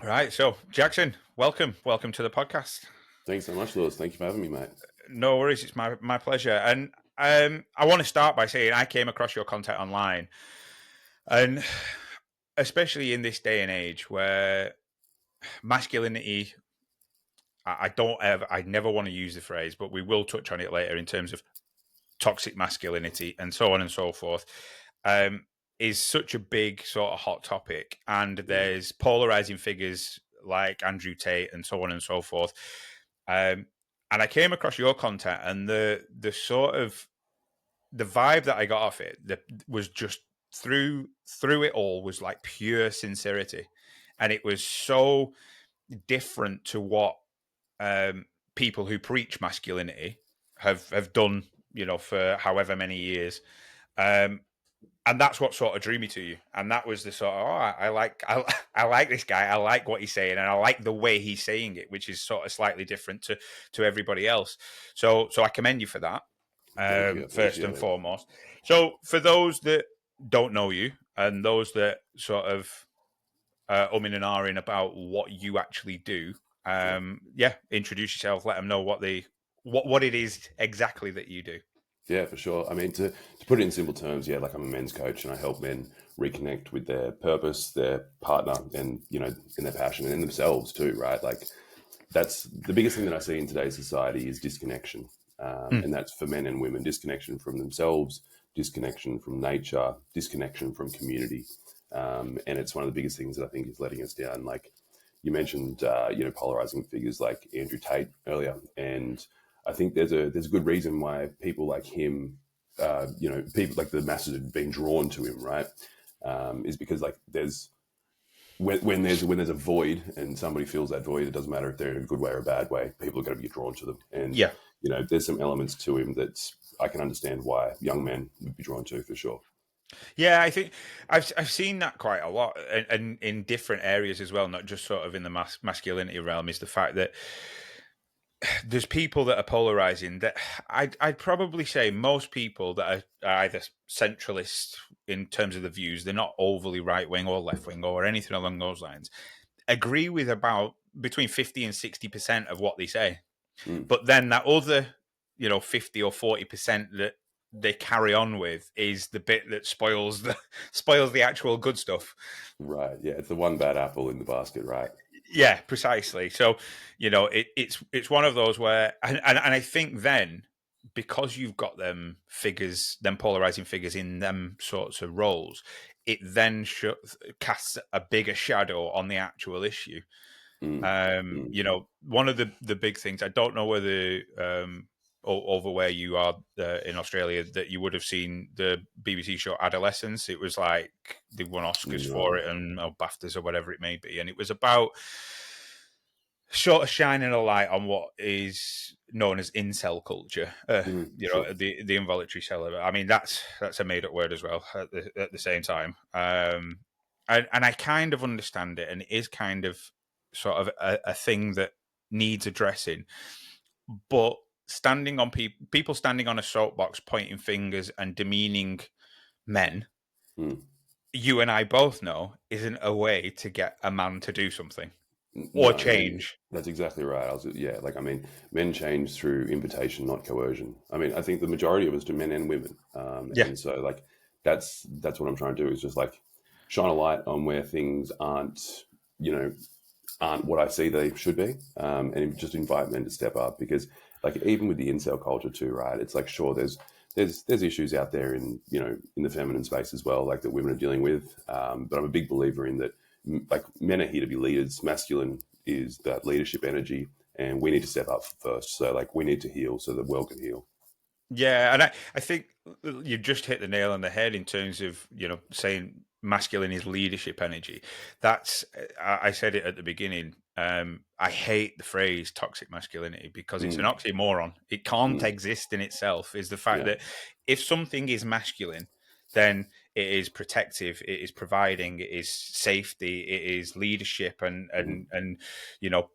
Right. So, Jackson, welcome to the podcast. Thanks so much, Lewis. Thank you for having me, mate. No worries, it's my pleasure. And I want to start by saying I came across your content online, and especially in this day and age where masculinity, I don't ever, I never want to use the phrase, but we will touch on it later in terms of toxic masculinity and so on and so forth. Um, is such a big sort of hot topic, and Mm. there's polarizing figures like Andrew Tate and so on and so forth. Um, and I came across your content, and the sort of the vibe that I got off it that was just through it all was like pure sincerity, and it was so different to what people who preach masculinity have done, for however many years. Um, and that's what sort of drew me to you. And that was the sort of I like this guy. I like what he's saying, and I like the way he's saying it, which is sort of slightly different to everybody else. So I commend you for that. Thank you. I First appreciate and it. foremost. So for those that don't know you and those that sort of umming and ahhing about what you actually do, Sure. yeah, introduce yourself. Let them know what it is exactly that you do. Yeah, for sure. I mean, to put it in simple terms, yeah, like I'm a men's coach and I help men reconnect with their purpose, their partner, and, in their passion and in themselves too, right? Like that's the biggest thing that I see in today's society is disconnection. Mm. And that's for men and women, disconnection from themselves, disconnection from nature, disconnection from community. And it's one of the biggest things that I think is letting us down. Like you mentioned, polarizing figures like Andrew Tate earlier, and I think there's a good reason why people like him, people like the masses have been drawn to him, right? Is because like there's when there's a void and somebody feels that void, it doesn't matter if they're in a good way or a bad way. People are going to be drawn to them, and Yeah. there's some elements to him that I can understand why young men would be drawn to for sure. Yeah, I think I've seen that quite a lot, and in different areas as well, not just sort of in the masculinity realm. Is the fact that there's people that are polarizing. That I'd probably say most people that are either centralist in terms of the views, they're not overly right wing or left wing or anything along those lines. Agree with about between 50 and 60% of what they say, Mm, but then that other 50 or 40% that they carry on with is the bit that spoils the actual good stuff. right. Yeah, it's the one bad apple in the basket, right? Yeah, precisely. So it's one of those where and I think then because you've got them polarizing figures in them sorts of roles, it then casts a bigger shadow on the actual issue. Mm, mm. One of the big things, I don't know whether over where you are in Australia, that you would have seen the BBC show Adolescence. It was like they won Oscars for No. it and BAFTAs or whatever it may be, and it was about sort of shining a light on what is known as incel culture. Sure. The involuntary celibate. I mean, that's a made up word as well at the same time. And I kind of understand it, and it is kind of sort of a thing that needs addressing. But standing on people standing on a soapbox, pointing fingers and demeaning men, Mm. you and I both know isn't a way to get a man to do something or No, and change. that's exactly right. Yeah, like I mean, men change through invitation, not coercion. I mean, I think the majority of us do, men and women, Yeah. and so like that's what I'm trying to do is just like shine a light on where things you know, aren't what I see they should be, and just invite men to step up because, like, even with the incel culture too, right? It's like sure, there's issues out there in in the feminine space as well, like that women are dealing with. But I'm a big believer in that. Like men are here to be leaders. Masculine is that leadership energy, and we need to step up first. So like we need to heal so the world can heal. Yeah, and I think you just hit the nail on the head in terms of saying masculine is leadership energy. That's I said it at the beginning. I hate the phrase toxic masculinity because it's an Mm, oxymoron. It can't mm, exist in itself. Is the fact yeah. that if something is masculine, then it is protective, it is providing, it is safety, it is leadership, and Mm, you know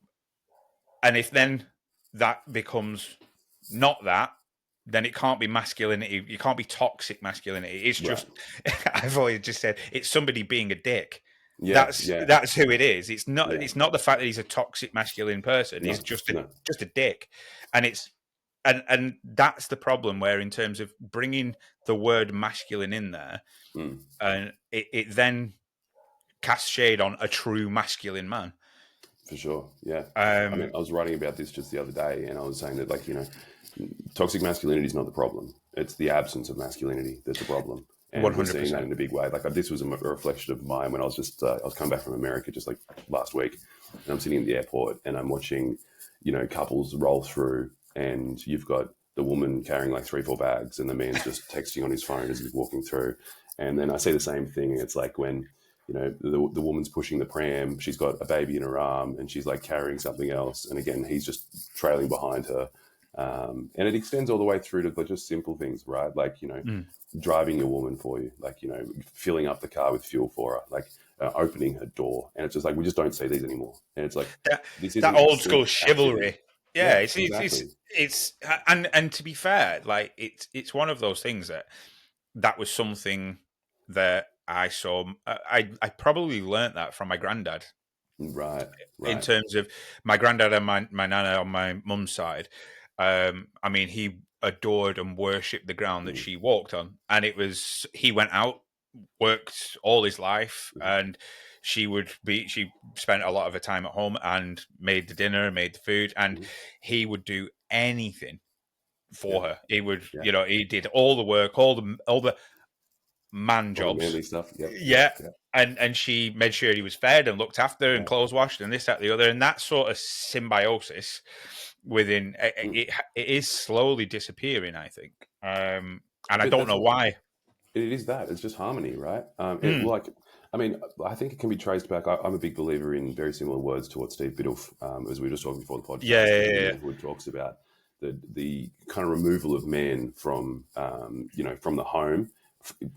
and if then that becomes not that, then it can't be masculinity. You can't be toxic masculinity. It's right. just, I've always just said, it's somebody being a dick. Yeah, yeah, That's who it is. yeah. It's not the fact that he's a toxic masculine person. He's No, no. just a dick, and it's and that's the problem. Where in terms of bringing the word masculine in there, Mm, and it then casts shade on a true masculine man. for sure. Yeah. I mean, Um, I was writing about this just the other day, and I was saying that, like, toxic masculinity is not the problem. It's the absence of masculinity that's the problem. And we're seeing that 100%. in a big way. Like, this was a reflection of mine when I was I was coming back from America just like last week, and I'm sitting in the airport and I'm watching, couples roll through, and you've got the woman carrying like 3, 4 bags, and the man's just texting on his phone as he's walking through. And then I see the same thing. It's like when, the woman's pushing the pram, she's got a baby in her arm, and she's like carrying something else. And again, he's just trailing behind her. And it extends all the way through to just simple things, right? Like, mm. driving your woman for you, like, filling up the car with fuel for her, like opening her door. And it's just like, we just don't see these anymore. And it's like, that this that isn't old school strict activity. chivalry. Yeah, Yeah, exactly. it's and to be fair, like it's one of those things that was something that I saw. I probably learnt that from my granddad Right, in right. terms of my granddad and my nana on my mum's side. I mean, he adored and worshipped the ground that Mm, she walked on, and he went out, worked all his life, mm, and she spent a lot of her time at home and made the dinner, made the food, and mm. he would do anything Yeah, for her. He would, yeah. he did all the work, all the man All the jobs. manly stuff. Yep, yep, Yeah. yep. And she made sure he was fed and looked after and Yeah. clothes washed and this, that, the other. And that sort of symbiosis within Mm. it is slowly disappearing, I think. And I But don't that's know what why. it is. That it's just harmony, right? Mm. Like, I mean, I think it can be traced back. I'm a big believer in very similar words to what Steve Biddulph, as we were just talking before the Yeah, podcast, yeah, and yeah. Manhood talks about the kind of removal of men from from the home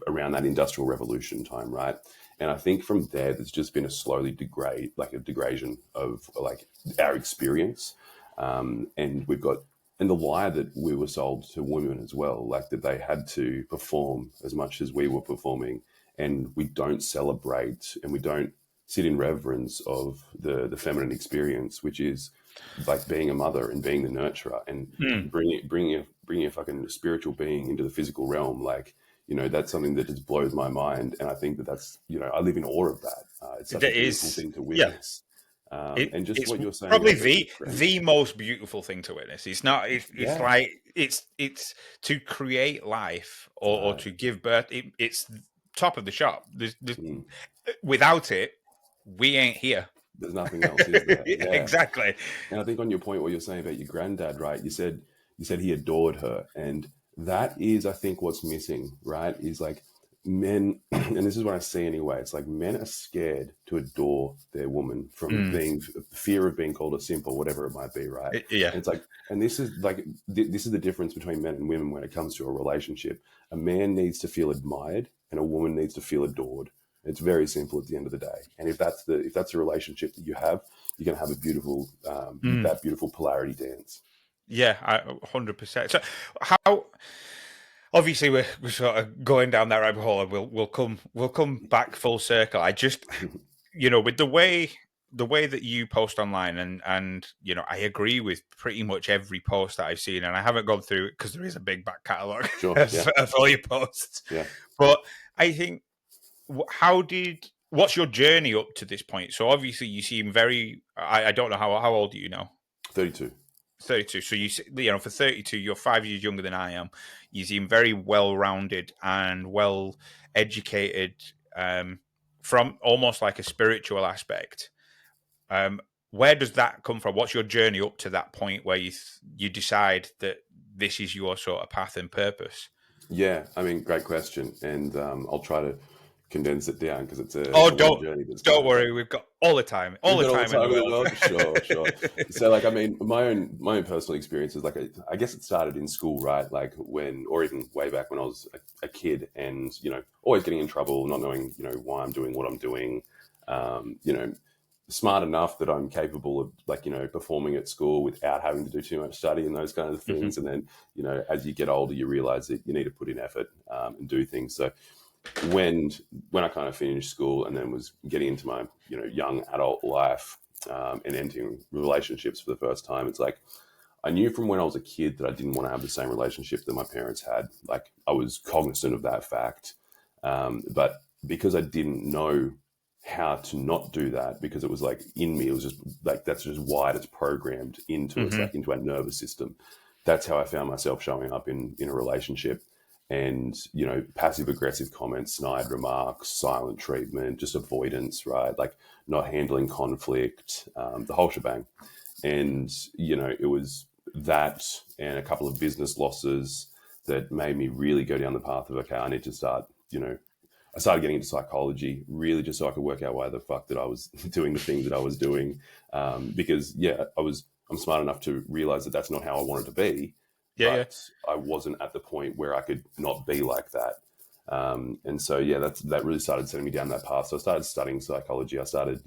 around that industrial revolution time, right? And I think from there's just been a slowly degradation of like our experience, and we've got and the lie that we were sold to women as well, like that they had to perform as much as we were performing, and we don't celebrate and we don't sit in reverence of the feminine experience, which is like being a mother and being the nurturer and Mm. bringing a fucking spiritual being into the physical realm. Like, that's something that just blows my mind, and I think that's I live in awe of that. It's such a That beautiful is, thing to yeah. witness. And just It's what you're saying probably about the friend. the most beautiful thing to witness. It's not. It's Yeah, like it's to create life or right. to give birth. It's top of the shop. Mm. Without it, we ain't here. There's nothing else, is there? Yeah, Yeah. exactly. And I think on your point, what you're saying about your granddad, right? You said he adored her, and that is, I think, what's missing, right? Is like men, and this is what I see anyway. It's like men are scared to adore their woman from Mm, being fear of being called a simp or whatever it might be, right? yeah, And it's like, and this is like this is the difference between men and women when it comes to a relationship. A man needs to feel admired, and a woman needs to feel adored. It's very simple at the end of the day. And if that's the relationship that you have, you're going to have a beautiful mm, that beautiful polarity dance. yeah, 100%. So how? Obviously, we're sort of going down that rabbit hole, and we'll come back full circle. I just with the way that you post online, and I agree with pretty much every post that I've seen, and I haven't gone through it because there is a big back catalogue Sure. Yeah. of all your posts. Yeah. But I think, what's your journey up to this point? So obviously you seem very, I don't know how old are you now? 32. 32. So for 32, you're 5 years younger than I am. You seem very well rounded and well educated, from almost like a spiritual aspect. Um, where does that come from? What's your journey up to that point where you decide that this is your sort of path and purpose? Yeah. I mean, great question, and I'll try to condense it down because it's a Oh, it's a long journey that don't started. worry. We've got all the time, We've got all the in the time in the world. world. Sure, sure. So, like, I mean, my own personal experiences, like, I guess it started in school, right? Like or even way back when I was a kid, and always getting in trouble, not knowing why I'm doing what I'm doing. You know, smart enough that I'm capable of, like, performing at school without having to do too much study and those kind of Hmm. things. And then as you get older, you realize that you need to put in effort and do things. So when when I kind of finished school and then was getting into my young adult life, and entering relationships for the first time, it's like I knew from when I was a kid that I didn't want to have the same relationship that my parents had. Like I was cognizant of that fact, but because I didn't know how to not do that, because it was like in me, it was just like that's just wired, it's programmed into us, Mm-hmm. like into our nervous system. That's how I found myself showing up in a relationship. And passive aggressive comments, snide remarks, silent treatment, just avoidance, right? Like not handling conflict, the whole shebang. And it was that and a couple of business losses that made me really go down the path of, okay, I need to start. I started getting into psychology really just so I could work out why the fuck that I was doing the things that I was doing, because I'm smart enough to realize that that's not how I wanted to be, Yeah, yeah. but I wasn't at the point where I could not be like that. And so yeah, that really started setting me down that path. So I started studying psychology. I started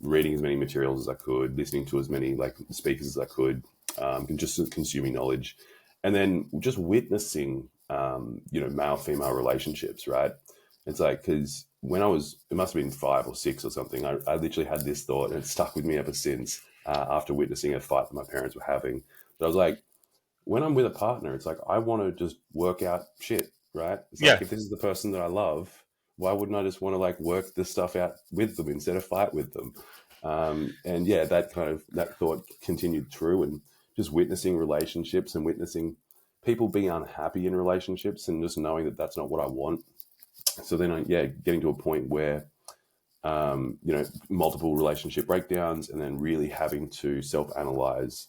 reading as many materials as I could, listening to as many like speakers as I could, and just consuming knowledge, and then just witnessing male female relationships. Right? It's like because when it must have been 5 or 6 or something. I literally had this thought, and it stuck with me ever since. After witnessing a fight that my parents were having, but I was like, when I'm with a partner, it's like I want to just work out shit, right? It's like Yeah. if this is the person that I love, why wouldn't I just want to like work this stuff out with them instead of fight with them? And yeah, that thought continued through, and just witnessing relationships and witnessing people being unhappy in relationships, and just knowing that that's not what I want. So then, getting to a point where multiple relationship breakdowns, and then really having to self-analyze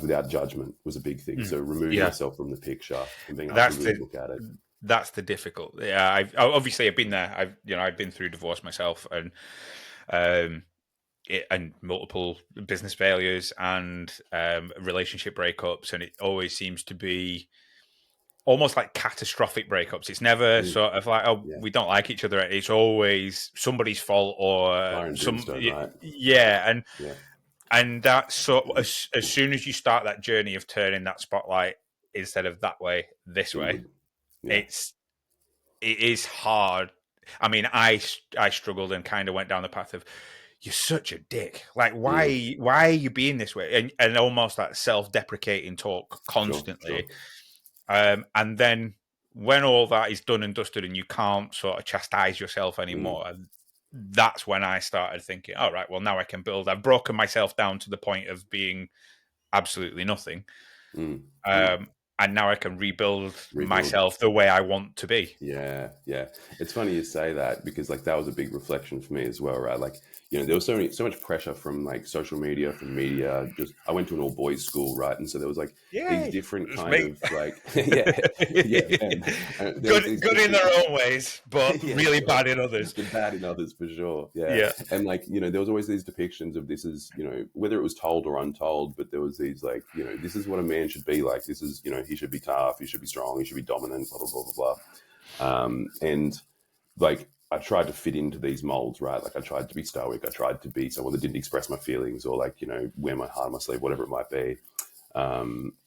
without judgment was a big thing. Mm. So removing Yeah. myself from the picture and being able to That's really the look at it. that's the difficult. Yeah, I've been there. I've been through divorce myself, and um, and multiple business failures and relationship breakups, and it always seems to be almost like catastrophic breakups. It's never Mm, sort of like, oh, yeah, we don't like each other. It's always somebody's fault or fire and some, brimstone, right? yeah, Yeah, and that's so as soon as you start that journey of turning that spotlight instead of that way, this way, inward. Yeah, it's it is hard. I mean, I struggled and kind of went down the path of you're such a dick. Like, mm, why are you being this way? And almost that self deprecating talk sure. constantly. And then when all that is done and dusted, and you can't sort of chastise yourself Mm, anymore, that's when I started thinking, all right, well now I can build. I've broken myself down to the point of being absolutely nothing. mm, mm. Um, and now I can rebuild Rebuild. myself the way I want to be. Yeah, yeah. It's funny you say that because like that was a big reflection for me as well, right? Like, there was so much pressure from like social media, from media. Just I went to an all boys school, right? And so there was like these Yay! different It's kind me. of like yeah, yeah, man. There was these Good in different their own ways, but yeah, really sure. bad in others. The bad in others for sure. Yeah. Yeah. And like, there was always these depictions of this is, whether it was told or untold, but there was these like, this is what a man should be like. This is, he should be tough, he should be strong, he should be dominant, blah, blah, blah, blah, blah. And like I tried to fit into these molds, right? Like I tried to be stoic, I tried to be someone that didn't express my feelings or like, wear my heart on my sleeve, whatever it might be.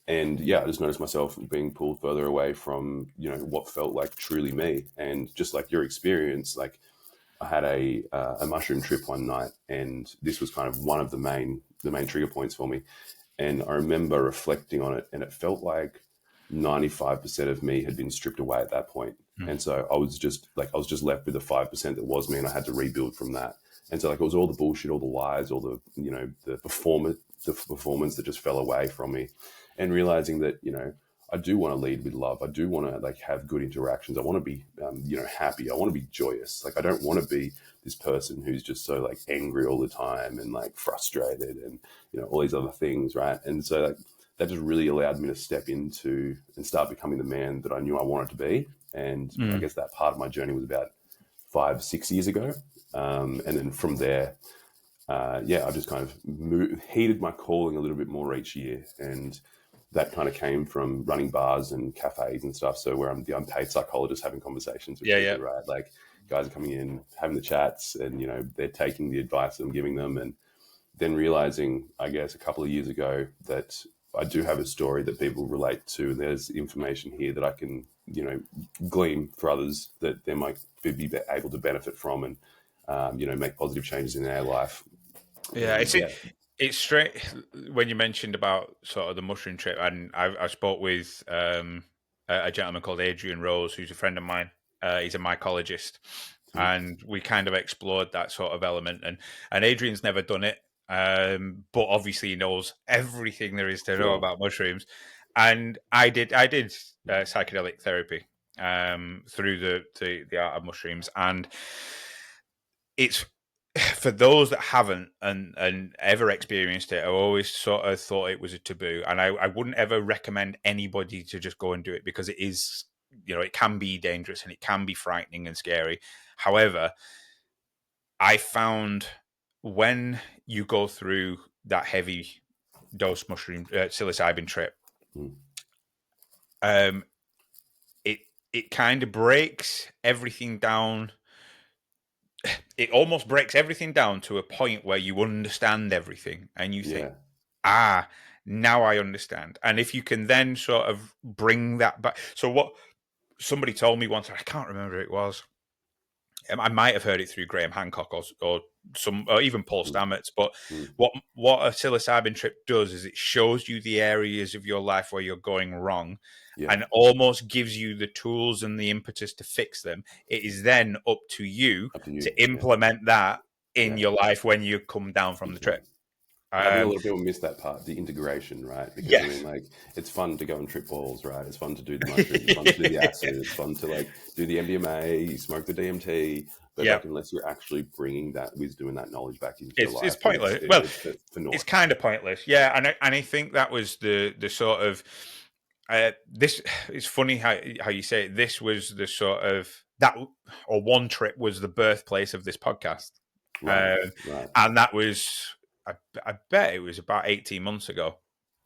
And yeah, I just noticed myself being pulled further away from, what felt like truly me. And just like your experience, like I had a mushroom trip one night, and this was kind of one of the main trigger points for me. And I remember reflecting on it, and it felt like 95% of me had been stripped away at that point. Mm. And so I was just left with the 5% that was me, and I had to rebuild from that. And so like it was all the bullshit, all the lies, all the the performance that just fell away from me, and realizing that I do want to lead with love. I do want to like have good interactions. I want to be happy. I want to be joyous. Like I don't want to be this person who's just so like angry all the time and like frustrated and all these other things, right? And so like, that just really allowed me to step into and start becoming the man that I knew I wanted to be. And I Mm. guess that part of my journey was about 5, 6 years ago. And then from there, I just kind of heeded my calling a little bit more each year. And that kind of came from running bars and cafes and stuff. So where I'm the unpaid psychologist having conversations with Yeah, yeah. people, right? Like guys are coming in, having the chats, and they're taking the advice that I'm giving them, and then realizing, I guess, a couple of years ago that I do have a story that people relate to. There's information here that I can, glean for others that they might be able to benefit from and, make positive changes in their life. Yeah, And yeah, it's straight when you mentioned about sort of the mushroom trip, and I spoke with a gentleman called Adrian Rose, who's a friend of mine. He's a mycologist, and we kind of explored that sort of element. And Adrian's never done it, but obviously he knows everything there is to know sure. about mushrooms. And I did psychedelic therapy through the art of mushrooms, and it's for those that haven't and ever experienced it. I always sort of thought it was a taboo, and I wouldn't ever recommend anybody to just go and do it, because it is, it can be dangerous and it can be frightening and scary. However, I found when you go through that heavy dose mushroom psilocybin trip, Mm. um, it it kind of breaks everything down. It almost breaks everything down to a point where you understand everything and you think, Yeah, now I understand. And if you can then sort of bring that back. So what somebody told me once, I can't remember who it was. I might have heard it through Graham Hancock or even Paul mm. Stamets. But Mm. what a psilocybin trip does is it shows you the areas of your life where you're going wrong, Yeah, and almost gives you the tools and the impetus to fix them. It is then up to you up to you. to Yeah, implement that in yeah. your life when you come down from Big the time. trip. I think a Um, lot of people miss that part, the integration, right? Because I mean, yes. like, it's fun to go and trip balls, right? It's fun to do the mushrooms, it's fun to do the acid, it's fun to like do the MDMA, smoke the DMT, but Yeah. like, unless you're actually bringing that wisdom and that knowledge back into your It's life, then pointless. Well, it's for it's naught. kind of pointless. Yeah, and I think that was the sort of this. It's funny how you say it. This was the sort of that, or one trip was the birthplace of this podcast, Right, uh, right, and that was I bet it was about 18 months ago.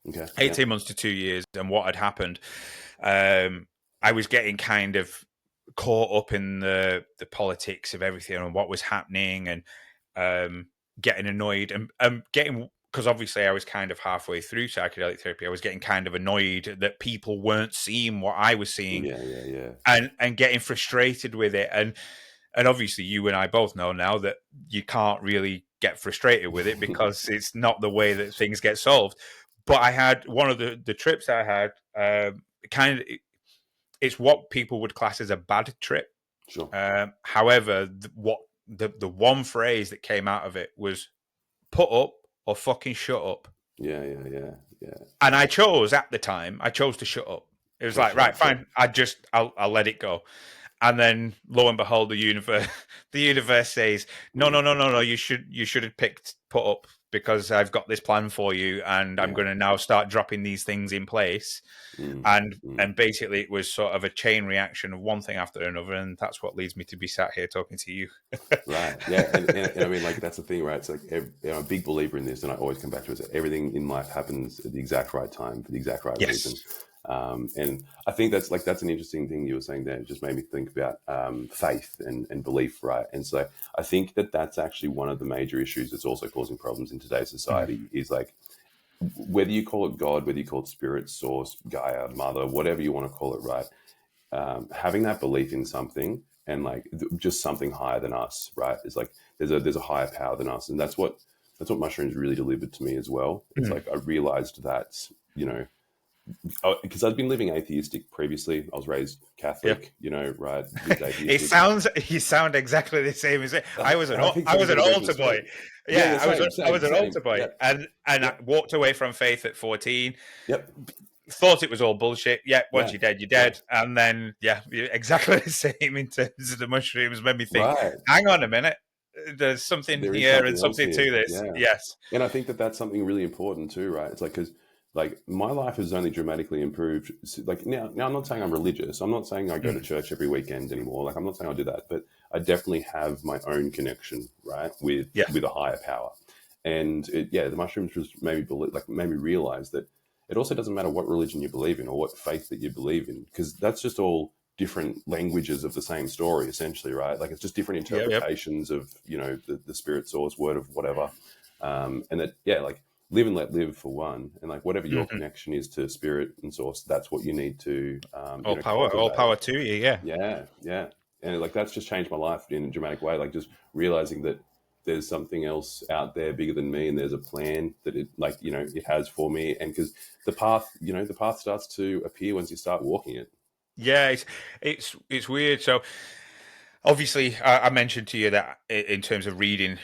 okay, yeah, 18 months to 2 years, and what had happened. Um, I was getting kind of caught up in the politics of everything and what was happening, and getting annoyed and getting, because obviously I was kind of halfway through psychedelic therapy. I was getting kind of annoyed that people weren't seeing what I was seeing, yeah, yeah, yeah, and getting frustrated with it. And obviously you and I both know now that you can't really get frustrated with it, because it's not the way that things get solved. But I had one of the trips I had, kind of, it's what people would class as a bad trip. sure, However, the one phrase that came out of it was "put up or fucking shut up." yeah, yeah, yeah, yeah, And I chose at the time, I chose to shut up. It was for like, sure, right, fine, I'll let it go. And then lo and behold, the universe the universe says, no, mm, no, no, no, no, you should have picked put up, because I've got this plan for you, and I'm yeah, going to now start dropping these things in place. mm, And mm. and basically it was sort of a chain reaction of one thing after another, and that's what leads me to be sat here talking to you. Right. Yeah. And I mean, like, that's the thing, right? It's like, I'm a big believer in this, and I always come back to it. Is everything in life happens at the exact right time for the exact right reason. Yes. And I think that's an interesting thing you were saying there. It just made me think about faith and belief, right? And so I think that's actually one of the major issues that's also causing problems in today's Mhm. society is like, whether you call it God, whether you call it spirit, source, Gaia, mother, whatever you want to call it, right? Having that belief in something and like just something higher than us, right? It's like there's a higher power than us, and that's what mushrooms really delivered to me as well. It's Mhm. like I realized that, because I'd been living atheistic previously. I was raised Yeah. Catholic, right? Lived It atheistic. sounds you sound exactly the same as it. I think I so. We've was got an a version of altar boy. spirit. Yeah, yeah, Yeah, same, I same, was an same. altar boy, Yep, and I yep, walked away from faith at 14. yep. Thought it was all bullshit. Yeah, once Yeah, you're dead, you're yeah. dead. And then yeah, you're exactly the same in terms of the mushrooms. Made me think, Right. hang on a minute, there's something There is here and something else something here. to this. Yeah. Yes. And I think that's something really important too, right? It's like, because like my life has only dramatically improved. Like now I'm not saying I'm religious. I'm not saying I go to Mm. church every weekend anymore. Like, I'm not saying I do that, but I definitely have my own connection, right? Yeah. With a higher power. And the mushrooms just made me realize that it also doesn't matter what religion you believe in or what faith that you believe in, because that's just all different languages of the same story, essentially, right? Like, it's just different Yeah. Yep. interpretations of, the spirit source, word of whatever. And that, yeah, like, live and let live for one, and like whatever your Hmm. connection is to spirit and source, that's what you need to All cultivate. power to you. Yeah. Yeah, yeah. And like that's just changed my life in a dramatic way. Like just realizing that there's something else out there bigger than me, and there's a plan that it has for me. And because the path starts to appear once you start walking it. Yeah, it's weird. So obviously, I mentioned to you that in terms of reading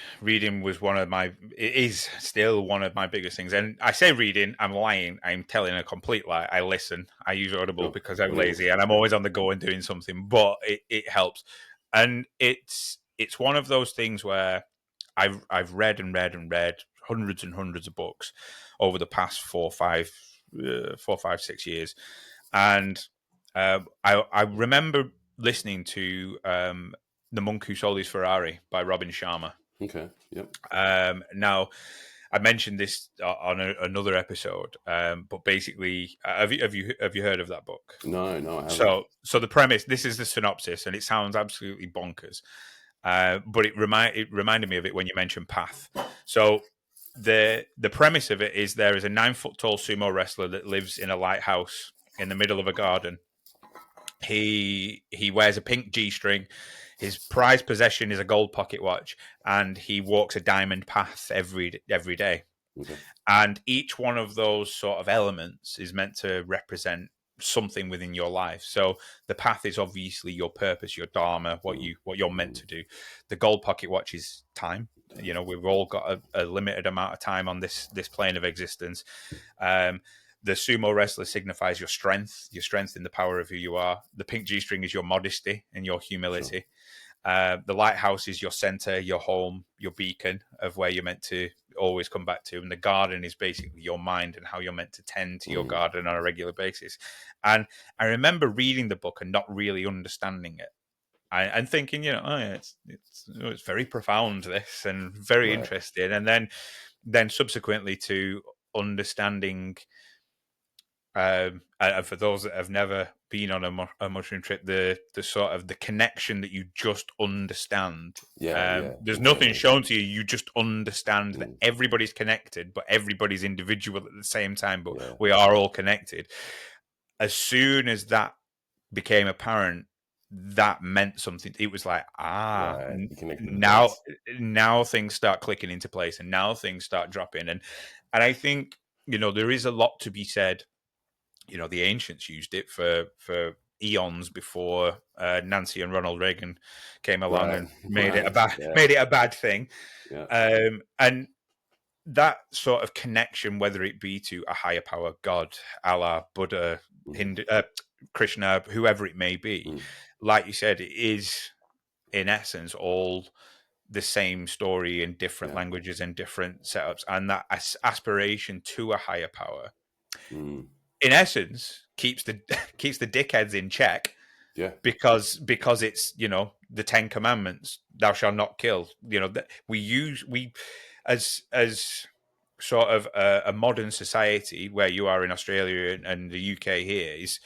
was one of my, it is still one of my biggest things. And I say reading, I'm lying. I'm telling a complete lie. I listen. I use Audible Sure. because I'm Audible. lazy and I'm Yeah. always on the go and doing something. But it helps, and it's one of those things where I've read and read and read hundreds and hundreds of books over the past 6 years, and I remember listening to The Monk Who Sold His Ferrari by Robin Sharma. Okay. Yep. Now, I mentioned this on another episode, but basically, have you heard of that book? No, no, I haven't. So the premise, this is the synopsis, and it sounds absolutely bonkers, but it reminded me of it when you mentioned path. So the premise of it is there is a 9 foot tall sumo wrestler that lives in a lighthouse in the middle of a garden. He wears a pink G-string. His prized possession is a gold pocket watch, and he walks a diamond path every day. Okay. And each one of those sort of elements is meant to represent something within your life. So the path is obviously your purpose, your dharma, what you're meant Mm. to do. The gold pocket watch is time. You know, we've all got a limited amount of time on this plane of existence. Um, the sumo wrestler signifies your strength in the power of who you are. The pink G string is your modesty and your Sure. humility. The lighthouse is your center, your home, your beacon of where you're meant to always come back to. And the garden is basically your mind and how you're meant to tend to your Mm. garden on a regular basis. And I remember reading the book and not really understanding it. And thinking, oh, yeah, it's very profound, this, and very Right. interesting. And then subsequently to understanding, and for those that have never been on a mushroom trip, the sort of the connection that you just understand. Yeah. Yeah. There's nothing Incredible. shown to you. You just understand that Mm. everybody's connected, but everybody's individual at the same time. But Yeah. we are all connected. As soon as that became apparent, that meant something. It was like, Right. You connected the now dots. now things start clicking into place, and now things start dropping. And I think, there is a lot to be said. The ancients used it for eons before Nancy and Ronald Reagan came along Right. and made it a Right. bad Yeah. made it a bad thing. Yeah. And that sort of connection, whether it be to a higher power, God, Allah, Buddha, Mm-hmm. Hindu, Krishna, whoever it may be, Mm. like you said, it is in essence all the same story in different Yeah. languages and different setups, and that aspiration to a higher power, Mm. in essence, keeps the keeps the dickheads in check, Yeah. because it's, the 10 Commandments, thou shalt not kill. That we as sort of a modern society, where you are in Australia and the UK here, is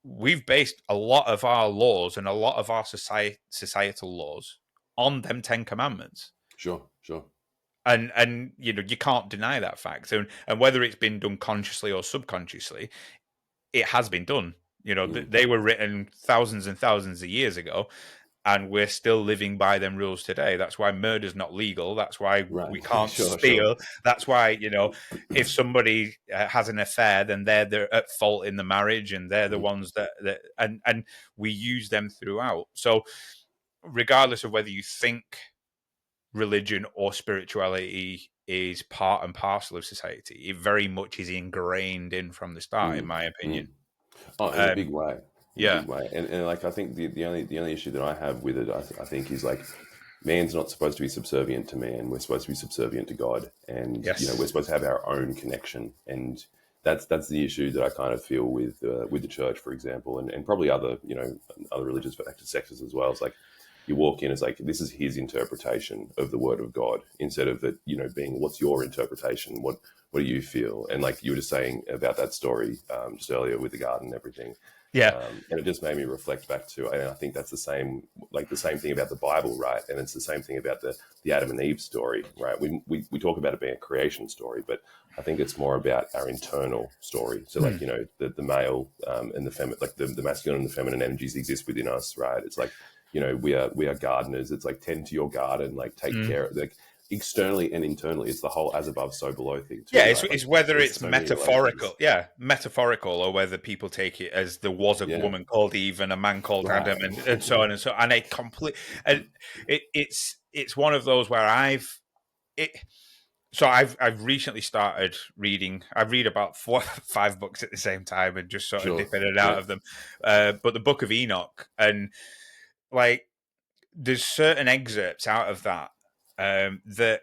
we've based a lot of our laws and a lot of our societal laws on them 10 Commandments. Sure. Sure. And you can't deny that fact. And whether it's been done consciously or subconsciously, it has been done. Mm. They were written thousands and thousands of years ago, and we're still living by them rules today. That's why murder's not legal. That's why Right. we can't Sure. Sure. steal. That's why, if somebody has an affair, then they're at fault in the marriage, and they're the Mhm. ones that and we use them throughout. So regardless of whether you think religion or spirituality is part and parcel of society, it very much is ingrained in from the start, in Mm. my Mm. opinion. Oh, in a Um, big way, in a yeah. big way, and like I think the only issue that I have with it, I think, is like man's not supposed to be subservient to man. We're supposed to be subservient to God, and we're Yes. supposed to have our own connection, and that's the issue that I kind of feel with the church, for example, and probably other other religious sectors as well. It's like you walk in, it's like this is his interpretation of the word of God, instead of it being what's your interpretation, what do you feel, and like you were just saying about that story just earlier with the garden and everything. Yeah. And it just made me reflect back to, and I think that's the same thing about the Bible, right? And it's the same thing about the Adam and Eve story, right? We talk about it being a creation story, but I think it's more about our internal story. So, like, the male and the feminine, like the masculine and the feminine energies exist within us, right? It's like, we are gardeners. It's like, tend to your garden, like take care of, like, externally and internally. It's the whole as above, so below thing Yeah, too, right? Like, it's whether there's it's so many relations. metaphorical, or whether people take it as there was a Yeah, woman called Eve and a man called right. Adam, and so on and so on. And and it's one of those where it. So I've recently started reading. I read about 4 5 books at the same time and just sort of Sure. dip in and out Yeah. of them. But the Book of Enoch, and like there's certain excerpts out of that that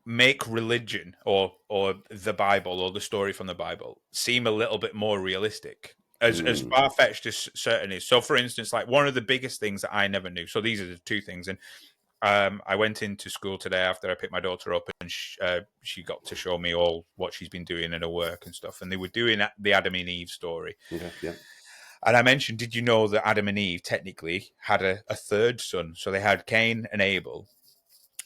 make religion or the Bible or the story from the Bible seem a little bit more realistic. As Mm. far fetched as certain is. So, for instance, like one of the biggest things that I never knew. So these are the two things. And I went into school today after I picked my daughter up, and she got to show me all what she's been doing in her work and stuff. And they were doing the Adam and Eve story. Okay. Yeah. And I mentioned, did you know that Adam and Eve technically had a third son? So they had Cain and Abel.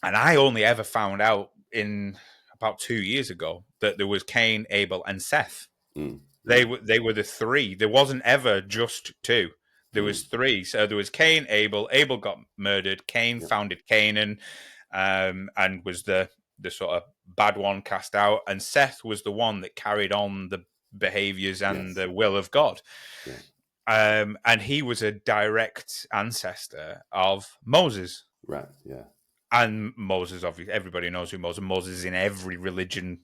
And I only ever found out in about 2 years ago that there was Cain, Abel, and Seth. Mm. They Mm. were the three. There wasn't ever just two. There Mm. was three. So there was Cain, Abel. Abel got murdered. Cain Yep. founded Canaan, and was the sort of bad one cast out. And Seth was the one that carried on the behaviors and Yes. the will of God. Yeah. And he was a direct ancestor of Moses. Right. Yeah. And Moses, obviously, everybody knows who Moses is in every religion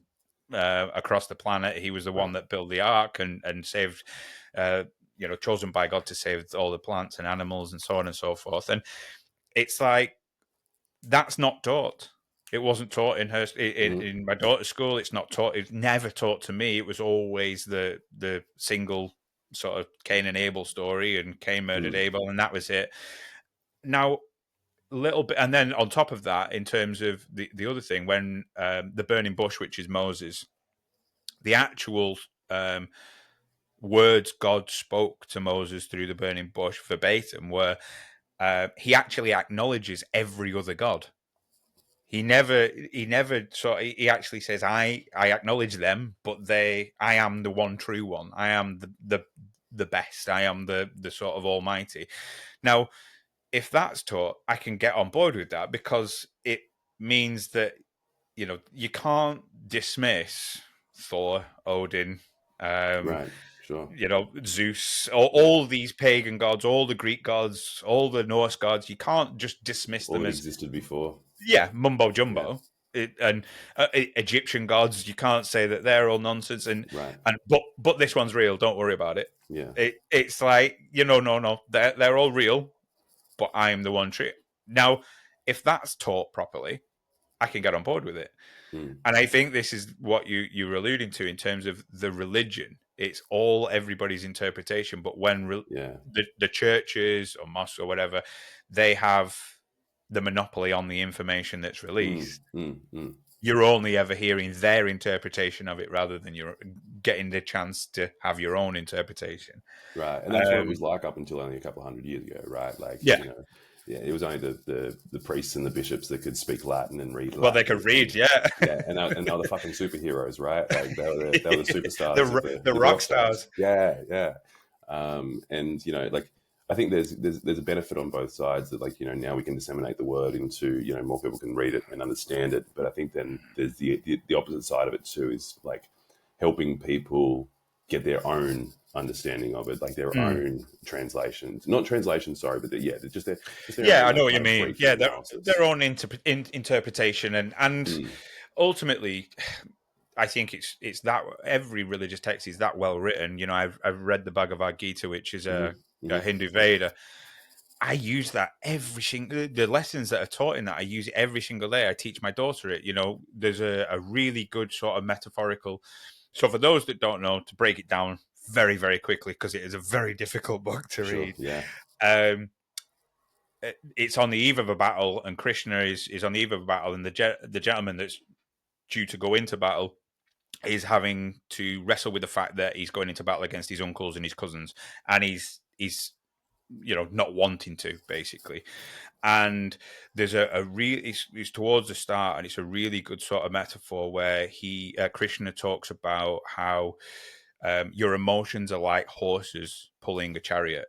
across the planet. He was the one Right. that built the ark and saved, chosen by God to save all the plants and animals and so on and so forth. And it's like that's not taught. It wasn't taught in her Mm. in my daughter's school. It's not taught. It's never taught to me. It was always the single sort of Cain and Abel story, and Cain murdered Mm. Abel, and that was it. Now, little bit, and then on top of that, in terms of the other thing, when the burning bush, which is Moses, the actual words God spoke to Moses through the burning bush verbatim were he actually acknowledges every other god. He never he actually says, I acknowledge them, but I am the one true one. I am the best. I am the sort of almighty. Now, if that's taught, I can get on board with that, because it means that you can't dismiss Thor, Odin, Right. Sure. Zeus, Yeah. all these pagan gods, all the Greek gods, all the Norse gods. You can't just dismiss All them that as existed before. mumbo Yeah. jumbo. And Egyptian gods, you can't say that they're all nonsense. And Right. and but this one's real. Don't worry about it. Yeah. It's like no, they're all real, but I'm the one true. Now, if that's taught properly, I can get on board with it. Mm. And I think this is what you were alluding to in terms of the religion. It's all everybody's interpretation. But when Yeah. the churches or mosques or whatever, they have the monopoly on the information that's Mm. released, Mm. Mm. you're only ever hearing their interpretation of it rather than you're getting the chance to have your own interpretation. Right. And that's what it was like up until only a couple of 100 years ago, right? Like, Yeah. yeah, it was only the priests and the bishops that could speak Latin and read Well, they Latin, could read, and yeah. yeah, and they're the fucking superheroes, right? Like they were the superstars of The the rock rock stars. stars. Yeah, yeah. And like I think there's a benefit on both sides that, like, now we can disseminate the word into, more people can read it and understand it. But I think then there's the opposite side of it too, is like helping people get their own understanding of it, like their Mm. own translations, not translations, sorry, but just their Yeah, I own, know like, what you kind of mean. brief Yeah, analysis. their own interpretation, and Mm. ultimately, I think it's that every religious text is that well written. I've read the Bhagavad Gita, which is Hmm. a Hmm. Hindu Veda. I use that every single the lessons that are taught in that. I use it every single day. I teach my daughter it. There's a really good sort of metaphorical. So for those that don't know, to break it down very very quickly, because it is a very difficult book to Sure. read. Yeah. Um, it's on the eve of a battle, and Krishna is on the eve of a battle, and the gentleman that's due to go into battle is having to wrestle with the fact that he's going into battle against his uncles and his cousins, and he's is, not wanting to, basically. And there's a real, it's towards the start, and it's a really good sort of metaphor where Krishna talks about how your emotions are like horses pulling a chariot.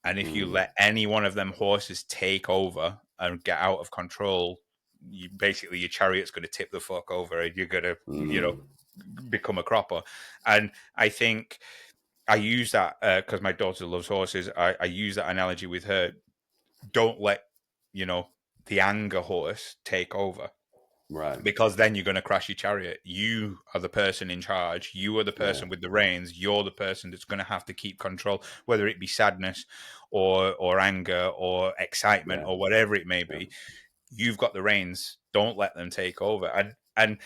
And if you let any one of them horses take over and get out of control, your chariot's going to tip the fuck over, and you're going to, become a cropper. And I think I use that because my daughter loves horses. I use that analogy with her. Don't let, the anger horse take over, Right. because then you're going to crash your chariot. You are the person in charge. You are the person with the reins. You're the person that's going to have to keep control, whether it be sadness or anger or excitement or whatever it may be. You've got the reins. Don't let them take over. And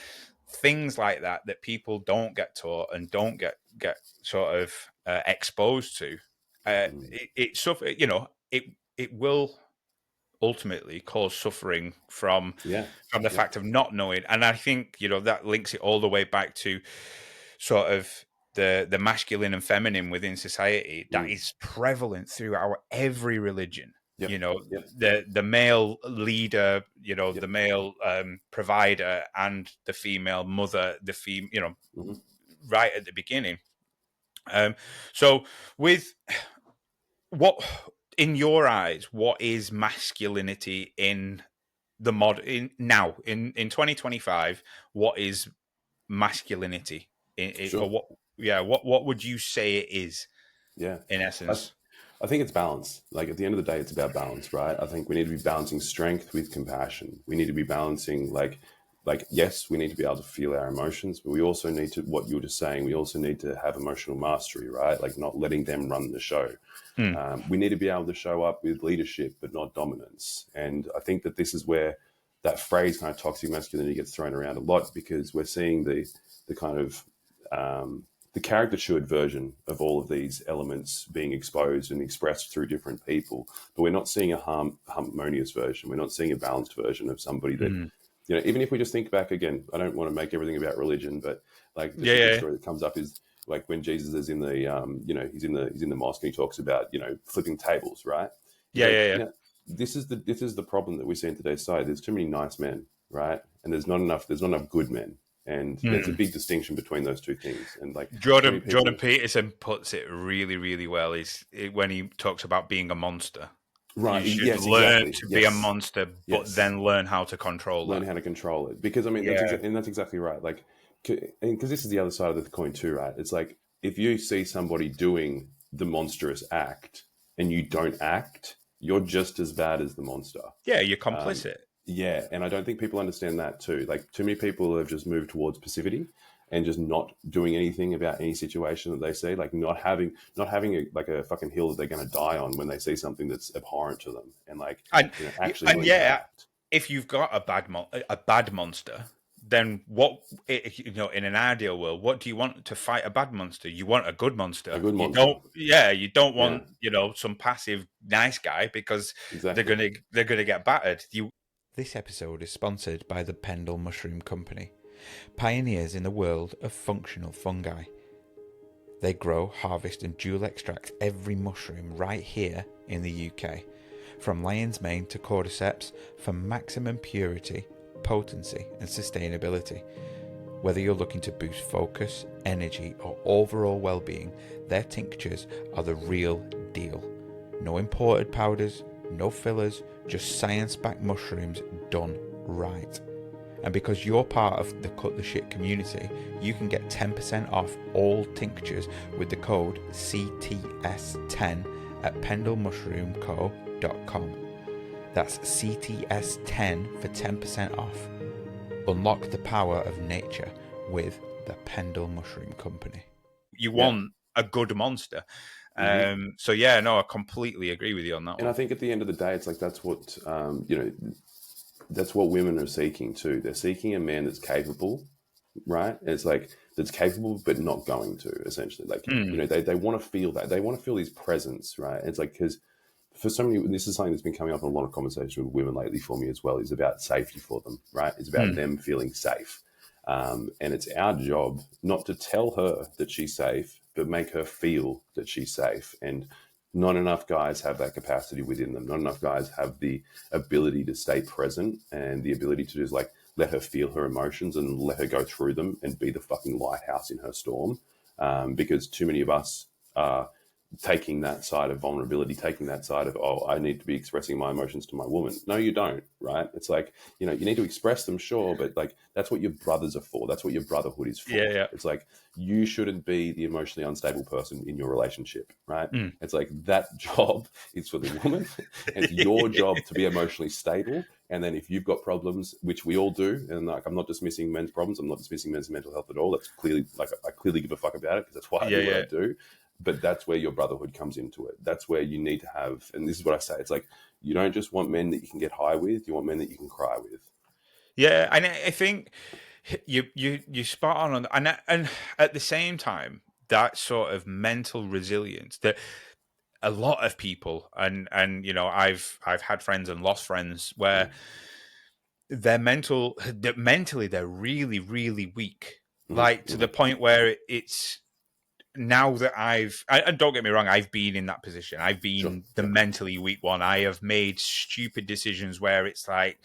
things like that people don't get taught and don't get sort of exposed to. It suffer. It will ultimately cause suffering from the fact of not knowing. And I think that links it all the way back to sort of the masculine and feminine within society that is prevalent throughout every religion. The male leader, the male provider, and the female mother, right at the beginning. So with what, in your eyes, what is masculinity in the in 2025? What is masculinity or what would you say it is, in essence? I think it's balance. Like at the end of the day, it's about balance, right? I think we need to be balancing strength with compassion. We need to be balancing yes, we need to be able to feel our emotions, but we also need to, what you were just saying, we also need to have emotional mastery, right? Like not letting them run the show. We need to be able to show up with leadership, but not dominance. And I think that this is where that phrase kind of toxic masculinity gets thrown around a lot, because we're seeing the kind of the caricatured version of all of these elements being exposed and expressed through different people. But we're not seeing a harmonious version. We're not seeing a balanced version of somebody that, even if we just think back again, I don't want to make everything about religion, but like just a good story that comes up is like when Jesus is in the, he's in the mosque and he talks about, flipping tables, right? This is the problem that we see in today's society. There's too many nice men, right? And there's not enough good men. And there's a big distinction between those two things. And like Jordan Peterson puts it really, really well. When he talks about being a monster. Right. You should learn to be a monster, but then learn how to control how to control it. Because I mean, that's exactly right. Like, because this is the other side of the coin too, right? It's like if you see somebody doing the monstrous act and you don't act, you're just as bad as the monster. Yeah, you're complicit. And I don't think people understand that too. Like too many people have just moved towards passivity and just not doing anything about any situation that they see, like not having a fucking hill that they're going to die on when they see something that's abhorrent to them, and if you've got a bad monster, then what? In an ideal world, what do you want to fight a bad monster? You want a good monster. A good monster. You don't want some passive nice guy, because they're gonna get battered. This episode is sponsored by the Pendle Mushroom Company, pioneers in the world of functional fungi. They grow, harvest and dual extract every mushroom right here in the UK, from lion's mane to cordyceps, for maximum purity, potency and sustainability. Whether you're looking to boost focus, energy or overall well-being, their tinctures are the real deal. No imported powders, no fillers, just science-backed mushrooms done right. And because you're part of the Cut the Shit community, you can get 10% off all tinctures with the code CTS10 at pendlemushroomco.com. That's CTS10 for 10% off. Unlock the power of nature with the Pendle Mushroom Company. You want a good monster. I completely agree with you on that one. And I think at the end of the day, it's like that's what that's what women are seeking too. They're seeking a man that's capable, right? And it's like that's capable but not going to, essentially. Like they want to feel that. They want to feel his presence, right? It's like, because for so many, this is something that's been coming up in a lot of conversation with women lately for me as well, is about safety for them, right? It's about them feeling safe. And it's our job not to tell her that she's safe, but make her feel that she's safe. And Not enough guys have that capacity within them. Not enough guys have the ability to stay present and the ability to just like let her feel her emotions and let her go through them and be the fucking lighthouse in her storm. Because too many of us are taking that side of vulnerability, taking that side of, oh, I need to be expressing my emotions to my woman. No, you don't, right? It's like, you know, you need to express them, sure, but like that's what your brothers are for. That's what your brotherhood is for. Yeah, yeah. It's like you shouldn't be the emotionally unstable person in your relationship, right? Mm. It's like that job is for the woman. It's your job to be emotionally stable. And then if you've got problems, which we all do, and like I'm not dismissing men's problems, I'm not dismissing men's mental health at all. That's clearly like I clearly give a fuck about it because that's why I Yeah, do what yeah. I do. But that's where your brotherhood comes into it. That's where you need to have, and this is what I say, it's like you don't just want men that you can get high with, you want men that you can cry with. Yeah, and I think you spot on and at the same time, that sort of mental resilience that a lot of people and you know I've had friends and lost friends where Mm. that mentally they're really weak, like Mm-hmm. to Mm-hmm. the point where it's now that and don't get me wrong, I've been in that position. I've Sure. been the Yeah. mentally weak one. I have made stupid decisions where it's like,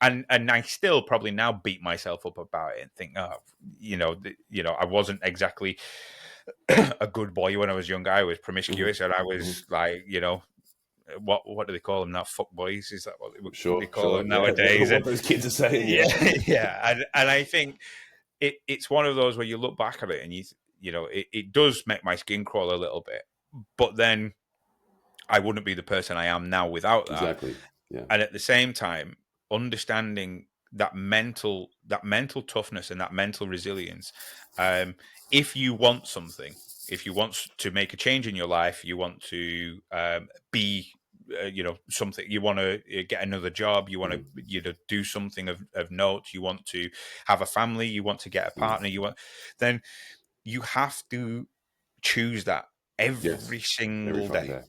and I still probably now beat myself up about it and think, oh, I wasn't exactly a good boy when I was younger. I was Mm-hmm. promiscuous, and I Mm-hmm. was like, what do they call them now? Fuck boys? Is that what they Sure. call Sure. them Yeah. nowadays? What And those kids are saying. Yeah. yeah, yeah, and I think it's one of those where you look back at it and it does make my skin crawl a little bit, but then I wouldn't be the person I am now without that. Exactly. Yeah. And at the same time, understanding that mental toughness and that mental resilience. If you want something, if you want to make a change in your life, you want to be something, you want to get another job, you want to Mm-hmm. do something of note, you want to have a family, you want to get a Mm-hmm. partner, then you have to choose that every Yes. Every single fucking day, day.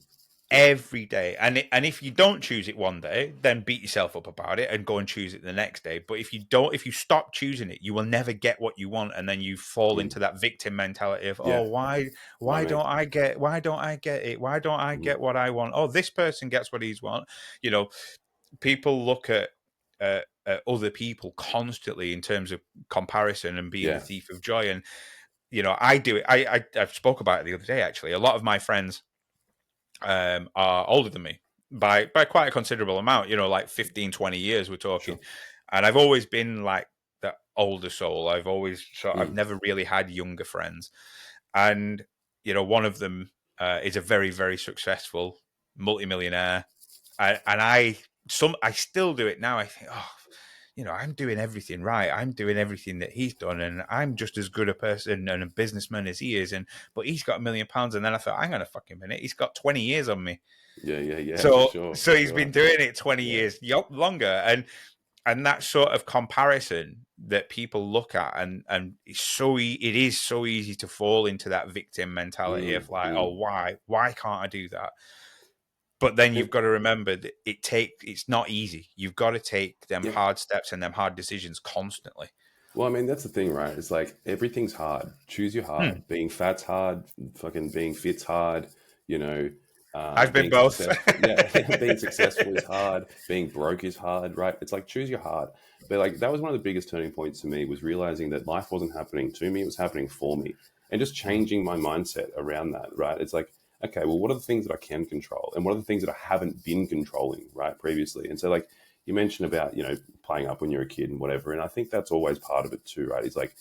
Yeah. every day. And if you don't choose it one day, then beat yourself up about it and go and choose it the next day. But if you stop choosing it, you will never get what you want, and then you fall Mm. into that victim mentality of, oh, Yeah. why My why man. don't I get why don't I get it, why don't I Mm-hmm. get what I want? Oh, this person gets what he's want. you know People look at other people constantly in terms of comparison and being the Yeah. thief of joy. And I do it. I've spoke about it the other day. Actually, a lot of my friends are older than me by quite a considerable amount, like 15, 20 years we're talking. Sure. And I've always been like the older soul. I've Mm. never really had younger friends. And, one of them is a very, very successful multimillionaire. I still do it now. I think, oh, I'm doing everything right. I'm doing everything that he's done, and I'm just as good a person and a businessman as he is. But he's got £1 million, and then I thought, hang on a fucking minute, he's got 20 years on me. Yeah. Yeah. Yeah. For So, sure. so For he's been sure. doing it 20 Yeah. years longer, and that sort of comparison that people look at, and it is so easy to fall into that victim mentality Mm. of like, oh, Mm. why can't I do that? But then you've And, got to remember that it's not easy. You've got to take them yeah. hard steps and them hard decisions constantly. Well, I mean, that's the thing, right? It's like everything's hard. Choose your Hmm. hard. Being fat's hard. Fucking being fit's hard. You know, I've been being both. successful. Yeah, being successful is hard. Being broke is hard, right? It's like choose your hard. But like that was one of the biggest turning points for me was realizing that life wasn't happening to me; it was happening for me, and just Mhm. changing my mindset around that. Right? It's like, okay, well, what are the things that I can control, and what are the things that I haven't been controlling, right, previously? And so, like you mentioned about playing up when you're a kid and whatever, and I think that's always part of it too, right? It's like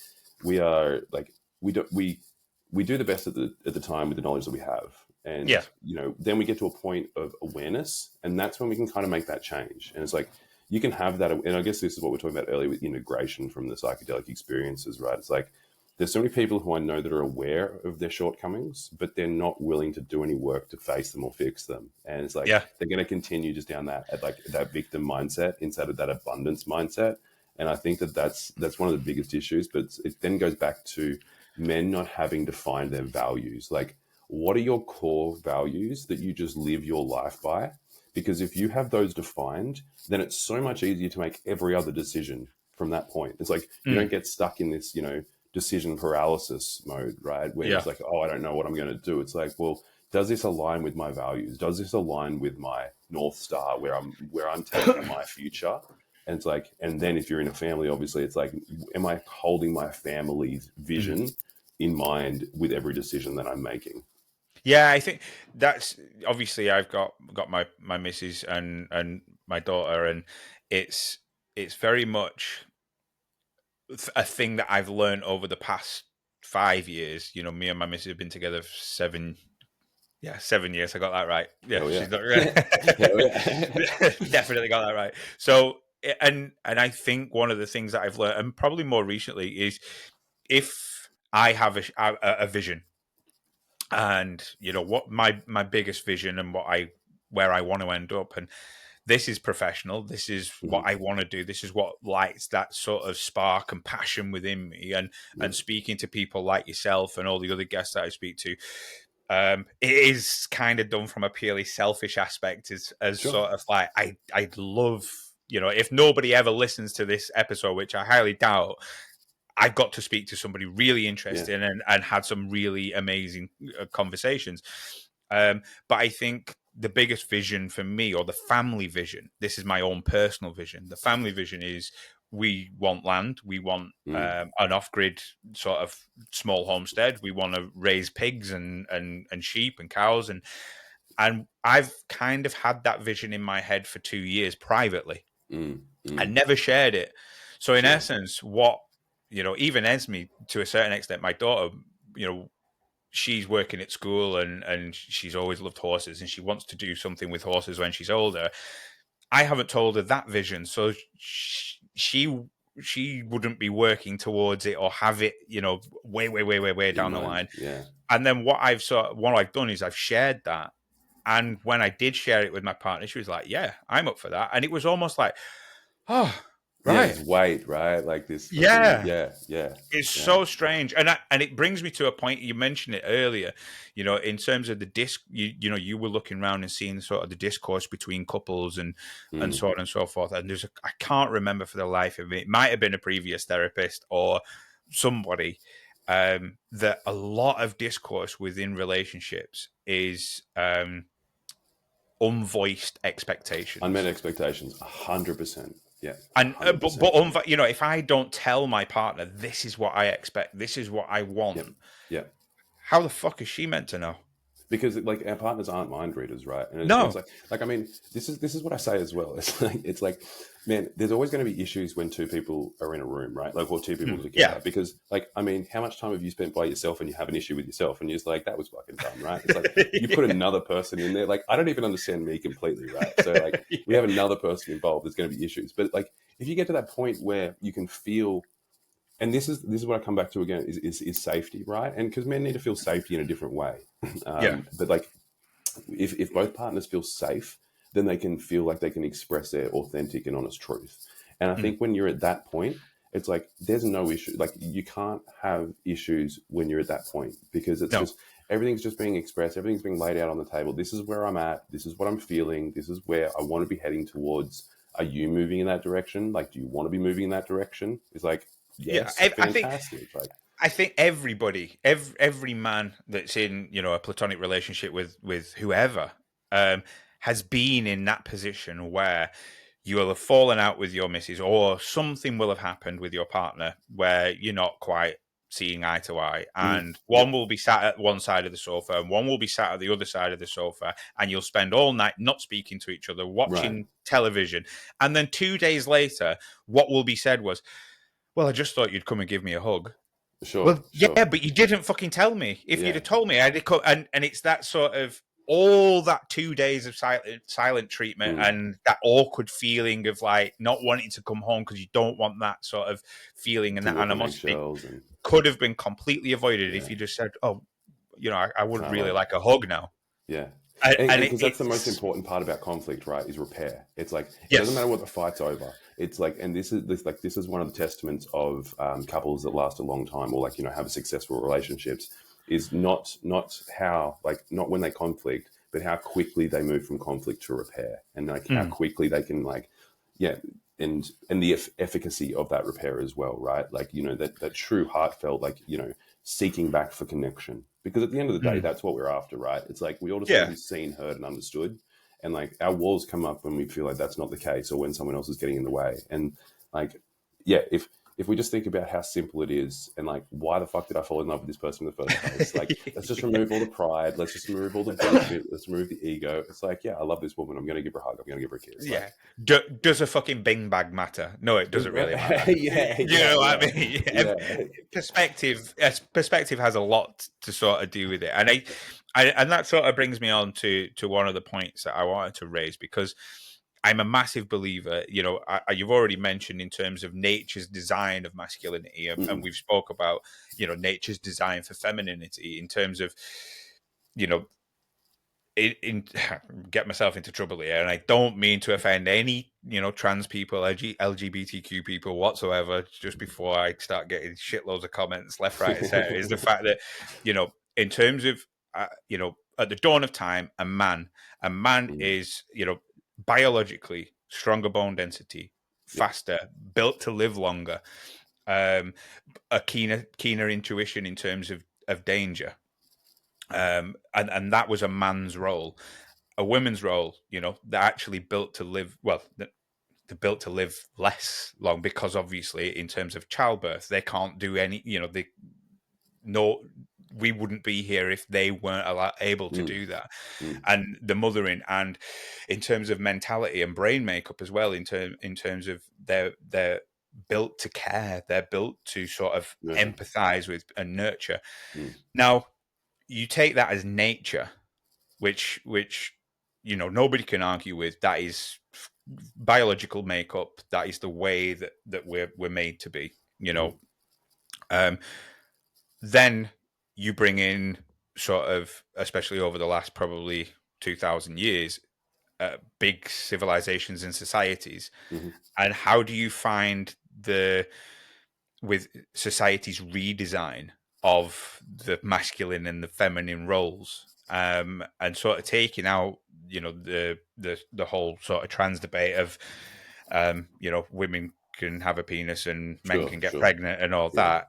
we are like we do the best at the time with the knowledge that we have, Yeah. and then we get to a point of awareness, and that's when we can kind of make that change. And it's like you can have that, and I guess this is what we're talking about earlier with integration from the psychedelic experiences, right? It's like there's so many people who I know that are aware of their shortcomings, but they're not willing to do any work to face them or fix them. And it's like Yeah. they're going to continue just down that victim mindset instead of that abundance mindset. And I think that's one of the biggest issues. But it then goes back to men not having defined their values. Like, what are your core values that you just live your life by? Because if you have those defined, then it's so much easier to make every other decision from that point. It's like you Mm. don't get stuck in this, decision paralysis mode, right? Where Yeah. it's like, oh, I don't know what I'm going to do. It's like, well, does this align with my values? Does this align with my North Star, where I'm taking my future? And it's like, and then if you're in a family, obviously it's like, am I holding my family's vision in mind with every decision that I'm making? Yeah, I think that's obviously I've got my missus and my daughter, and it's very much a thing that I've learned over the past 5 years. You know, me and my missus have been together for 7 years. I got that right. Yeah, Hell yeah. she's not right. Hell yeah. Definitely got that right. So, and I think one of the things that I've learned, and probably more recently, is if I have a vision, and you know what my biggest vision and where I want to end up, and this is professional, this is what Mhm. I want to do, this is what lights that sort of spark and passion within me, Yeah. and speaking to people like yourself and all the other guests that I speak to, it is kind of done from a purely selfish aspect, as Sure. sort of like I'd love, you know, if nobody ever listens to this episode, which I highly doubt, I've got to speak to somebody really Yeah. interesting and had some really amazing conversations. But I think the biggest vision for me, or the family vision, this is my own personal vision. The family vision is we want land, we want Mm. an off-grid sort of small homestead. We want to raise pigs and sheep and cows, and I've kind of had that vision in my head for 2 years privately. Mm. I Mm. never shared it. So in Sure. essence, what, you know, even Esme, to a certain extent, my daughter, you know, she's working at school and she's always loved horses and she wants to do something with horses when she's older. I haven't told her that vision, so she wouldn't be working towards it or have it, you know, way In down the mind. line. Yeah. And then what I've done is I've shared that. And when I did share it with my partner, she was like, "Yeah, I'm up for that." And it was almost like, "Oh, Yeah. right, This weight, right? Like this fucking, yeah." yeah. Yeah. It's Yeah. so strange, and it brings me to a point. You mentioned it earlier, you know, in terms of the disc. You know, you were looking around and seeing sort of the discourse between couples and Mm. so on and so forth. And I can't remember for the life of me. It might have been a previous therapist or somebody, that a lot of discourse within relationships is unvoiced Unmet expectations. expectations. 100%. Yeah. And but 100%. you know, if I don't tell my partner this is what I expect, this is what I Yep. want, Yep. how the fuck is she meant to know? Because like our partners aren't mind readers, right? And it's No. like I mean, this is what I say as well. It's like, man, there's always going to be issues when two people are in a room, right? Like, or two people Yeah. together. Because like, I mean, how much time have you spent by yourself and you have an issue with yourself and you're just like, that was fucking dumb, right? It's like you put Yeah. another person in there. Like, I don't even understand me completely, right? So like, we have another person involved. There's going to be issues, but like, if you get to that point where you can feel, and this is what I come back to again, is safety, right? And because men need to feel safety in a different way. Yeah. But like, if both partners feel safe, then they can feel like they can express their authentic and honest truth. And I Mm. think when you're at that point, it's like there's no issue. Like you can't have issues when you're at that point because it's No. just everything's just being expressed, everything's being laid out on the table. This is where I'm at. This is what I'm feeling. This is where I want to be heading towards. Are you moving in that direction? Like, do you want to be moving in that direction? It's like, Yeah. yes, I think fantastic. Like, I think everybody, every man that's in, you know, a platonic relationship with whoever, um, has been in that position where you will have fallen out with your missus, or something will have happened with your partner where you're not quite seeing eye to eye, and one yep, will be sat at one side of the sofa and one will be sat at the other side of the sofa, and you'll spend all night not speaking to each other, right, watching television, and then 2 days later, what will be said was, "Well, I just thought you'd come and give me a hug." sure, Well, sure, yeah, but you didn't fucking tell me. If you'd yeah, have told me, I'd have and it's that sort of all that 2 days of silent treatment mm, and that awkward feeling of like not wanting to come home because you don't want that sort of feeling and to that walk on animosity eggshells and could have been completely avoided if yeah. you just said, "Oh, you know, I would really Hello. like a hug now." Yeah. And And because that's the most it's important part about conflict, right? Is repair. It's like it doesn't matter yes, what the fight's over. It's like, and this is one of the testaments of couples that last a long time, or like have successful relationships. Is not how like not when they conflict, but how quickly they move from conflict to repair, and like how mm, quickly they can like, yeah. and the efficacy of that repair as well, right? Like, you know, that true heartfelt, like, you know, seeking back for connection, because at the end of the day, that's what we're after, right? It's like we all just want to Yeah. be seen, heard, and understood. And like our walls come up when we feel like that's not the case, or when someone else is getting in the way. And like, yeah, if we just think about how simple it is, and like, why the fuck did I fall in love with this person in the first place? Like, let's just remove all the pride. Let's just remove all the bullshit. Let's remove the ego. It's like, yeah, I love this woman. I'm going to give her a hug. I'm going to give her a kiss. Yeah. Like, Does a fucking bing bag matter? No, it doesn't really matter. yeah, You know what I mean? yeah. Perspective has a lot to sort of do with it, and and that sort of brings me on to one of the points that I wanted to raise, because I'm a massive believer. You know, you've already mentioned in terms of nature's design of masculinity, and we've spoke about, you know, nature's design for femininity in terms of, you know, get myself into trouble here, and I don't mean to offend any, you know, trans people, LGBTQ people whatsoever. Just before I start getting shitloads of comments left, right, and center, is the fact that, you know, in terms of, you know, at the dawn of time, a man is, you know, biologically stronger bone density, faster, built to live longer, a keener intuition in terms of danger. And that was a man's role. A woman's role, you know, they're actually built to live, well, they're built to live less long, because obviously in terms of childbirth, they can't do any, you know, no, we wouldn't be here if they weren't able to do that. And the mothering, and in terms of mentality and brain makeup as well, in terms of they're built to care, they're built to sort of empathize with and nurture. Now, you take that as nature, which you know, nobody can argue with. That is biological makeup. That is the way that we're made to be. You know, then you bring in sort of, especially over the last probably 2,000 years, big civilizations and societies, and how do you find with society's redesign of the masculine and the feminine roles, and sort of taking out, you know, the whole sort of trans debate of, you know, women can have a penis and men can get pregnant and all that.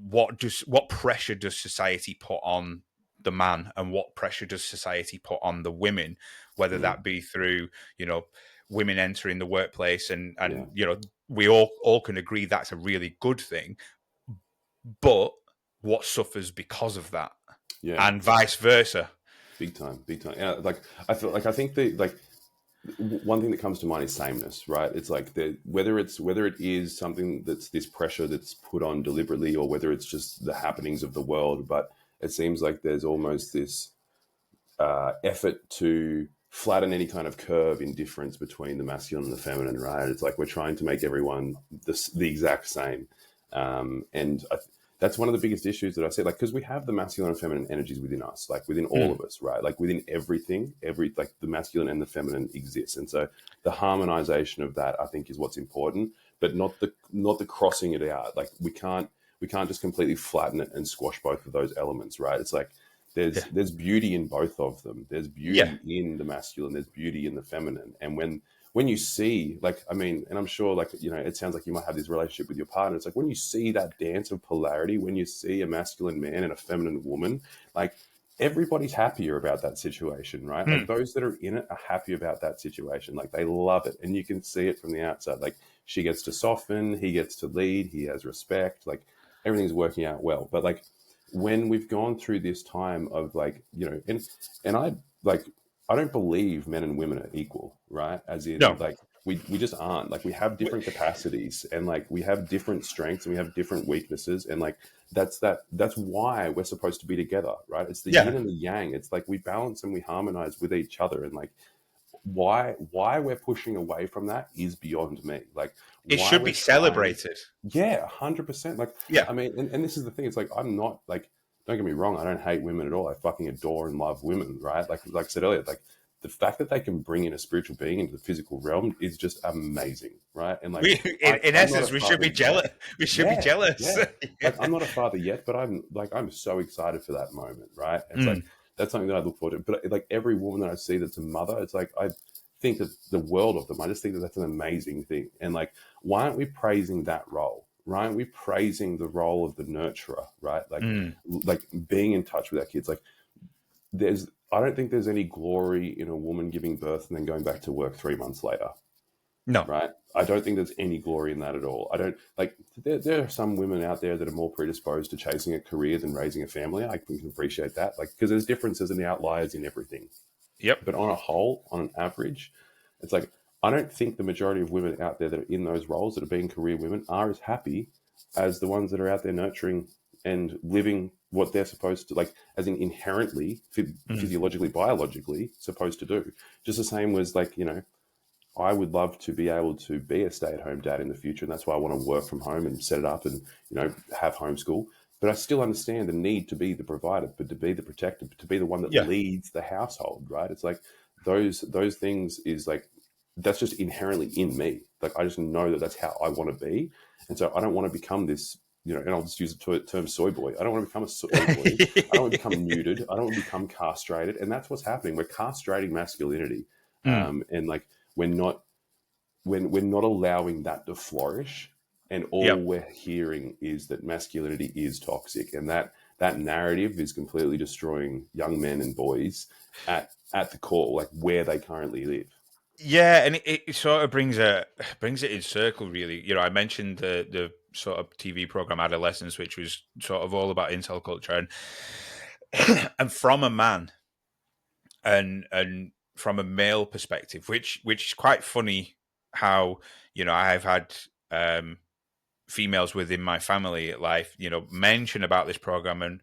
What pressure does society put on the man, and what pressure does society put on the women, whether that be through, you know, women entering the workplace, and you know, we all can agree that's a really good thing, but what suffers because of that, and vice versa. Big time. Yeah, like I feel like, I think the like one thing that comes to mind is sameness, right? It's like whether it is something that's this pressure that's put on deliberately, or whether it's just the happenings of the world, but it seems like there's almost this effort to flatten any kind of curve in difference between the masculine and the feminine, right? It's like we're trying to make everyone the exact same, and that's one of the biggest issues that I see. Like, because we have the masculine and feminine energies within us, like within all of us, right? Like within everything, like the masculine and the feminine exists, and so the harmonization of that, I think, is what's important, but not the crossing it out. Like we can't just completely flatten it and squash both of those elements, right? It's like there's beauty in both of them. There's beauty in the masculine, there's beauty in the feminine. And when you see, like, I mean, and I'm sure, like, you know, it sounds like you might have this relationship with your partner. It's like when you see that dance of polarity, when you see a masculine man and a feminine woman, like everybody's happier about that situation, right? Like those that are in it are happy about that situation. Like they love it. And you can see it from the outside. Like she gets to soften, he gets to lead, he has respect, like everything's working out well. But like, when we've gone through this time of, like, you know, and I don't believe men and women are equal, right? As in, like we just aren't. Like we have different capacities, and like we have different strengths, and we have different weaknesses, and like that's why we're supposed to be together, right? It's the yin and the yang. It's like we balance and we harmonize with each other, and like why we're pushing away from that is beyond me. Like it should be celebrated. 100%. Like, I mean, and this is the thing. It's like, I'm not like, don't get me wrong, I don't hate women at all. I fucking adore and love women, right? Like I said earlier, like the fact that they can bring in a spiritual being into the physical realm is just amazing, right? And like, in essence, we should be jealous. We should be jealous. Like, I'm not a father yet, but I'm so excited for that moment, right? It's like, that's something that I look forward to. But like every woman that I see that's a mother, it's like think that the world of them. I just think that that's an amazing thing. And like, why aren't we praising that role? Why aren't we praising the role of the nurturer, right? Like being in touch with our kids. Like, I don't think there's any glory in a woman giving birth and then going back to work 3 months later, No. right? I don't think there's any glory in that at all. I don't like. There are some women out there that are more predisposed to chasing a career than raising a family. I can appreciate that, like, because there's differences and the outliers in everything. Yep. But on a whole, on an average, it's like, I don't think the majority of women out there that are in those roles that are being career women are as happy as the ones that are out there nurturing and living what they're supposed to, like, as in inherently, physiologically, biologically supposed to do. Just the same was like, I would love to be able to be a stay-at-home dad in the future, and that's why I want to work from home and set it up and have homeschool. But I still understand the need to be the provider, but to be the protector, to be the one that leads the household, right? It's like those things is like, that's just inherently in me. Like, I just know that that's how I want to be, and so I don't want to become this. And I'll just use the term soy boy. I don't want to become a soy boy. I don't want to become neutered. I don't want to become castrated. And that's what's happening. We're castrating masculinity, and like, we're not allowing that to flourish, and all we're hearing is that masculinity is toxic, and that narrative is completely destroying young men and boys at the core, like where they currently live. Yeah, and it sort of brings it in circle, really. I mentioned the sort of TV program Adolescence, which was sort of all about incel culture, and and from a man and from a male perspective, which is quite funny. How I've had females within my family life, mention about this program, and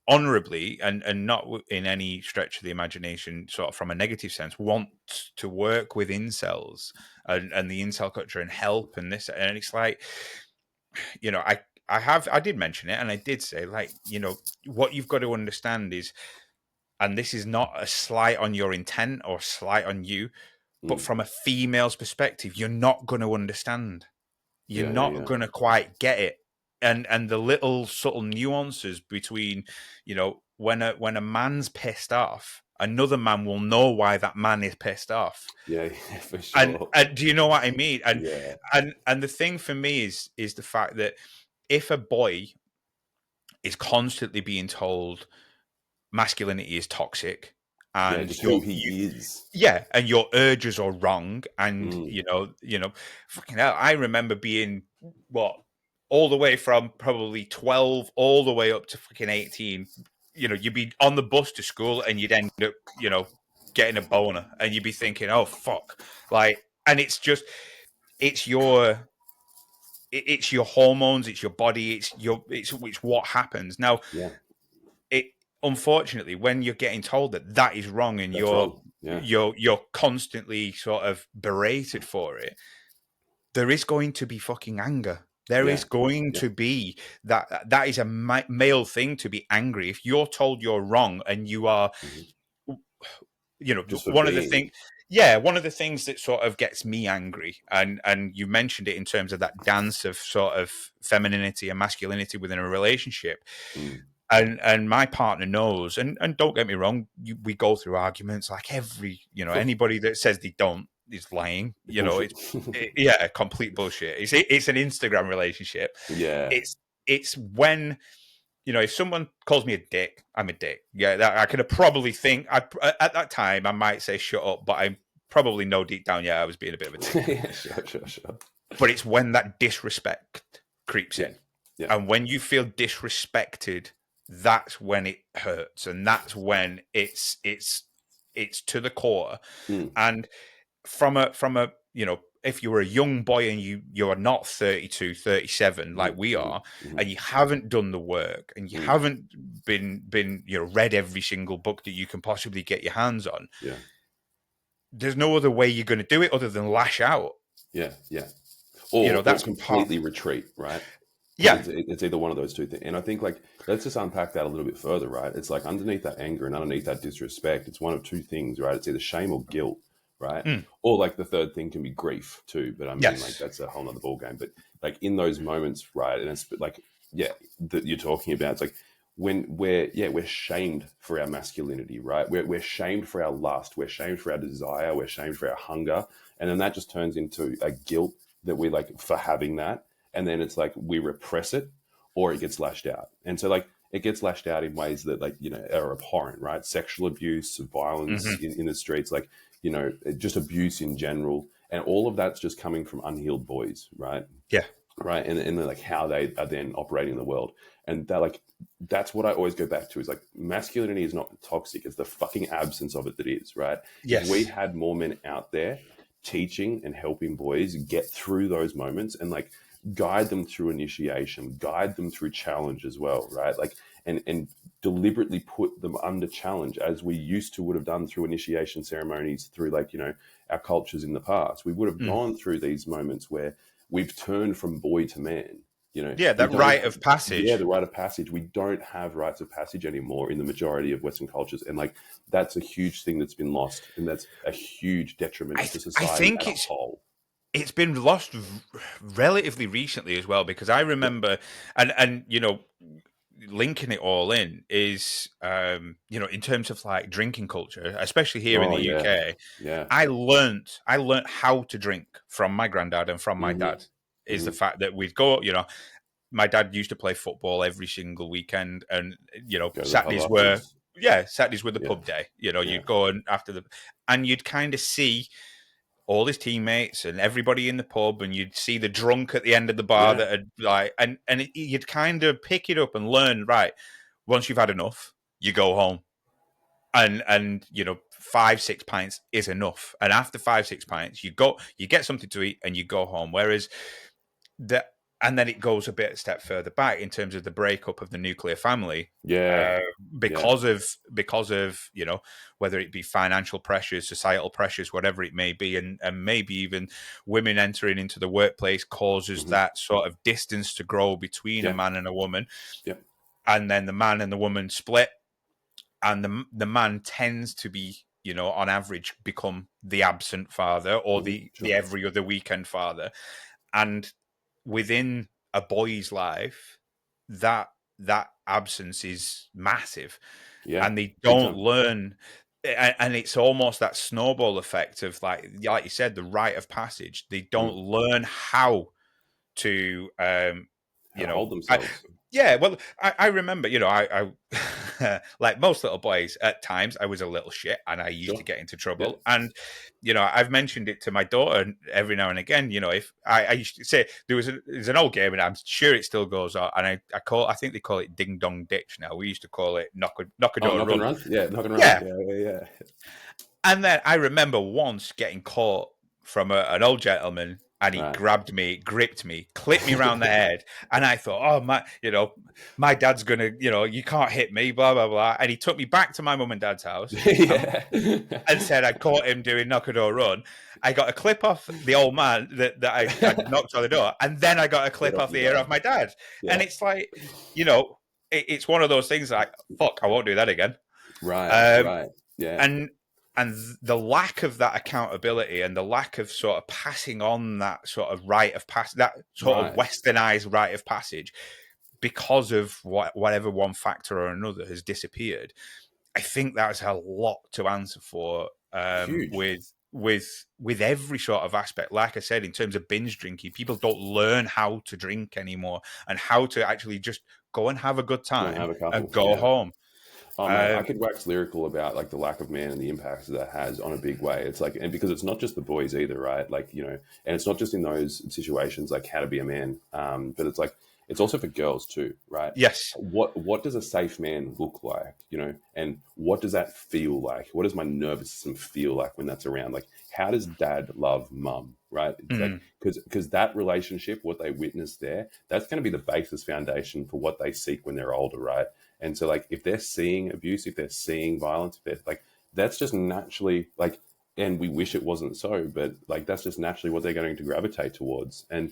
honorably and not in any stretch of the imagination, sort of from a negative sense, want to work with incels and the incel culture and help and this, and it's like, I did mention it, and I did say, like, what you've got to understand is, and this is not a slight on your intent or slight on you, but from a female's perspective, you're not going to understand. You're not going to quite get it. And the little subtle nuances between, when a man's pissed off, another man will know why that man is pissed off. Yeah, for sure. And do you know what I mean? And Yeah. and the thing for me is the fact that if a boy is constantly being told masculinity is toxic, Yeah, and just who he is. yeah, and your urges are wrong, and fucking hell, I remember being all the way from probably 12 all the way up to fucking 18. You'd be on the bus to school and you'd end up, getting a boner, and you'd be thinking, oh fuck, like, and it's just, it's your hormones, it's your body, it's what happens now. Yeah. It, unfortunately, when you're getting told that is wrong, and That's wrong. Yeah. you're constantly sort of berated for it, there is going to be fucking anger. There is going to be that is a male thing to be angry. If you're told you're wrong and you are, Just for one of the being. things, one of the things that sort of gets me angry, and you mentioned it in terms of that dance of sort of femininity and masculinity within a relationship. And my partner knows, and don't get me wrong, we go through arguments like anybody that says they don't is lying. Complete bullshit. It's an Instagram relationship. Yeah. It's when, if someone calls me a dick, I'm a dick. Yeah, that I could probably think. At that time, I might say shut up, but I probably know deep down, I was being a bit of a dick. Yeah, sure. But it's when that disrespect creeps in, and when you feel disrespected, that's when it hurts, and that's when it's to the core. And from a if you're a young boy and you are not 32, 37 like we are, and you haven't done the work, and you haven't been read every single book that you can possibly get your hands on, there's no other way you're going to do it other than lash out. Or that's completely retreat, right? Yeah, it's either one of those two things. And I think, like, let's just unpack that a little bit further, right? It's like, underneath that anger and underneath that disrespect, it's one of two things, right? It's either shame or guilt, right? Or, like, the third thing can be grief too. But I mean, like, that's a whole nother ball game. But, like, in those moments, right? And it's like, that you're talking about, it's like, when we're shamed for our masculinity, right? We're shamed for our lust, we're shamed for our desire, we're shamed for our hunger, and then that just turns into a guilt that we like for having that, and then it's like we repress it, or it gets lashed out, and so like it gets lashed out in ways that like are abhorrent, right? Sexual abuse, violence Hmm. in the streets, like just abuse in general, and all of that's just coming from unhealed boys, right? Yeah. Right, and then like how they are then operating in the world, and that like that's what I always go back to is like masculinity is not toxic, it's the fucking absence of it that is, right? If we Yes. had more men out there teaching and helping boys get through those moments and like guide them through initiation, guide them through challenge as well, right? Like and deliberately put them under challenge as we used to would have done through initiation ceremonies, through like our cultures in the past, we would have Mm. gone through these moments where we've turned from boy to man. Yeah, We that don't, rite of yeah, passage. the rite of passage. We don't have rites of passage anymore in the majority of Western cultures. And like, that's a huge thing that's been lost. And that's a huge detriment to I society think as a whole. it's been lost relatively recently as well, because I Yep. remember, and linking it all in is in terms of like drinking culture, especially here in Oh, the yeah. UK. Yeah. I learned how to drink from my granddad and from my Hmm. dad. Is the Hmm. fact that we'd go, my dad used to play football every single weekend, and Go to the pub Saturdays were, afterwards. yeah, Saturdays were the Yeah. pub day. Yeah. You'd go and after the, and you'd kind of see all his teammates and everybody in the pub, and you'd see the drunk at the end of the bar Yeah. that had like, you'd kind of pick it up and learn, right. Once you've had enough, you go home, and 5-6 pints is enough, and after 5-6 pints, you get something to eat and you go home. Whereas that, and then it goes a bit step further back in terms of the breakup of the nuclear family, Yeah. uh, Yeah. because of whether it be financial pressures, societal pressures, whatever it may be, and maybe even women entering into the workplace causes Hmm. that sort of distance to grow between a Yeah. man and a woman, Yeah. and then the man and the woman split, and the man tends to be, on average, become the absent father, or Hmm. the Sure. every other weekend father. And within a boy's life, that that absence is massive, Yeah. and they Big don't time. learn. And it's almost that snowball effect of, like you said, the rite of passage. They don't Mm. learn how to, How you to know hold I, themselves. yeah, well, I remember, I like most little boys, at times I was a little shit and I used to Sure. get into Yeah. trouble. And I've mentioned it to my daughter every now and again. If I used to say, there's an old game, and I'm sure it still goes on, and I think they call it ding dong ditch now. We used to call it knock a Oh, door knock and run. run. Yeah, knock and run. Yeah. Yeah, yeah, yeah. And then I remember once getting caught from an old gentleman, and he Right. grabbed me, gripped me, clipped me around the head, and I thought, oh my dad's gonna, you can't hit me, blah blah blah. And he took me back to my mum and dad's house, Yeah. and said I caught him doing knock a door run. I got a clip off the old man that I'd knocked on the door, and then I got a Get clip off off your the ear of dad. my dad. And Yeah. it's like, it's one of those things like, fuck, I won't do that again. Right. Um, Right. Yeah. and the lack of that accountability, and the lack of sort of passing on that sort of rite of passage, that sort of Right. westernized rite of passage, because of whatever one factor or another has disappeared. I think that's a lot to answer for, Huge. with every sort of aspect. Like I said, in terms of binge drinking, people don't learn how to drink anymore, and how to actually just go and have a good Go and time have a and couple. go Yeah. home. Oh man, I Um, could wax lyrical about like the lack of man and the impacts that has on a big way. It's like, and because it's not just the boys either, right? Like, and it's not just in those situations like how to be a man, but it's like it's also for girls too, right? yes. What does a safe man look like, and what does that feel like? What does my nervous system feel like when that's around? Like, how does dad love mum, right? It's like Mm, because that relationship, what they witness there, that's going to be the basis foundation for what they seek when they're older, right? And so, like, if they're seeing abuse, if they're seeing violence, if they're like, that's just naturally like, and we wish it wasn't so, but like, that's just naturally what they're going to gravitate towards. And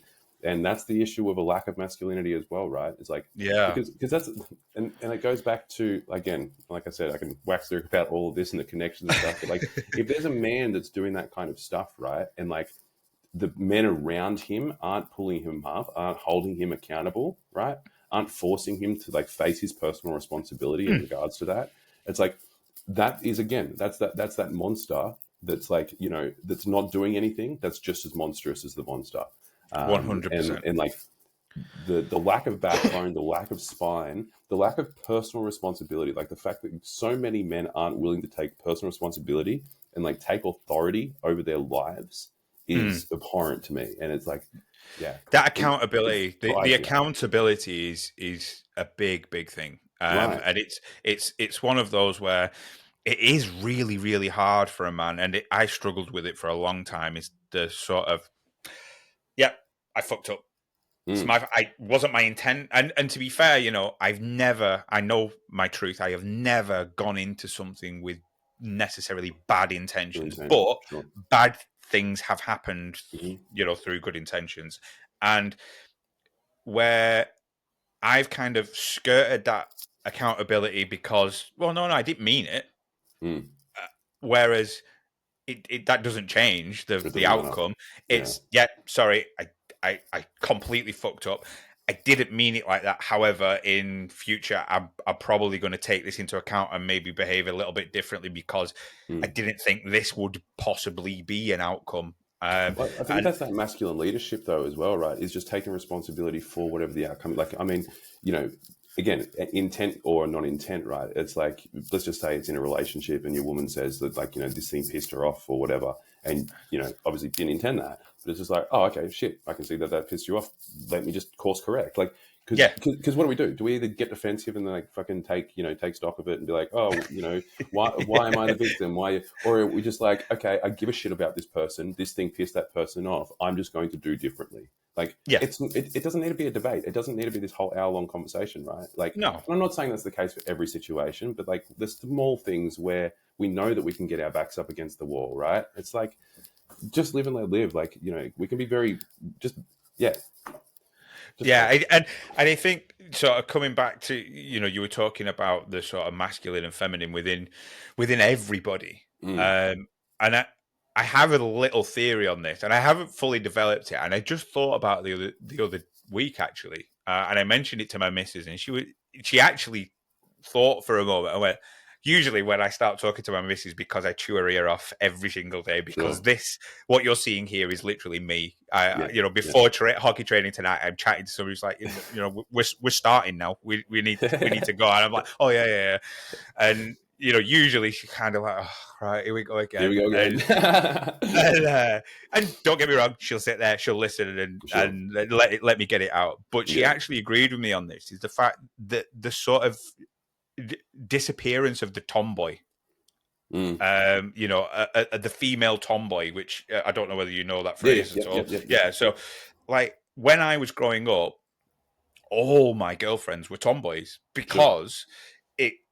that's the issue of a lack of masculinity as well, right? It's like, yeah. because that's, and it goes back to, again, like I said, I can wax lyric about all of this and the connections and stuff, but like, if there's a man that's doing that kind of stuff, right? And like, the men around him aren't pulling him up, aren't holding him accountable, right? aren't forcing him to like face his personal responsibility in regards to that. It's like that is, again, that's that monster that's like, you know, that's not doing anything, that's just as monstrous as the monster. And 100%. like the lack of backbone, the lack of spine, the lack of personal responsibility, like the fact that so many men aren't willing to take personal responsibility and like take authority over their lives is abhorrent to me. And it's like, yeah, That it accountability, the drives me. accountability is a big thing. Right. And it's one of those where it is really, really hard for a man, and I struggled with it for a long time. Is the sort of, yeah, I fucked up. Mm, I wasn't my intent, and to be fair, you know, I know my truth. I have never gone into something with necessarily bad good intentions, intent. but Sure. bad things have happened, Hmm. you know, through good intentions, and where I've kind of skirted that accountability because, well, no, I didn't mean it. Mm. Whereas that doesn't change It the doesn't matter. outcome. Yeah. It's, yeah, sorry, I completely fucked up. I didn't mean it like that. However, in future, I'm probably going to take this into account and maybe behave a little bit differently because I Mm. didn't think this would possibly be an outcome. But I think And that's that masculine leadership, though, as well, right? Is just taking responsibility for whatever the outcome. Like, I mean, you know, again, intent or non-intent, right? It's like, let's just say it's in a relationship, and your woman says that, like, you know, this thing pissed her off or whatever, and you know, obviously didn't intend that, but it's just like, oh, okay, shit, I can see that that pissed you off. Let me just course correct, like. yeah, Because what do we do? Do we either get defensive and then like fucking take stock of it and be like, oh, you know, why am I the victim? Why? Or are we just like, okay, I give a shit about this person. This thing pissed that person off. I'm just going to do differently. Like yeah, it doesn't need to be a debate. It doesn't need to be this whole hour long conversation, right? Like, no, and I'm not saying that's the case for every situation, but like the small things where we know that we can get our backs up against the wall, right? It's like just live and let live. Like, you know, we can be very just yeah, just yeah, hope. and I think sort of coming back to, you know, you were talking about the sort of masculine and feminine within everybody, Mm, and I have a little theory on this, and I haven't fully developed it, and I just thought about the other week actually, and I mentioned it to my missus, and she actually thought for a moment. I went, usually when I start talking to my missus, because I chew her ear off every single day, because sure. this, what you're seeing here is literally me. Yeah. You know, Yeah. before hockey training tonight, I'm chatting to somebody who's like, you know, we're starting now. We need to go. And I'm like, oh yeah. And you know, usually she kind of like, oh, right, here we go Here we again. go again. And don't get me wrong, she'll sit there, she'll listen Sure. and let me get it out. But she Yeah. actually agreed with me on this. Is the fact that the sort of disappearance of the tomboy, Mm. you know, the female tomboy, which I don't know whether you know that Yeah. Yeah. phrase at Yep. all. Yep. Yep. Yep. Yeah, so like when I was growing up, all my girlfriends were tomboys Sure. because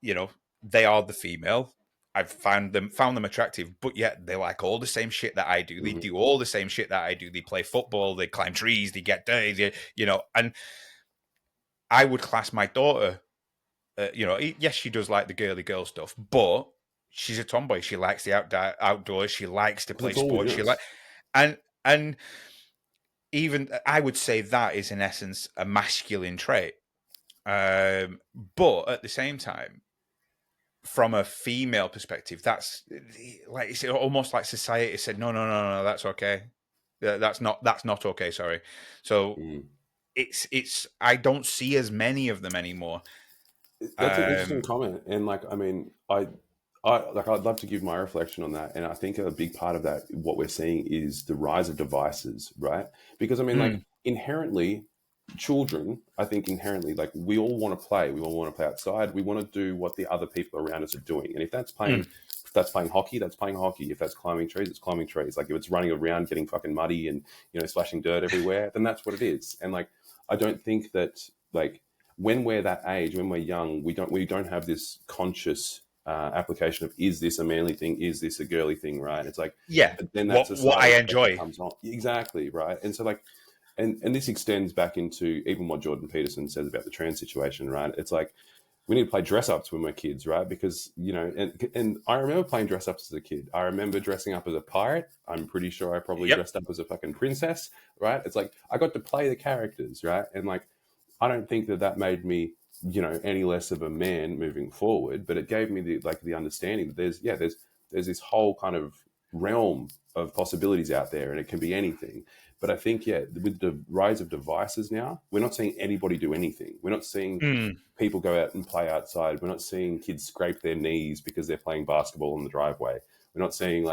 you know, they are the female. I've found them attractive, but yet they like all the same shit that I do. They Hmm. do all the same shit that I do. They play football, they climb trees, they get dirty, you know. And I would class my daughter, you know, yes, she does like the girly girl stuff, but she's a tomboy. She likes the outdoors. She likes to Because play it's all sports. within She like, us. and even I would say that is in essence a masculine trait. Um, but at the same time, from a female perspective, that's like it's almost like society said, no, that's okay. That's not okay. Sorry. So Mm. it's I don't see as many of them anymore. That's an interesting Um, comment, and like, I mean, I'd love to give my reflection on that, and I think a big part of that, what we're seeing, is the rise of devices, right? Because I mean, like mm, inherently, children, I think inherently, like we all want to play, we all want to play outside, we want to do what the other people around us are doing, and mm, if that's playing hockey, that's playing hockey. If that's climbing trees, it's climbing trees. Like if it's running around, getting fucking muddy, and you know, splashing dirt everywhere, then that's what it is. And like, I don't think that like when we're that age, when we're young, we don't have this conscious application of, is this a manly thing? Is this a girly thing? Right? It's like yeah, then that what I societal pressure enjoy. comes on. Exactly, right? And so like, and this extends back into even what Jordan Peterson says about the trans situation, right? It's like we need to play dress ups when we're kids, right? Because you know, and I remember playing dress ups as a kid. I remember dressing up as a pirate. I'm pretty sure I probably Yep. dressed up as a fucking princess, right? It's like I got to play the characters, right? And like I don't think that made me, any less of a man moving forward, but it gave me the understanding that there's this whole kind of realm of possibilities out there, and it can be anything. But I think, with the rise of devices now, we're not seeing anybody do anything. We're not seeing people go out and play outside. We're not seeing kids scrape their knees because they're playing basketball in the driveway. We're not seeing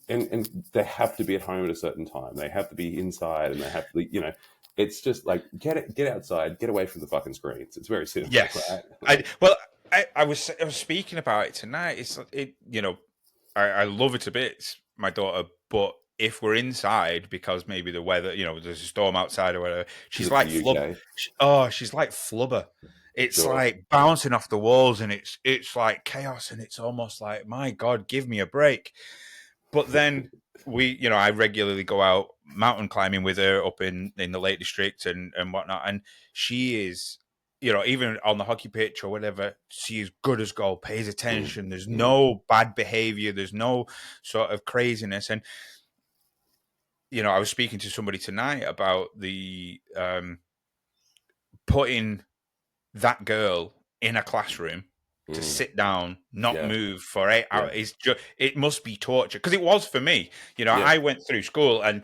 and they have to be at home at a certain time. They have to be inside, and they have to, it's just like get outside, get away from the fucking screens. It's very simple, Yes. right? I was speaking about it tonight. I love it to bits, my daughter, but if we're inside because maybe the weather, there's a storm outside or whatever, she's like UK. she's like flubber. It's Sure. like bouncing off the walls, and it's like chaos, and it's almost like, my God, give me a break. But then I regularly go out mountain climbing with her up in the Lake District and whatnot, and she is, even on the hockey pitch or whatever, she is good as gold, pays attention. There's no bad behavior. There's no sort of craziness. And, I was speaking to somebody tonight about the putting that girl in a classroom to sit down, not move for 8 hours. It must be torture, because it was for me. I went through school and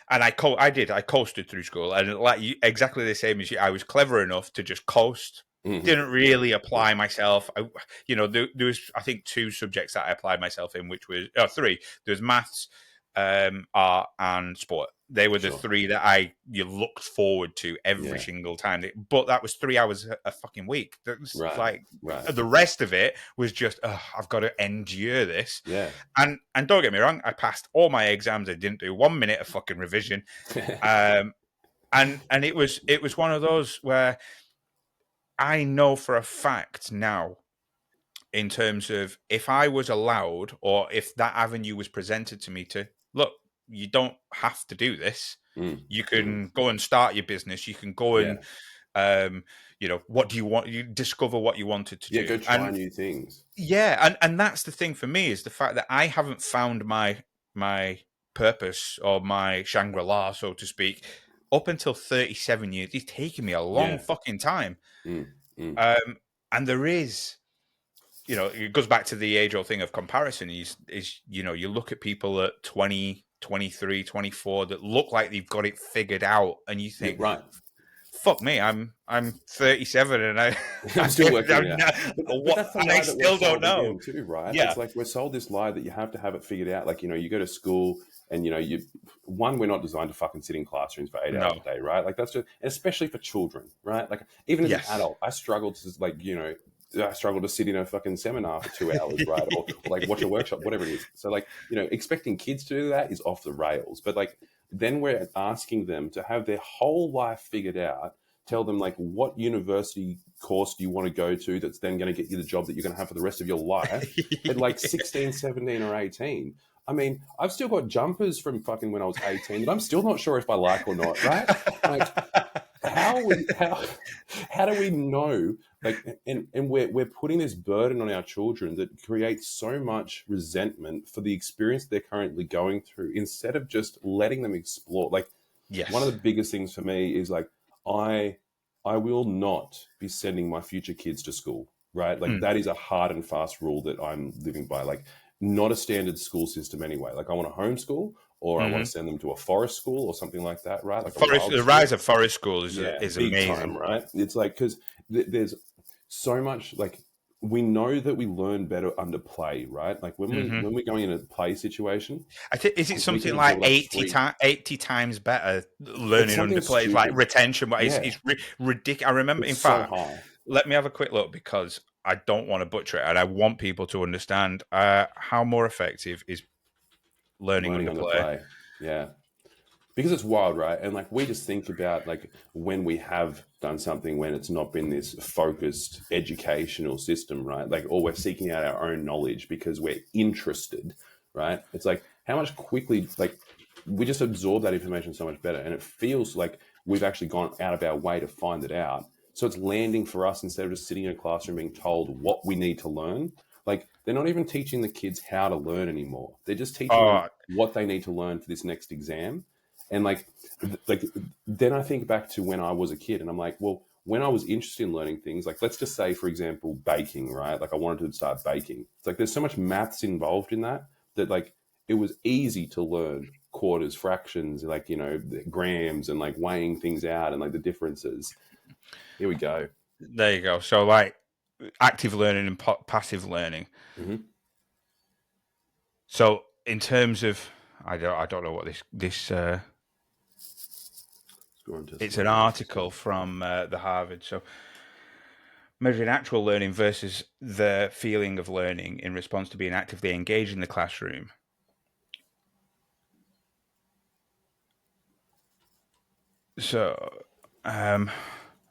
I coasted through school, and like exactly the same as you. I was clever enough to just coast. Didn't really apply myself. There was, I think, 2 subjects that I applied myself in, which was 3. There's maths, art, and sport. They were the 3 that you looked forward to every single time. But that was 3 hours a fucking week. That was the rest of it was just, I've got to endure this. Yeah. And don't get me wrong, I passed all my exams. I didn't do 1 minute of fucking revision. And it was one of those where I know for a fact now, in terms of, if I was allowed, or if that avenue was presented to me to, look, you don't have to do this. You can go and start your business. You can go and, what do you want? You discover what you wanted to do. Go try new things. Yeah. And that's the thing for me, is the fact that I haven't found my purpose, or my Shangri-La, so to speak, up until 37 years. It's taken me a long fucking time. And there is, it goes back to the age-old thing of comparison. You look at people at 20, 23, 24 that look like they've got it figured out, and you think, right, fuck me, I'm 37 and I'm still working it out. But that's the lie, and I still don't know too, right? Yeah. It's like we're sold this lie that you have to have it figured out. Like, you go to school, and we're not designed to fucking sit in classrooms for 8 hours a day, right? Like, that's just, especially for children, right? Like, even as an adult, I struggle to sit in a fucking seminar for 2 hours, right? Or like watch a workshop, whatever it is. So, like, expecting kids to do that is off the rails. But like, then we're asking them to have their whole life figured out, tell them like what university course do you want to go to that's then going to get you the job that you're going to have for the rest of your life at like 16, 17 or 18. I mean, I've still got jumpers from fucking when I was 18 that I'm still not sure if I like or not, right? Like, how do we know? Like, and we're putting this burden on our children that creates so much resentment for the experience they're currently going through, instead of just letting them explore. Like, one of the biggest things for me is like, I will not be sending my future kids to school, right? Like, that is a hard and fast rule that I'm living by. Like, not a standard school system anyway. Like, I want to homeschool, or I want to send them to a forest school or something like that, right? Like the rise of forest school is amazing, time, right? It's like, because there's so much, like, we know that we learn better under play, right? Like, when we're going in a play situation, I think, is it something like 80 times better learning under play? It's like retention, but it's ridiculous. I remember, in fact, let me have a quick look, because I don't want to butcher it, and I want people to understand how more effective is learning under play. Yeah. Because it's wild, right? And like, we just think about like when we have done something, when it's not been this focused educational system, right? Like, or we're seeking out our own knowledge because we're interested, right? It's like, how much quickly, like, we just absorb that information so much better. And it feels like we've actually gone out of our way to find it out. So it's landing for us, instead of just sitting in a classroom being told what we need to learn. Like, they're not even teaching the kids how to learn anymore. They're just teaching them what they need to learn for this next exam. And like then I think back to when I was a kid, and I'm like, well, when I was interested in learning things, like let's just say, for example, baking, right? Like I wanted to start baking. It's like there's so much maths involved in that like it was easy to learn quarters, fractions, like grams, and like weighing things out and like the differences. Here we go. There you go. So like active learning and passive learning. Mm-hmm. So in terms of, I don't know what this Score and test it's an learning. article from the Harvard. So measuring actual learning versus the feeling of learning in response to being actively engaged in the classroom. So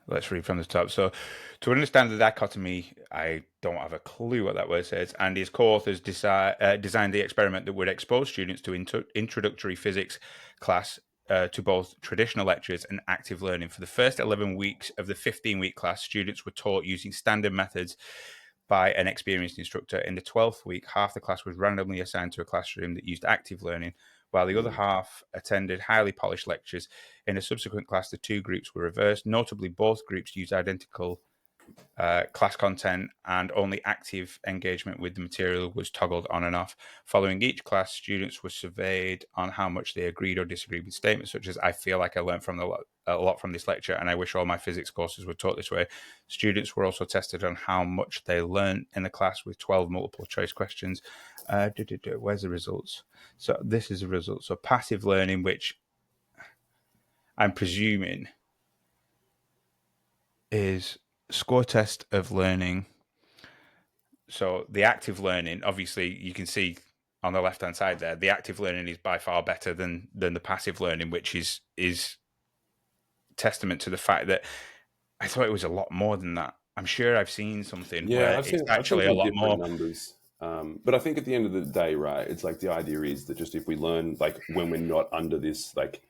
let's read from the top. So, to understand the dichotomy, I don't have a clue what that word says. And his co-authors designed the experiment that would expose students to introductory physics class to both traditional lectures and active learning. For the first 11 weeks of the 15-week class, students were taught using standard methods by an experienced instructor. In the 12th week, half the class was randomly assigned to a classroom that used active learning, while the other half attended highly polished lectures. In a subsequent class, the two groups were reversed. Notably, both groups used identical class content, and only active engagement with the material was toggled on and off. Following each class, students were surveyed on how much they agreed or disagreed with statements such as, "I feel like I learned a lot from this lecture, and I wish all my physics courses were taught this way." Students were also tested on how much they learned in the class with 12 multiple choice questions. Where's the results? So this is the results. So passive learning, which I'm presuming is score test of learning. So the active learning, obviously, you can see on the left hand side there, the active learning is by far better than the passive learning, which is testament to the fact that I thought it was a lot more than that. I'm sure I've seen something Yeah, where it's I've seen actually a some lot different more. numbers, but I think at the end of the day, right, it's like the idea is that just if we learn, like when we're not under this, like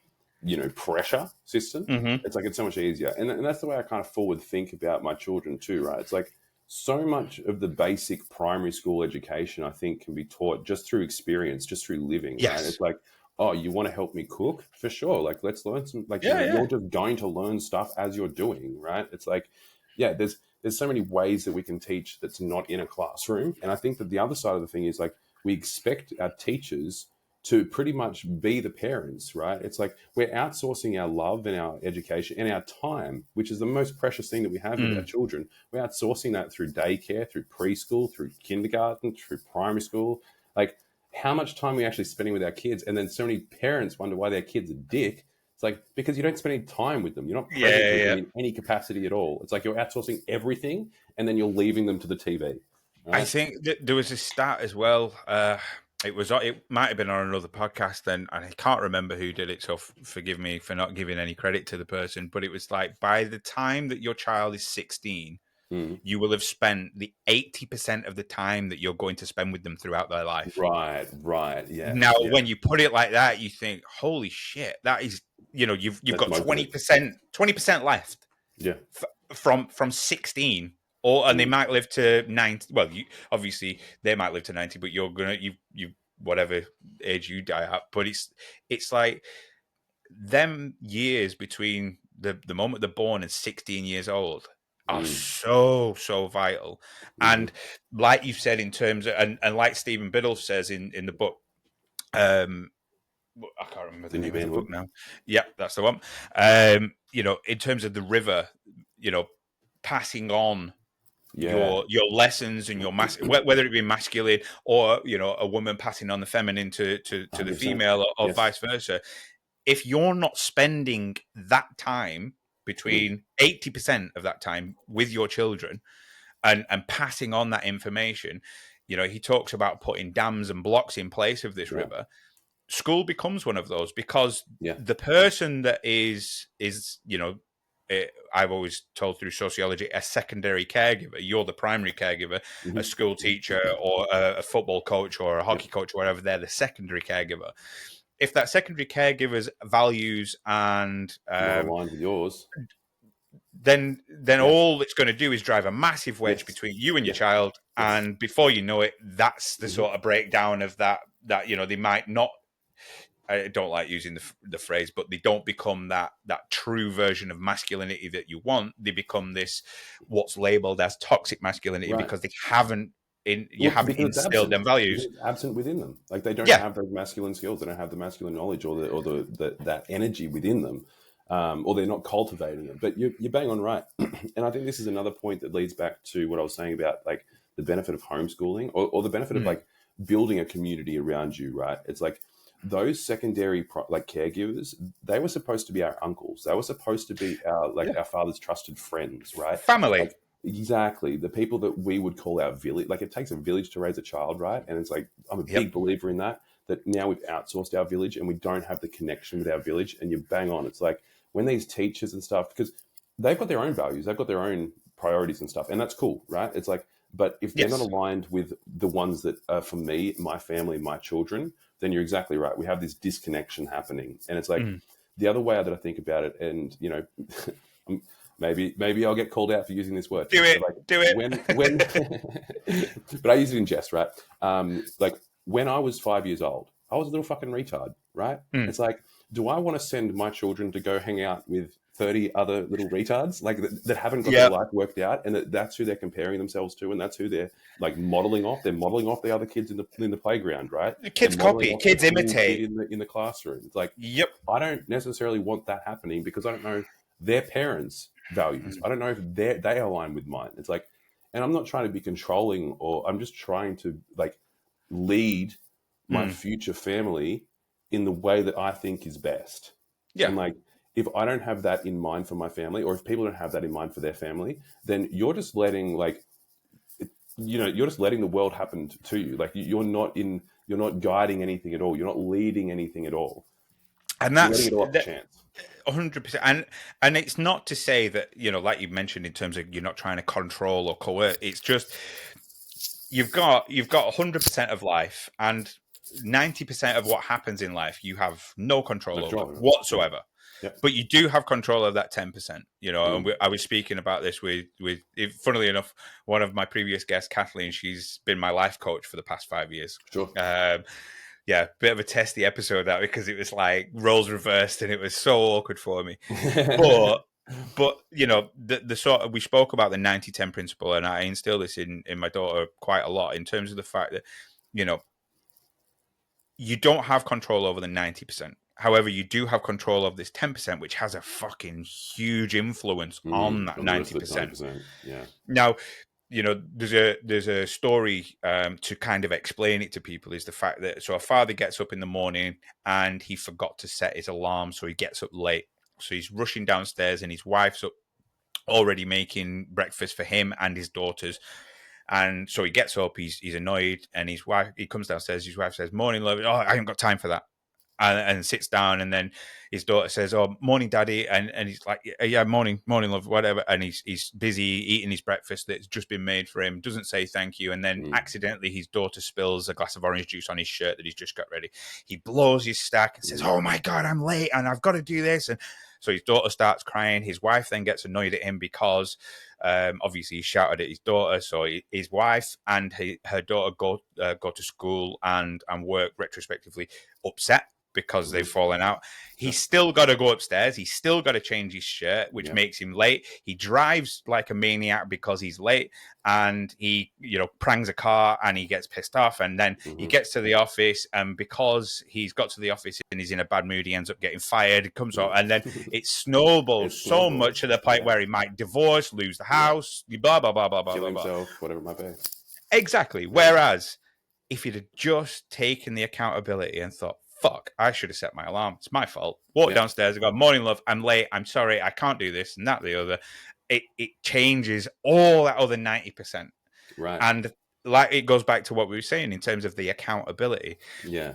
pressure system, Mm-hmm. it's like it's so much easier, and that's the way I kind of forward think about my children too, right? It's like so much of the basic primary school education I think can be taught just through experience, just through living, right? Yes. It's like, oh, you want to help me cook? For sure. Like, let's learn some, like, Yeah, you're yeah. just going to learn stuff as you're doing, right? It's like, yeah, there's so many ways that we can teach that's not in a classroom. And I think that the other side of the thing is like we expect our teachers to pretty much be the parents, right? It's like we're outsourcing our love and our education and our time, which is the most precious thing that we have with our Mm. children. We're outsourcing that through daycare, through preschool, through kindergarten, through primary school. Like how much time are we actually spending with our kids? And then so many parents wonder why their kid's a dick. It's like because you don't spend any time with them. You're not present Yeah, with them yeah. in any capacity at all. It's like you're outsourcing everything and then you're leaving them to the TV. I Right? think that there was a stat as well. It might have been on another podcast then, and I can't remember who did it. So forgive me for not giving any credit to the person. But it was like by the time that your child is 16, Mm. you will have spent the 80% of the time that you're going to spend with them throughout their life. Right, right. Yeah, Now, yeah. when you put it like that, you think, "Holy shit, that is." You've That's got most of it. 20% left Yeah. from 16, and they Mm. might live to 90. Well, obviously they might live to 90, but you whatever age you die at. But it's like them years between the moment they're born and 16 years old are Mm. so vital. Mm-hmm. And like you've said in terms of, and like Stephen Biddle says in the book, um I can't remember the The new name of the book manhood. now. Yeah, that's the one. In terms of the river, passing on Yeah. your lessons and your whether it be masculine or a woman passing on the feminine to the 100%. female, or Yes. vice versa. If you're not spending that time, Mm. between 80% of that time with your children, and passing on that information, he talks about putting dams and blocks in place of this Yeah. river. School becomes one of those, because Yeah. the person that is I've always told through sociology, a secondary caregiver. You're the primary caregiver, a Mm-hmm. school teacher or a football coach or a Yep. hockey coach or whatever. They're the secondary caregiver. If that secondary caregiver's values and Not aligned with yours. then Yeah. all it's going to do is drive a massive wedge Yes. between you and your Yeah. child, Yes. and before you know it, that's the Mm-hmm. sort of breakdown of that they might not I don't like using the phrase, but they don't become that true version of masculinity that you want. They become this what's labeled as toxic masculinity Right. because you Well, haven't because it's instilled absent. them Because values. it's absent within them. Like they don't Yeah. have those masculine skills. They don't have the masculine knowledge or the that energy within them, or they're not cultivating it. But you're bang on right. And I think this is another point that leads back to what I was saying about like the benefit of homeschooling or the benefit of Mm. like building a community around you. Right? It's like those secondary like caregivers. They were supposed to be our uncles. They were supposed to be our like Yeah. our father's trusted friends. Right? Family. Like exactly. The people that we would call our village. Like it takes a village to raise a child, right? And it's like, I'm a Yep. big believer in that, that now we've outsourced our village and we don't have the connection with our village. And you bang on. It's like when these teachers and stuff, because they've got their own values, they've got their own priorities and stuff. And that's cool, right? It's like, but if they're not Yes. aligned with the ones that are for me, my family, my children, then you're exactly right. We have this disconnection happening. And it's like Mm. the other way that I think about it, and you know, maybe I'll get called out for using this word. Do But it. like Do when, it. but I use it in jest, right? Like when I was 5 years old, I was a little fucking retard, right? Mm. It's like, do I want to send my children to go hang out with 30 other little retards like that haven't got their Yep. life worked out, and that's who they're comparing themselves to, and that's who they're like modeling off. They're modeling off the other kids in the playground, right? They're Kids modeling copy. off the Kids cool kid imitate. in the classroom. It's like Yep. I don't necessarily want that happening because I don't know their parents' values. Mm. I don't know if they align with mine. It's like, and I'm not trying to be controlling, or I'm just trying to like lead my Mm. future family in the way that I think is best. Yeah. And like, if I don't have that in mind for my family, or if people don't have that in mind for their family, then you're just letting like, you're just letting the world happen to you. Like you're not guiding anything at all. You're not leading anything at all. And You're letting that's it all up to that. chance. 100%. And it's not to say that, like you mentioned in terms of you're not trying to control or coerce. It's just you've got 100% of life, and 90% of what happens in life you have no control No over control over it. Yeah. whatsoever. Yep. But you do have control of that 10%, Mm. and I was speaking about this with funnily enough, one of my previous guests, Kathleen. She's been my life coach for the past 5 years. Sure. Yeah, bit of a testy episode that, because it was like roles reversed and it was so awkward for me. But the sort of, we spoke about the 90-10 principle, and I instill this in my daughter quite a lot in terms of the fact that you don't have control over the 90%. However, you do have control of this 10%, which has a fucking huge influence on that On the rest of the 90%. 90%. Yeah. Now, there's a story to kind of explain it to people, is the fact that, so a father gets up in the morning and he forgot to set his alarm, so he gets up late. So he's rushing downstairs and his wife's up already making breakfast for him and his daughters. And so he gets up, he's annoyed, and he comes downstairs, his wife says, "Morning, love." "Oh, I haven't got time for that." And sits down, and then his daughter says, "Oh, morning, daddy," and he's like, "Yeah, morning, love," whatever. And he's busy eating his breakfast that's just been made for him, doesn't say thank you, and then accidentally his daughter spills a glass of orange juice on his shirt that he's just got ready. He blows his stack and says, "Oh my god, I'm late and I've got to do this." And so his daughter starts crying. His wife then gets annoyed at him because obviously he shouted at his daughter. So his wife and her daughter go to school and work retrospectively, upset because they've fallen out. He's still got to go upstairs. He's still got to change his shirt, which makes him late. He drives like a maniac because he's late, and he, prangs a car and he gets pissed off. And then he gets to the office, and because he's got to the office and he's in a bad mood, he ends up getting fired. Comes out, and then it snowballs so much to the point where he might divorce, lose the house, blah, blah, blah, blah, blah, Kill blah, himself, whatever it might be. Exactly. Whereas if he'd have just taken the accountability and thought, "Fuck, I should have set my alarm. It's my fault." Walk downstairs and go, "Morning, love. I'm late. I'm sorry. I can't do this and that, the other." It changes all that other 90%. Right. And like, it goes back to what we were saying in terms of the accountability. Yeah.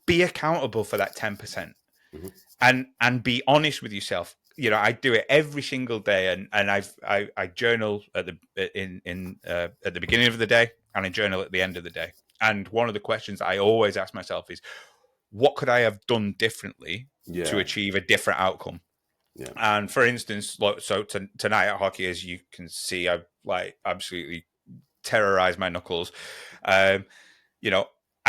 Be accountable for that 10%, Mm-hmm. and be honest with yourself. I do it every single day, and I journal at the beginning of the day, and I journal at the end of the day. And one of the questions I always ask myself is, what could I have done differently to achieve a different outcome? Yeah. And for instance, so tonight at hockey, as you can see, I've like absolutely terrorized my knuckles. I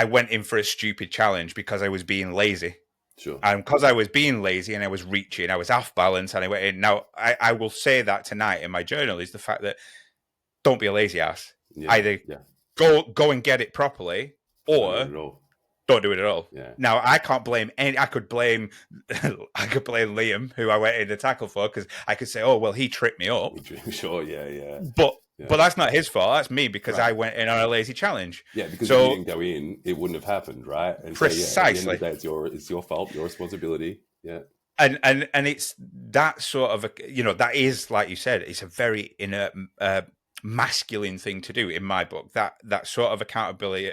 went in for a stupid challenge because I was being lazy. Sure. And because I was being lazy and I was reaching, I was off balance, and I went in. Now, I will say that tonight in my journal is the fact that don't be a lazy ass. Yeah. Either Yeah. go and get it properly, Or don't do it or at all. don't do it at all. Yeah. Now, I can't blame any. I could blame Liam, who I went in to tackle for, because I could say, "Oh well, he tripped me up," Sure. Yeah. Yeah. but Yeah. that's not his fault. That's me, because I Right. went in on a lazy challenge. Yeah, because if you So didn't go in, it wouldn't have happened, right? And so yeah, at the end of the precisely, day, it's your fault, your responsibility. Yeah. and it's that sort of that is, like you said, it's a very inert, masculine thing to do in my book. That sort of accountability,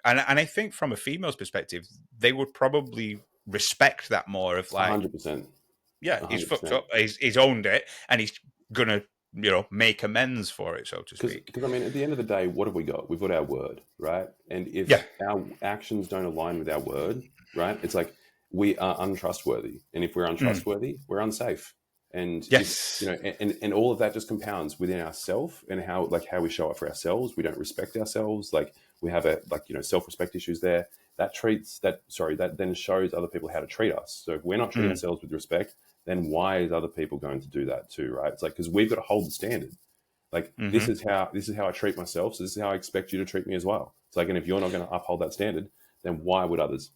and I think from a female's perspective, they would probably respect that more. Of like, 100%. yeah, he's fucked 100%. up, he's owned it, and he's gonna make amends for it, so to speak. Because I mean, at the end of the day, what have we got? We've got our word, right? And Yeah. if our actions don't align with our word, right, it's like we are untrustworthy. And if we're Mm. untrustworthy, we're unsafe. And if Yes. and all of that just compounds within ourselves and how we show up for ourselves. We don't respect ourselves. Like we have self-respect issues there. That then shows other people how to treat us. So if we're not treating Mm. ourselves with respect, then why is other people going to do that too, right? It's like because we've got to hold the standard. Like Hmm. this is how I treat myself. So this is how I expect you to treat me as well. It's like, and if you're not going to uphold that standard, then why would others?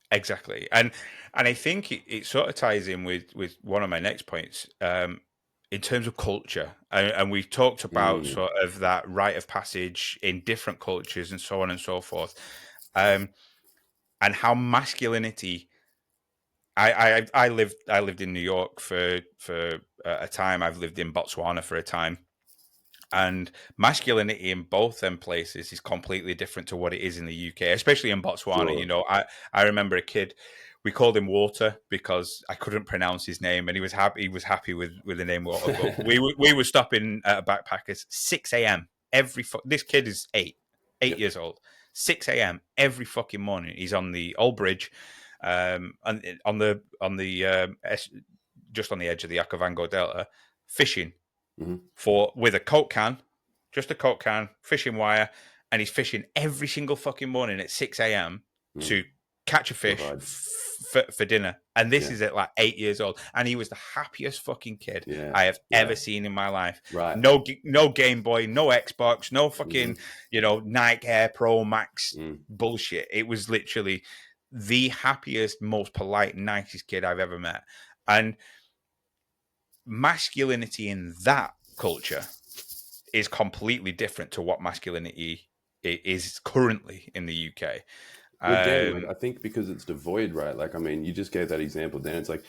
Exactly, and I think it sort of ties in with one of my next points, in terms of culture, and we've talked about Mm, sort of that rite of passage in different cultures and so on and so forth, um, and how masculinity. I lived in New York for a time. I've lived in Botswana for a time, and masculinity in both them places is completely different to what it is in the UK, especially in Botswana. sure. I remember a kid. We called him Water because I couldn't pronounce his name, and he was happy. He was happy with the name Water. But we were stopping at a backpackers 6 a.m. This kid is eight Yep. years old. 6 a.m. every fucking morning. He's on the old bridge, and just on the edge of the Okavango Delta, fishing Hmm. with a Coke can, just a Coke can, fishing wire, and he's fishing every single fucking morning at 6 a.m. Mm, to catch a fish provide. for dinner. And this Yeah. is at like 8 years old, and he was the happiest fucking kid Yeah. I have Yeah. ever seen in my life. Right. No Game Boy, no Xbox, no Hmm. fucking Nike Air Pro Max Mm. bullshit. It was literally the happiest, most polite, nicest kid I've ever met. And masculinity in that culture is completely different to what masculinity is currently in the UK. Well, again, like Um, I think because it's devoid, right? Like, I mean, you just gave that example. Then it's like,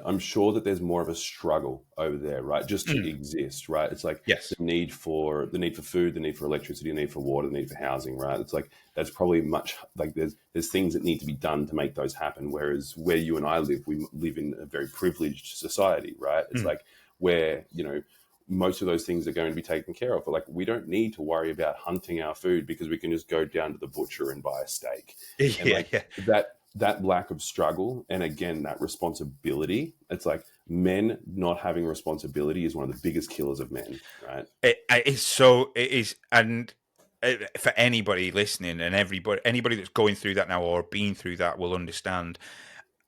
I'm sure that there's more of a struggle over there, right? Just to exist, right? It's like yes. the need for food, the need for electricity, the need for water, the need for housing, right? It's like that's probably much like there's things that need to be done to make those happen. Whereas where you and I live, we live in a very privileged society, right? It's like where most of those things are going to be taken care of. But like we don't need to worry about hunting our food because we can just go down to the butcher and buy a steak. And Yeah, like yeah. that lack of struggle and again that responsibility, it's like men not having responsibility is one of the biggest killers of men, right? It is, and for anybody listening and anybody that's going through that now or been through that will understand.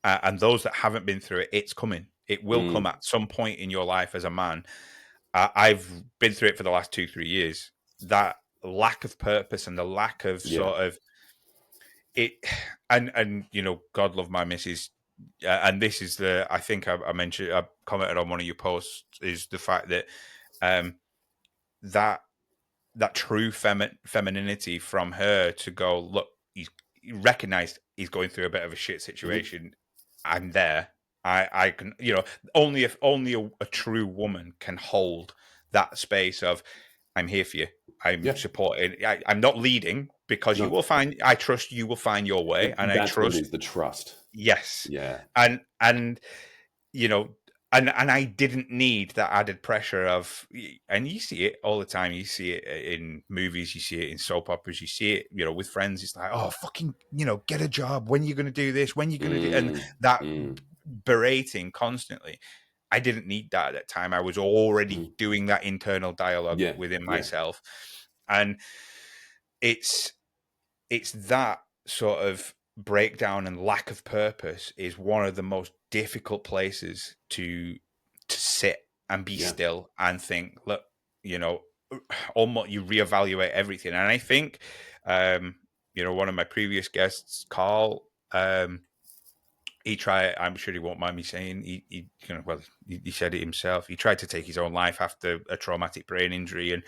And those that haven't been through it, it's coming. It will come Mm, at some point in your life as a man. I've been through it for the last 2-3 years. That lack of purpose and the lack of yeah. sort of it, and God love my missus. And this is I think I mentioned, I commented on one of your posts, is the fact that um, that that true femininity from her to go, look, he recognized he's going through a bit of a shit Hmm. situation. I'm there. I can, only a true woman can hold that space of, I'm here for you. I'm Yeah. supporting. I'm not leading, because you No, will find. I trust you will find your way, and I that's what it trust. is, the trust. Yes, Yeah. and you know, and I didn't need that added pressure of, and you see it all the time. You see it in movies, you see it in soap operas, you see it, with friends. It's like, oh, fucking, get a job. When are you going to do this? When are you going to do, and Mm, that mm, berating constantly. I didn't need that at that time. I was already mm. doing that internal dialogue Yeah. within Yeah. myself, and it's it's that sort of breakdown and lack of purpose is one of the most difficult places to sit and be Yeah. still and think, look, you know, almost you reevaluate everything. And I think, one of my previous guests, Carl, he tried. I'm sure he won't mind me saying he said it himself. He tried to take his own life after a traumatic brain injury and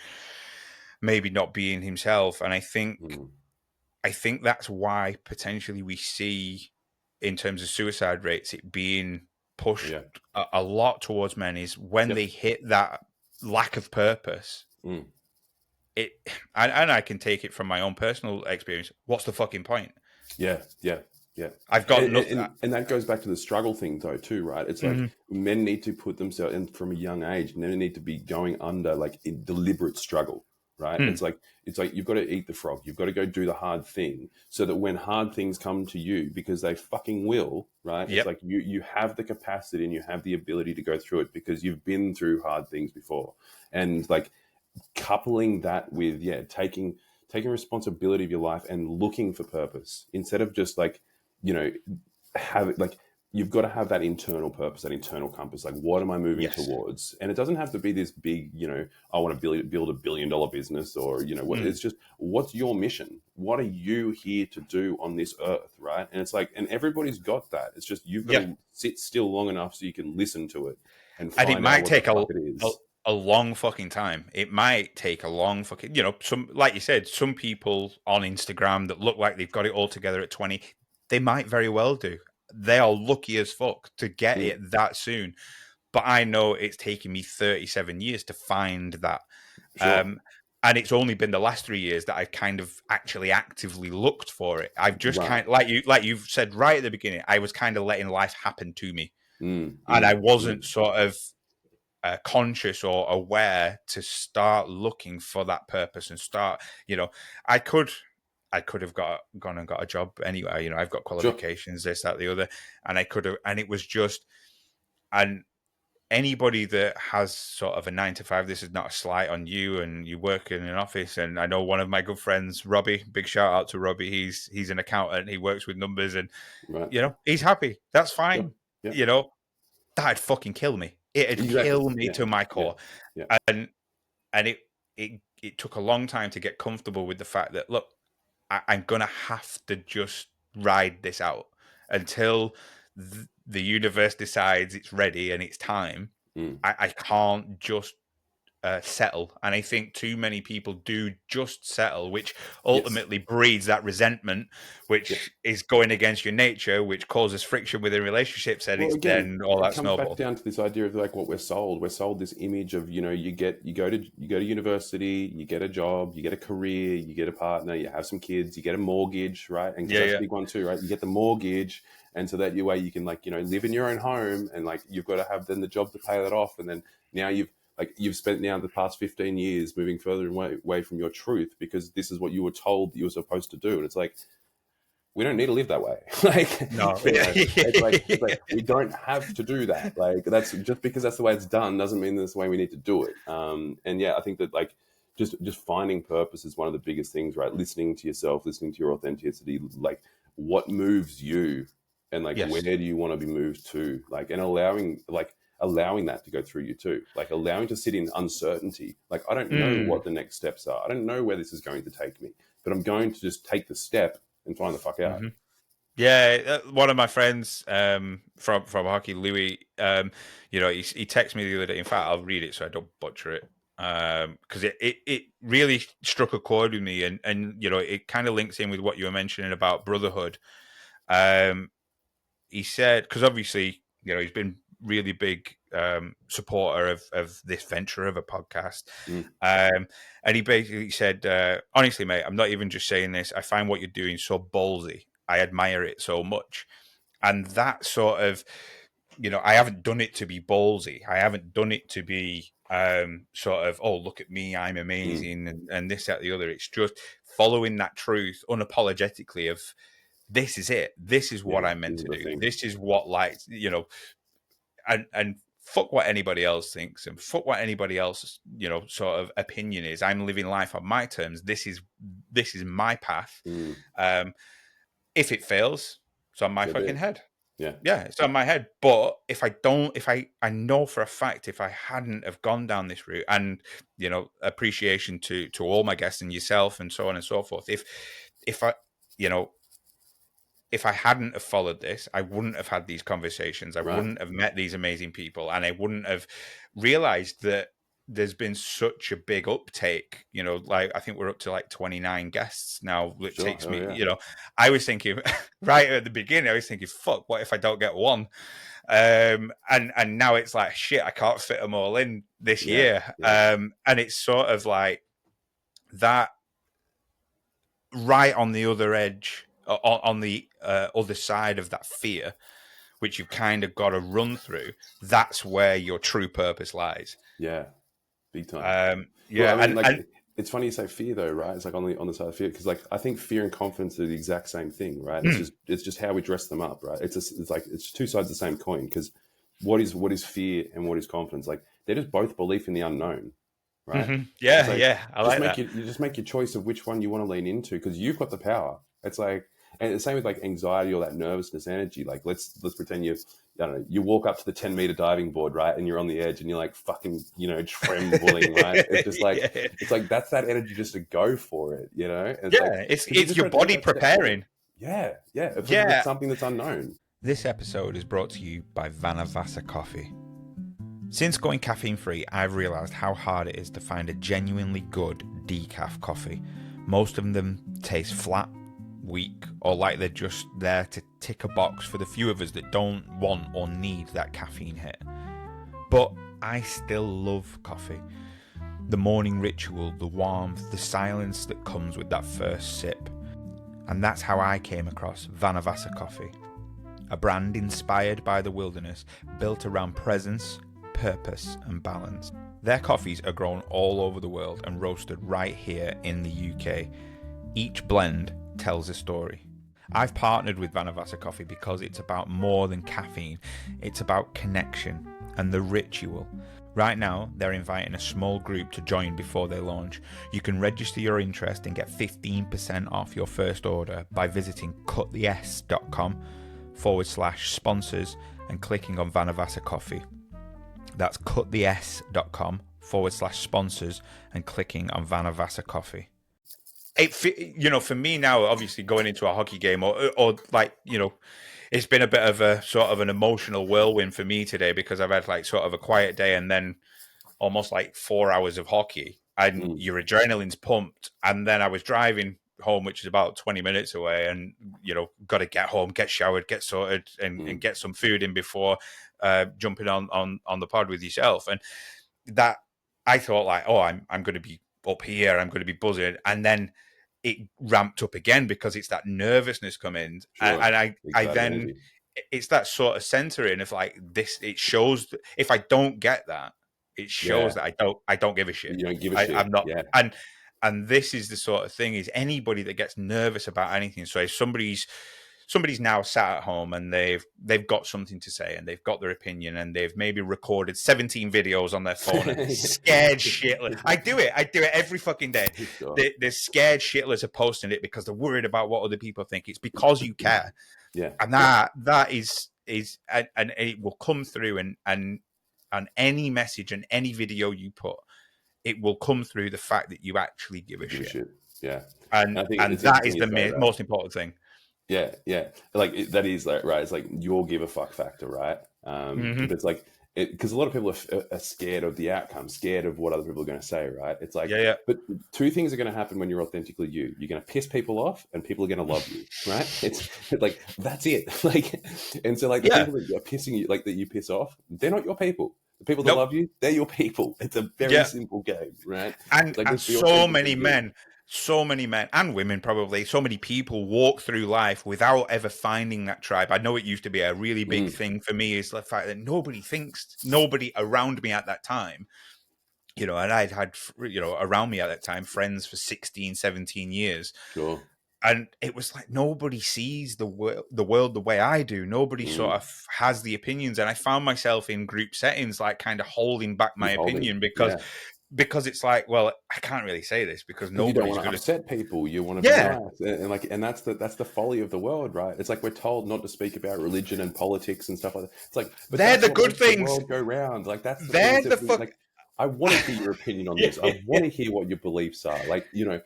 maybe not being himself. And I think that's why potentially we see, in terms of suicide rates, it being pushed Yeah. a lot towards men is when Yep. they hit that lack of purpose. Mm. It and I can take it from my own personal experience. What's the fucking point? Yeah. Yeah. Yeah. I've got And, nothing. and that goes back to the struggle thing though too, right? It's like Mhm. men need to put themselves in from a young age, and they need to be going under like in deliberate struggle, right? Hmm. It's like you've got to eat the frog, you've got to go do the hard thing, so that when hard things come to you, because they fucking will, right? It's Yep. like you have the capacity and you have the ability to go through it because you've been through hard things before, and like coupling that with taking responsibility of your life and looking for purpose instead of just like you know have it like you've got to have that internal purpose, that internal compass, like what am I moving Yes. towards? And it doesn't have to be this big, I want to build $1 billion business, or what. Hmm. It's just, what's your mission? What are you here to do on this earth, right? And it's like, and everybody's got that. It's just you've got Yeah. to sit still long enough so you can listen to it and And it find out might what the take fuck it a is. a long fucking time. It might take a long fucking, some, like you said, some people on Instagram that look like they've got it all together at 20, they might very well do. They are lucky as fuck to get Mm, it that soon. But I know it's taken me 37 years to find that. sure. Um, and it's only been the last 3 years that I've kind of actually actively looked for it. I've just Right. kind of, like you've said right at the beginning, I was kind of letting life happen to me. Mm, And I mm, wasn't mm. sort of conscious or aware to start looking for that purpose and start. I could have gone and got a job anyway. I've got Sure. qualifications, this, that, the other, and I could have. And it was just, and anybody that has sort of a 9 to 5. This is not a slight on you, and you work in an office. And I know one of my good friends, Robbie. Big shout out to Robbie. He's an accountant. He works with numbers, and Right. he's happy. That's Sure. fine. Yeah. You know, that'd fucking kill me. It'd Exactly. kill me Yeah. to my Yeah. core. Yeah. And it took a long time to get comfortable with the fact that, look, I'm gonna have to just ride this out until the universe decides it's ready and it's time. Mm. I can't just settle. And I think too many people do just settle, which Yes. ultimately breeds that resentment, Yeah. which is going against your nature, which causes friction within relationships, and Well, it's again, then all it that comes back snowballs. down to this idea of like what we're sold. We're sold this image of, you go to university, you get a job, you get a career, you get a partner, you have some kids, you get a mortgage, right? And because Yeah, that's a yeah. big one too, right? You get the mortgage, and so that your way you can like live in your own home, and like you've got to have then the job to pay that off, and then now you've spent now the past 15 years moving further away from your truth because this is what you were told that you were supposed to do, and it's like, we don't need to live that way. Like, No. it's like we don't have to do that. Like, that's just because that's the way it's done doesn't mean that's the way we need to do it. And yeah, I think that like just finding purpose is one of the biggest things, right? Listening to yourself, listening to your authenticity, like what moves you, and like where Yes. do you want to be moved to, like, and allowing that to go through you too, like allowing to sit in uncertainty. Like, I don't know Mm. what the next steps are. I don't know where this is going to take me, but I'm going to just take the step and find the fuck out. Hmm. Yeah, one of my friends from hockey, Louis, he texted me the other day. In fact, I'll read it so I don't butcher it, because it really struck a chord with me, and it kind of links in with what you were mentioning about brotherhood. Um, he said, because obviously, he's been really big supporter of this venture of a podcast. Mm, And he basically said, honestly, mate, I'm not even just saying this. I find what you're doing so ballsy. I admire it so much. And that sort of, I haven't done it to be ballsy. I haven't done it to be sort of, oh, look at me, I'm mm. amazing, and this, that, the other. It's just following that truth unapologetically of, this is it. This is what Yeah, I'm this meant is to the do. thing. This is what, like, and fuck what anybody else thinks, and fuck what anybody else, sort of opinion is. I'm living life on my terms. This is my path. Mm, Um, If it fails, it's on my So be fucking it. head. Yeah. Yeah, it's on my head. But if I don't, if I know for a fact, if I hadn't have gone down this route, and appreciation to all my guests and yourself and so on and so forth. If I, you know, if I hadn't have followed this, I wouldn't have had these conversations. I Right. wouldn't have met these amazing people, and I wouldn't have realized that there's been such a big uptake. Like I think we're up to like 29 guests now. It Sure. takes Hell me, yeah. I was thinking right at the beginning, I was thinking, fuck, what if I don't get one? And now it's like, shit, I can't fit them all in this Yeah. year. Yeah. And it's sort of like that right on the other edge, on the other side of that fear, which you've kind of got to run through. That's where your true purpose lies. Yeah. Big time. Well, Yeah, I mean, like, and it's funny you say fear, though, right? It's like on the side of fear, because like I think fear and confidence are the exact same thing, right? mm, It's just how we dress them up, right? It's like it's two sides of the same coin. Because what is fear and what is confidence? Like they're just both belief in the unknown, right? It's yeah, like yeah, I like that. you just make your choice of which one you want to lean into because you've got the power. It's like, and the same with like anxiety or that nervousness energy. Like let's pretend I don't know, you walk up to the 10-meter diving board, right? And you're on the edge and you're like fucking, trembling, right? It's just like, Yeah, it's like, that's that energy just to go for it, And it's like, yeah, it's because you it's just your got to take body that step forward. preparing. Yeah. Yeah. It's Yeah. something that's unknown. This episode is brought to you by Vanavasa Coffee. Since going caffeine free, I've realised how hard it is to find a genuinely good decaf coffee. Most of them taste flat, weak, or like they're just there to tick a box for the few of us that don't want or need that caffeine hit. But I still love coffee. The morning ritual, the warmth, the silence that comes with that first sip. And that's how I came across Vanavasa Coffee. A brand inspired by the wilderness, built around presence, purpose and balance. Their coffees are grown all over the world and roasted right here in the UK. Each blend tells a story. I've partnered with Vanavasa Coffee because it's about more than caffeine. It's about connection and the ritual. Right now, they're inviting a small group to join before they launch. You can register your interest and get 15% off your first order by visiting cutthes.com/sponsors and clicking on Vanavasa Coffee. That's cutthes.com/sponsors and clicking on Vanavasa Coffee. For me now, obviously going into a hockey game or like, it's been a bit of a sort of an emotional whirlwind for me today because I've had like sort of a quiet day and then almost like 4 hours of hockey and your adrenaline's pumped. And then I was driving home, which is about 20 minutes away, and got to get home, get showered, get sorted, and get some food in before jumping on the pod with yourself. And that I thought like, oh, I'm going to be up here, I'm going to be buzzing, and then it ramped up again because it's that nervousness coming, Sure. and I Excited then energy. it's that sort of centering of like this. It shows that if I don't get that, it shows Yeah. that I don't give a shit. You don't give a I'm shit. not, Yeah. and this is the sort of thing is anybody that gets nervous about anything. So if somebody's now sat at home and they've got something to say and they've got their opinion and they've maybe recorded 17 videos on their phone and they're scared shitless. I do it every fucking day. Sure. They're scared shitless of posting it because they're worried about what other people think. It's because you care. Yeah. And that is and it will come through and any message and any video you put, it will come through the fact that you actually give a shit. Yeah. And I think it's that is interesting you the say that. most important thing. Yeah, yeah. Like that is like right. It's like your give a fuck factor, right? But it's like because a lot of people are scared of the outcome, scared of what other people are going to say, right? It's like, Yeah. But two things are going to happen when you're authentically you. You're going to piss people off, and people are going to love you, right? It's like that's it. Like, and so like the people that are pissing you, like that you piss off, they're not your people. The people that love you, they're your people. It's a very simple game, right? And like so many men and women, probably so many people walk through life without ever finding that tribe. I know it used to be a really big thing for me, is the fact that nobody around me at that time, and I'd had, around me at that time, friends for 16, 17 years. Sure. And it was like, nobody sees the world the way I do. Nobody sort of has the opinions. And I found myself in group settings, like kind of holding back my opinion because because it's like, well, I can't really say this because Because you don't nobody's want to going to. upset people, you want to be Yeah, nice, and that's the folly of the world, right? It's like we're told not to speak about religion and politics and stuff like that. It's like, but they're that's the what good makes the things. world go round. Like that's the things They're that the we fuck. like. I want to hear your opinion on this. I want to hear what your beliefs are. Like, Yeah,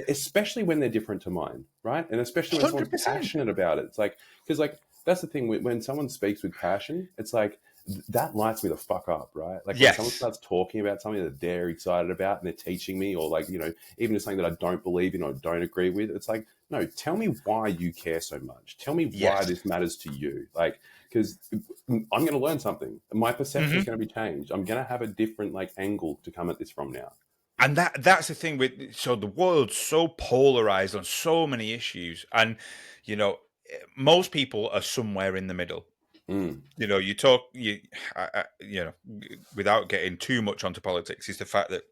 especially when they're different to mine, right? And especially when someone's 100%. passionate about it. It's like, because like that's the thing when someone speaks with passion, it's like that lights me the fuck up, right? Like when someone Yes. starts talking about something that they're excited about and they're teaching me, or like, even just something that I don't believe in or don't agree with, it's like, no, tell me why you care so much. Tell me why Yes. this matters to you. Like, because I'm going to learn something. My perception is Hmm. going to be changed. I'm going to have a different like angle to come at this from now. And that's the thing with, so the world's so polarized on so many issues, and you know most people are somewhere in the middle. Mm, You talk, without getting too much onto politics, is the fact that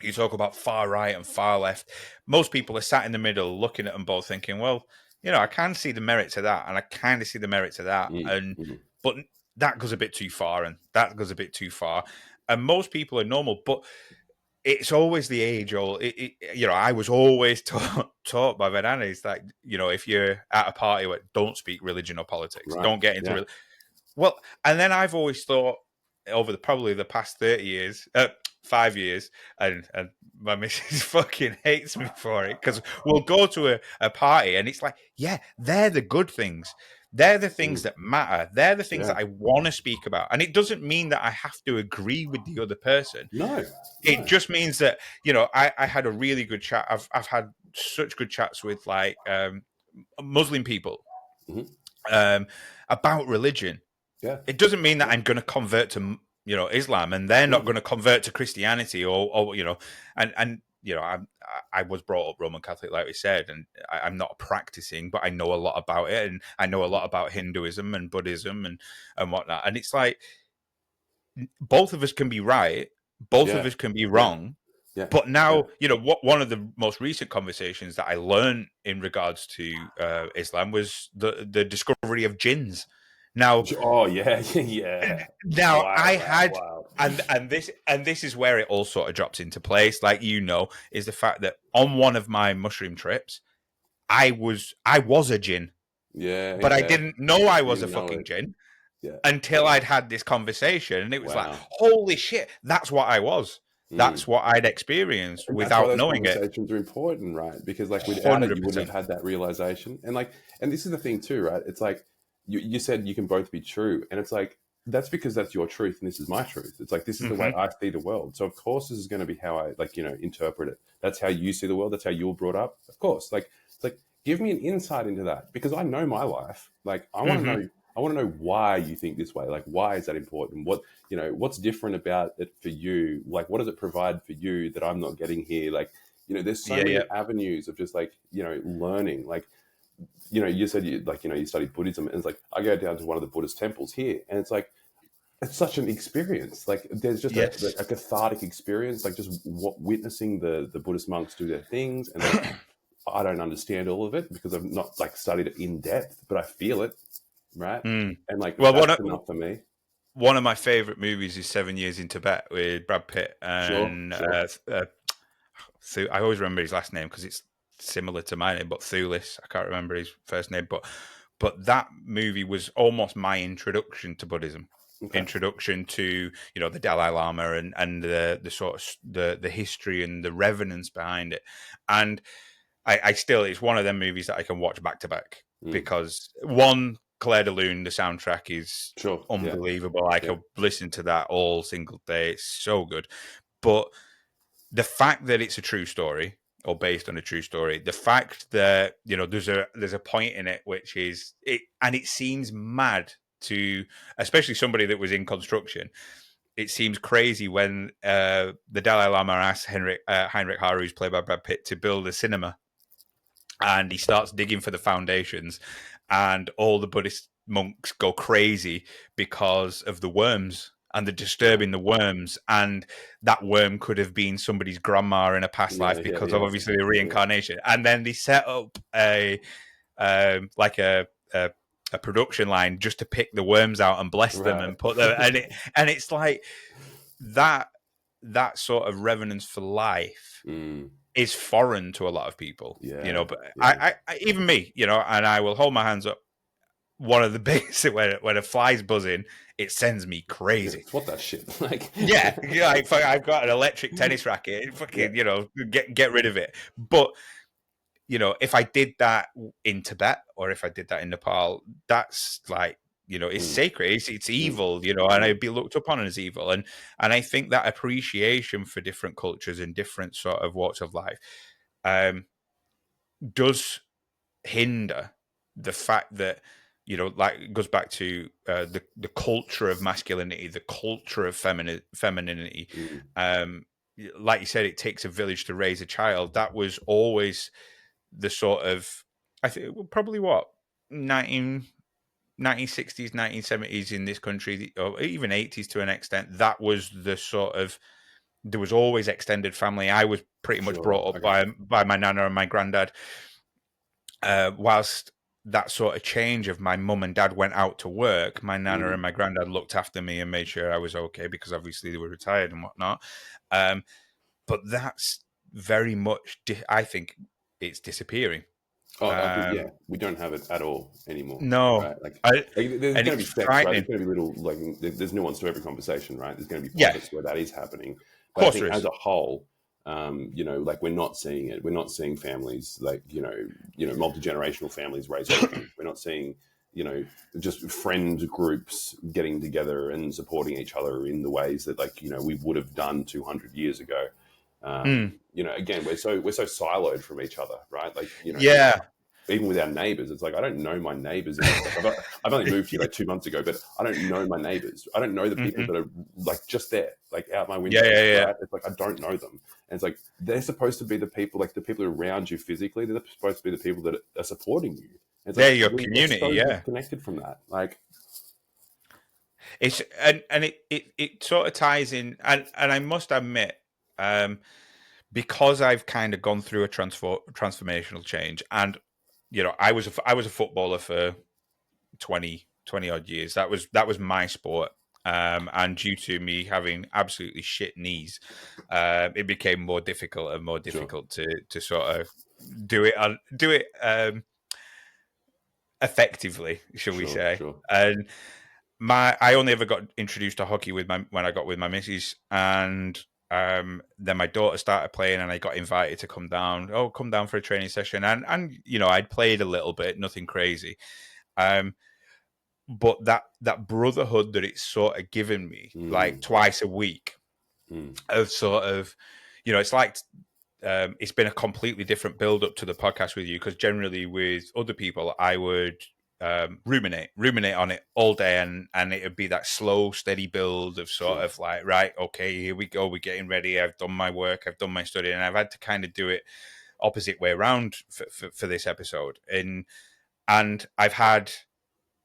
you talk about far right and far left. Most people are sat in the middle, looking at them both, thinking, "Well, I can see the merit to that, and I kind of see the merit to that, mm, and mm. but that goes a bit too far, and that goes a bit too far." And most people are normal, but it's always the age old. I was always taught by Vedana. It's like, if you're at a party where don't speak religion or politics, Right. don't get into Yeah. well, and then I've always thought over probably the past 30 years, 5 years, and my missus fucking hates me for it because we'll go to a party and it's like, yeah, they're the good things. They're the things Mm, that matter. They're the things yeah. that I want to speak about. And it doesn't mean that I have to agree with the other person. No. It No. just means that, I had a really good chat. I've had such good chats with like Muslim people Hmm. um, about religion. Yeah. It doesn't mean that Yeah. I'm going to convert to Islam, and they're not No. going to convert to Christianity, or and I was brought up Roman Catholic, like we said, and I'm not practicing, but I know a lot about it, and I know a lot about Hinduism and Buddhism and whatnot. And it's like both of us can be right, both of Yeah. us can be Yeah. wrong. Yeah. But Yeah. now, what one of the most recent conversations that I learned in regards to Islam was the discovery of jinns. Now, Oh yeah. Yeah. Now Wild. I Wild. had Wild. and this is where it all sort of drops into place, like is the fact that on one of my mushroom trips, I was a jinn, Yeah. but I Yeah. didn't know I You was a didn't know fucking it. jinn Yeah. until I'd had this conversation, and it was like, Wow. holy shit, that's what I was. Mm. That's what I'd experienced And that's why without those knowing it. conversations are important, right? Because like without it, you wouldn't 100%. have had that realization. And this is the thing too, right? It's like you said you can both be true, and it's like that's because that's your truth, and this is my truth. It's like this is the way Hmm. I see the world. So of course, this is going to be how I interpret it. That's how you see the world. That's how you were brought up. Of course, like it's like give me an insight into that because I know my life. Like I want to Hmm. know. I want to know why you think this way. Like why is that important? What's different about it for you? Like what does it provide for you that I'm not getting here? Like there's so Yeah, yeah. many avenues of just like learning. Like you said you studied Buddhism, and it's like I go down to one of the Buddhist temples here, and it's like it's such an experience. Like there's just Yes. a cathartic experience, like just witnessing the Buddhist monks do their things, and like I don't understand all of it because I've not like studied it in depth, but I feel it, right? Mm. And like Well, that's enough for me. one of my favorite movies is 7 Years in Tibet with Brad Pitt Sure, and sure. I always remember his last name because it's similar to my name, but Thulis. I can't remember his first name, but that movie was almost my introduction to Buddhism, Okay. introduction to the Dalai Lama and the sort of the history and the reverence behind it. And I still, it's one of them movies that I can watch back to back Mm. because one, Claire de Lune, the soundtrack is Sure. Yeah. unbelievable. I Yeah. could listen to that all single day. It's so good. But the fact that it's a true story or based on a true story, the fact that there's a point in it which is it, and it seems mad to especially somebody that was in construction. It seems crazy when the Dalai Lama asked Heinrich Harry, who's played by Brad Pitt, to build a cinema, and he starts digging for the foundations, and all the Buddhist monks go crazy because of the worms and the Yeah. disturbing the worms, and that worm could have been somebody's grandma in a past Yeah. life Yeah. because of Yeah. obviously the Yeah. reincarnation. And then they set up like a production line just to pick the worms out and bless them Right. and put them, and it's like that. that sort of reverence for life Mm. is foreign to a lot of people, Yeah. but Yeah. even me, and I will hold my hands up. One of the biggest, when a fly's buzzing, it sends me crazy. What that shit? Like, Yeah, I've got an electric tennis racket. yeah. Fucking, get rid of it. But if I did that in Tibet or if I did that in Nepal, that's like, it's Mm. sacred. It's Mm. evil, and Mm. I'd be looked upon as evil. And I think that appreciation for different cultures and different sort of walks of life does hinder the fact that like it goes back to the culture of masculinity, the culture of femininity. Mm. um like you said, it takes a village to raise a child. That was always the sort of, I think, probably what, 1960s, 1970s in this country, or even 80s to an extent. That was the sort of, there was always extended family. I was pretty much Sure. brought up Okay. by my nana and my granddad. Whilst that sort of change of my mum and dad went out to work, my nana Mm. and my granddad looked after me and made sure I was okay, because obviously they were retired and whatnot. Um, but that's very much, I think it's disappearing. Oh, I think, yeah, Um, we don't have it at all anymore, no, right? Like, I, there's and going to it's be sects, right? There's frightening. going to be little, like, there's nuance to every conversation, right? There's going to be Yeah, pockets where that is happening, of but I course think there as is. a whole, like we're not seeing it. We're not seeing families like multi generational families raise children. We're not seeing just friend groups getting together and supporting each other in the ways that we would have done 200 years ago. Mm, Again, we're so siloed from each other, right? Like, yeah. even with our neighbors, it's like I don't know my neighbors. And I've only moved here like 2 months ago, but I don't know my neighbors. I don't know the people Hmm. that are like just there, like out my Yeah, window, yeah, yeah. right? It's like I don't know them, and it's like they're supposed to be the people, like the people around you physically. They're supposed to be the people that are supporting you. And it's like They're your we're community. so Yeah, disconnected from that. Like, it's and it sort of ties in, and I must admit, um, because I've kind of gone through a transformational change, and I was a footballer for 20 odd years. That was my sport. And due to me having absolutely shit knees, it became more difficult and more sure, difficult to sort of do it effectively, shall we sure, say? sure, And I only ever got introduced to hockey when I got with my missus, and then my daughter started playing, and I got invited to come down. Oh, come down for a training session, and I'd played a little bit, nothing crazy. Um, but that brotherhood that it's sort of given me, like mm, twice a week, mm, of sort of, it's like, it's been a completely different build up to the podcast with you, because generally with other people I would ruminate on it all day, and it would be that slow steady build of sort sure, of like, right, okay, here we go, we're getting ready, I've done my work, I've done my study, and I've had to kind of do it opposite way around for this episode. And I've had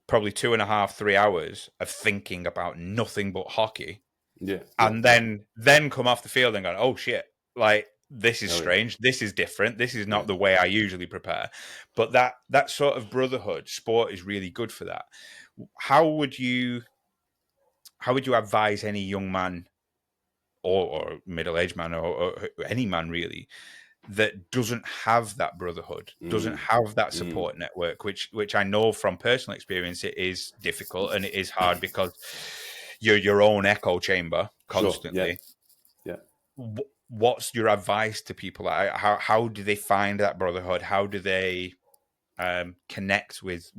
probably 2.5 3 hours of thinking about nothing but hockey, yeah, yeah, and yeah, then come off the field and go, oh shit, like this is hell yeah, strange, this is different, this is yeah. not the way I usually prepare. But that sort of brotherhood, sport is really good for that. How would you advise any young man, or middle-aged man, or any man really, that doesn't have that brotherhood, doesn't Mm, have that mm, support network, which I know from personal experience it is difficult and it is hard, because you're your own echo chamber sure, yeah, constantly. yeah. What's your advice to people? How do they find that brotherhood? How do they connect with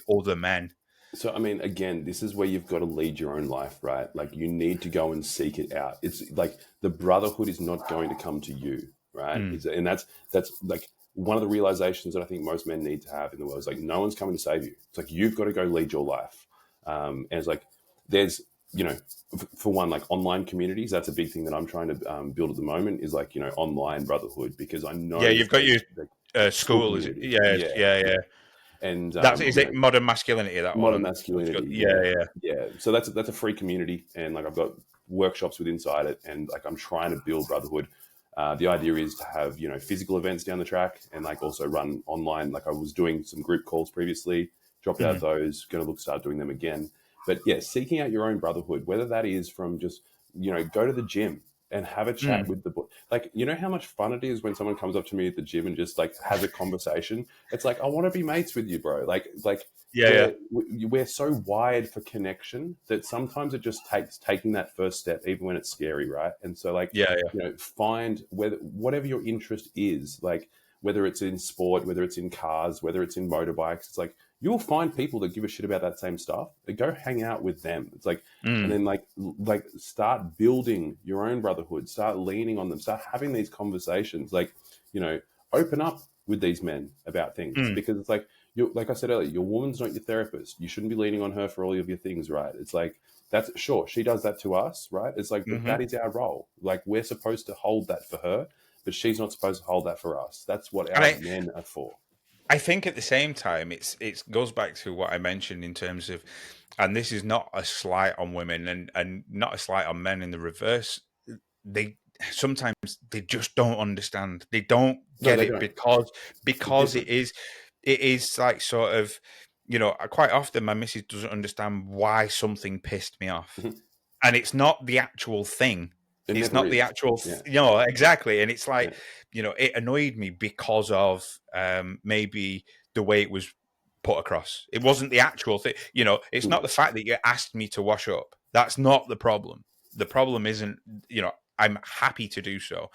other men? So, I mean, again, this is where you've got to lead your own life, right? Like, you need to go and seek it out. It's like the brotherhood is not going to come to you, right? Mm, And that's like one of the realizations that I think most men need to have in the world is like, no one's coming to save you. It's like, you've got to go lead your life. And it's like, there's, for one, like online communities, that's a big thing that I'm trying to build at the moment is like, online brotherhood, because I yeah, know you've that got your like school school, is it? community. Yeah, Yeah. yeah, Yeah. yeah. And, That's, is it modern masculinity, that modern one? masculinity, Yeah, yeah, yeah. yeah. So that's a free community, and like I've got workshops with inside it, and like I'm trying to build brotherhood. The idea is to have physical events down the track, and like also run online. Like I was doing some group calls previously, dropped out Mm, those, going to start doing them again. But yeah, seeking out your own brotherhood, whether that is from just go to the gym. and have a chat Mm. with the boy. Like, you know how much fun it is when someone comes up to me at the gym and just like has a conversation. It's like, I want to be mates with you, bro. Like Yeah, yeah, we're so wired for connection that sometimes it just takes taking that first step, even when it's scary, right? And so, like, yeah, yeah. find whatever your interest is, like whether it's in sport, whether it's in cars, whether it's in motorbikes. It's like you'll find people that give a shit about that same stuff. They go hang out with them. It's like, and Mm. then like start building your own brotherhood. Start leaning on them. Start having these conversations. Like, open up with these men about things, Mm. because it's like you, like I said earlier, your woman's not your therapist. You shouldn't be leaning on her for all of your things, right? It's like, that's sure she does that to us, right? It's like, but Hmm. that is our role. Like, we're supposed to hold that for her, but she's not supposed to hold that for us. That's what And our men are for. I think at the same time, it goes back to what I mentioned in terms of, and this is not a slight on women and not a slight on men in the reverse. They sometimes they just don't understand. They don't No, get they it don't. It's because different. it is like sort of, quite often my missus doesn't understand why something pissed me off, Mhm. and it's not the actual thing. It It's never not the is. actual, Yeah, exactly. And it's like, yeah. it annoyed me because of maybe the way it was put across. It wasn't the actual thing. It's Mm. not the fact that you asked me to wash up. That's not the problem. The problem isn't, I'm happy to do so.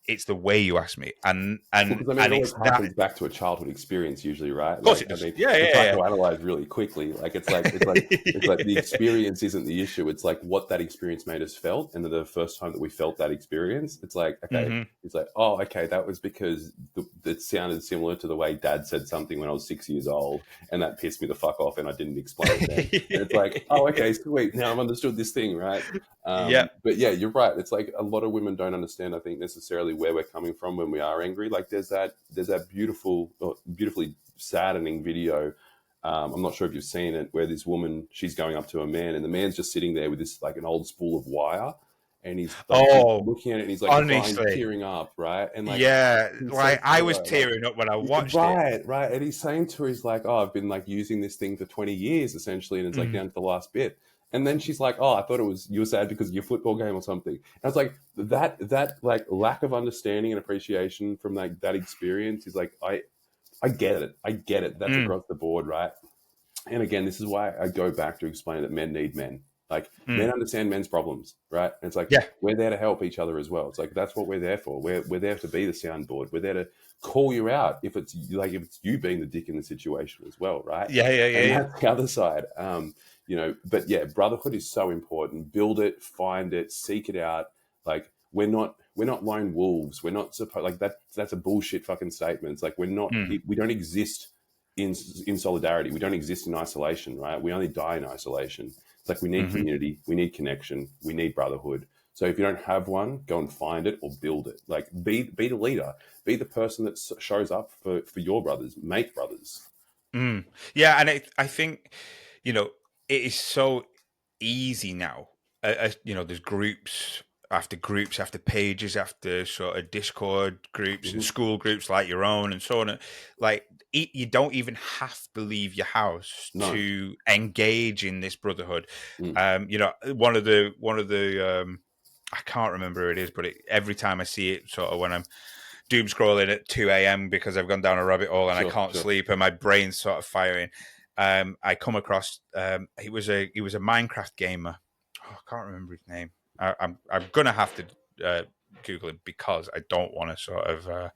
It's the way you asked me, and Well, and because I mean, it and always it's that. harkens back to a childhood experience, usually, right? Of course, Like, it I does. mean, Yeah, it's hard yeah, to analyze really quickly. Like, it's like the yeah. experience isn't the issue. It's like what that experience made us felt, and the first time that we felt that experience, it's like, okay, Hmm. it's like, oh, okay, that was because it sounded similar to the way Dad said something when I was 6 years old, and that pissed me the fuck off, and I didn't explain it then. And it's like, oh, okay, sweet, now I've understood this thing, right? Yeah. But yeah, you're right. It's like a lot of women don't understand, I think, necessarily where we're coming from when we are angry. Like, there's that beautifully saddening video. I'm not sure if you've seen it, where this woman, she's going up to a man, and the man's just sitting there with this like an old spool of wire, and he's like Oh, looking at it, and he's like crying, honestly. tearing up, right? And like Yeah, he says like to I was her, like, tearing up when I watched it. right, right. And he's saying to her, he's like, oh, I've been like using this thing for 20 years essentially. And it's like Mm, down to the last bit. And then she's like, oh, I thought it was, you were sad because of your football game or something. And I was like, that like lack of understanding and appreciation from like that experience is like, I get it. I get it. That's mm, across the board, right? And again, this is why I go back to explain that men need men. Like, men mm. understand men's problems, right? And it's like, Yeah, we're there to help each other as well. It's like, that's what we're there for. We're there to be the soundboard. We're there to call you out if it's you being the dick in the situation as well, right? yeah, yeah, yeah, And yeah. that's the other side. But yeah, brotherhood is so important. Build it, find it, seek it out. Like, we're not lone wolves. We're not supposed, like, that's a bullshit fucking statement. It's like, Mm, we don't exist in solidarity. We don't exist in isolation, right? We only die in isolation. It's like, we need hmm. community, we need connection, we need brotherhood. So if you don't have one, go and find it or build it. Like, be the leader, be the person that shows up for your brothers. Make brothers. Mm. Yeah, and I think, you know, it is so easy now. There's groups after pages after sort of Discord groups and Hmm. school groups like your own and so on. Like, you don't even have to leave your house No. to engage in this brotherhood. Mm. One of the I can't remember who it is, but every time I see it, sort of when I'm doom scrolling at 2 a.m. because I've gone down a rabbit hole and I Sure, can't sure. sleep and my brain's sort of firing. I come across he was a Minecraft gamer. Oh, I can't remember his name. I'm gonna have to Google him because I don't want to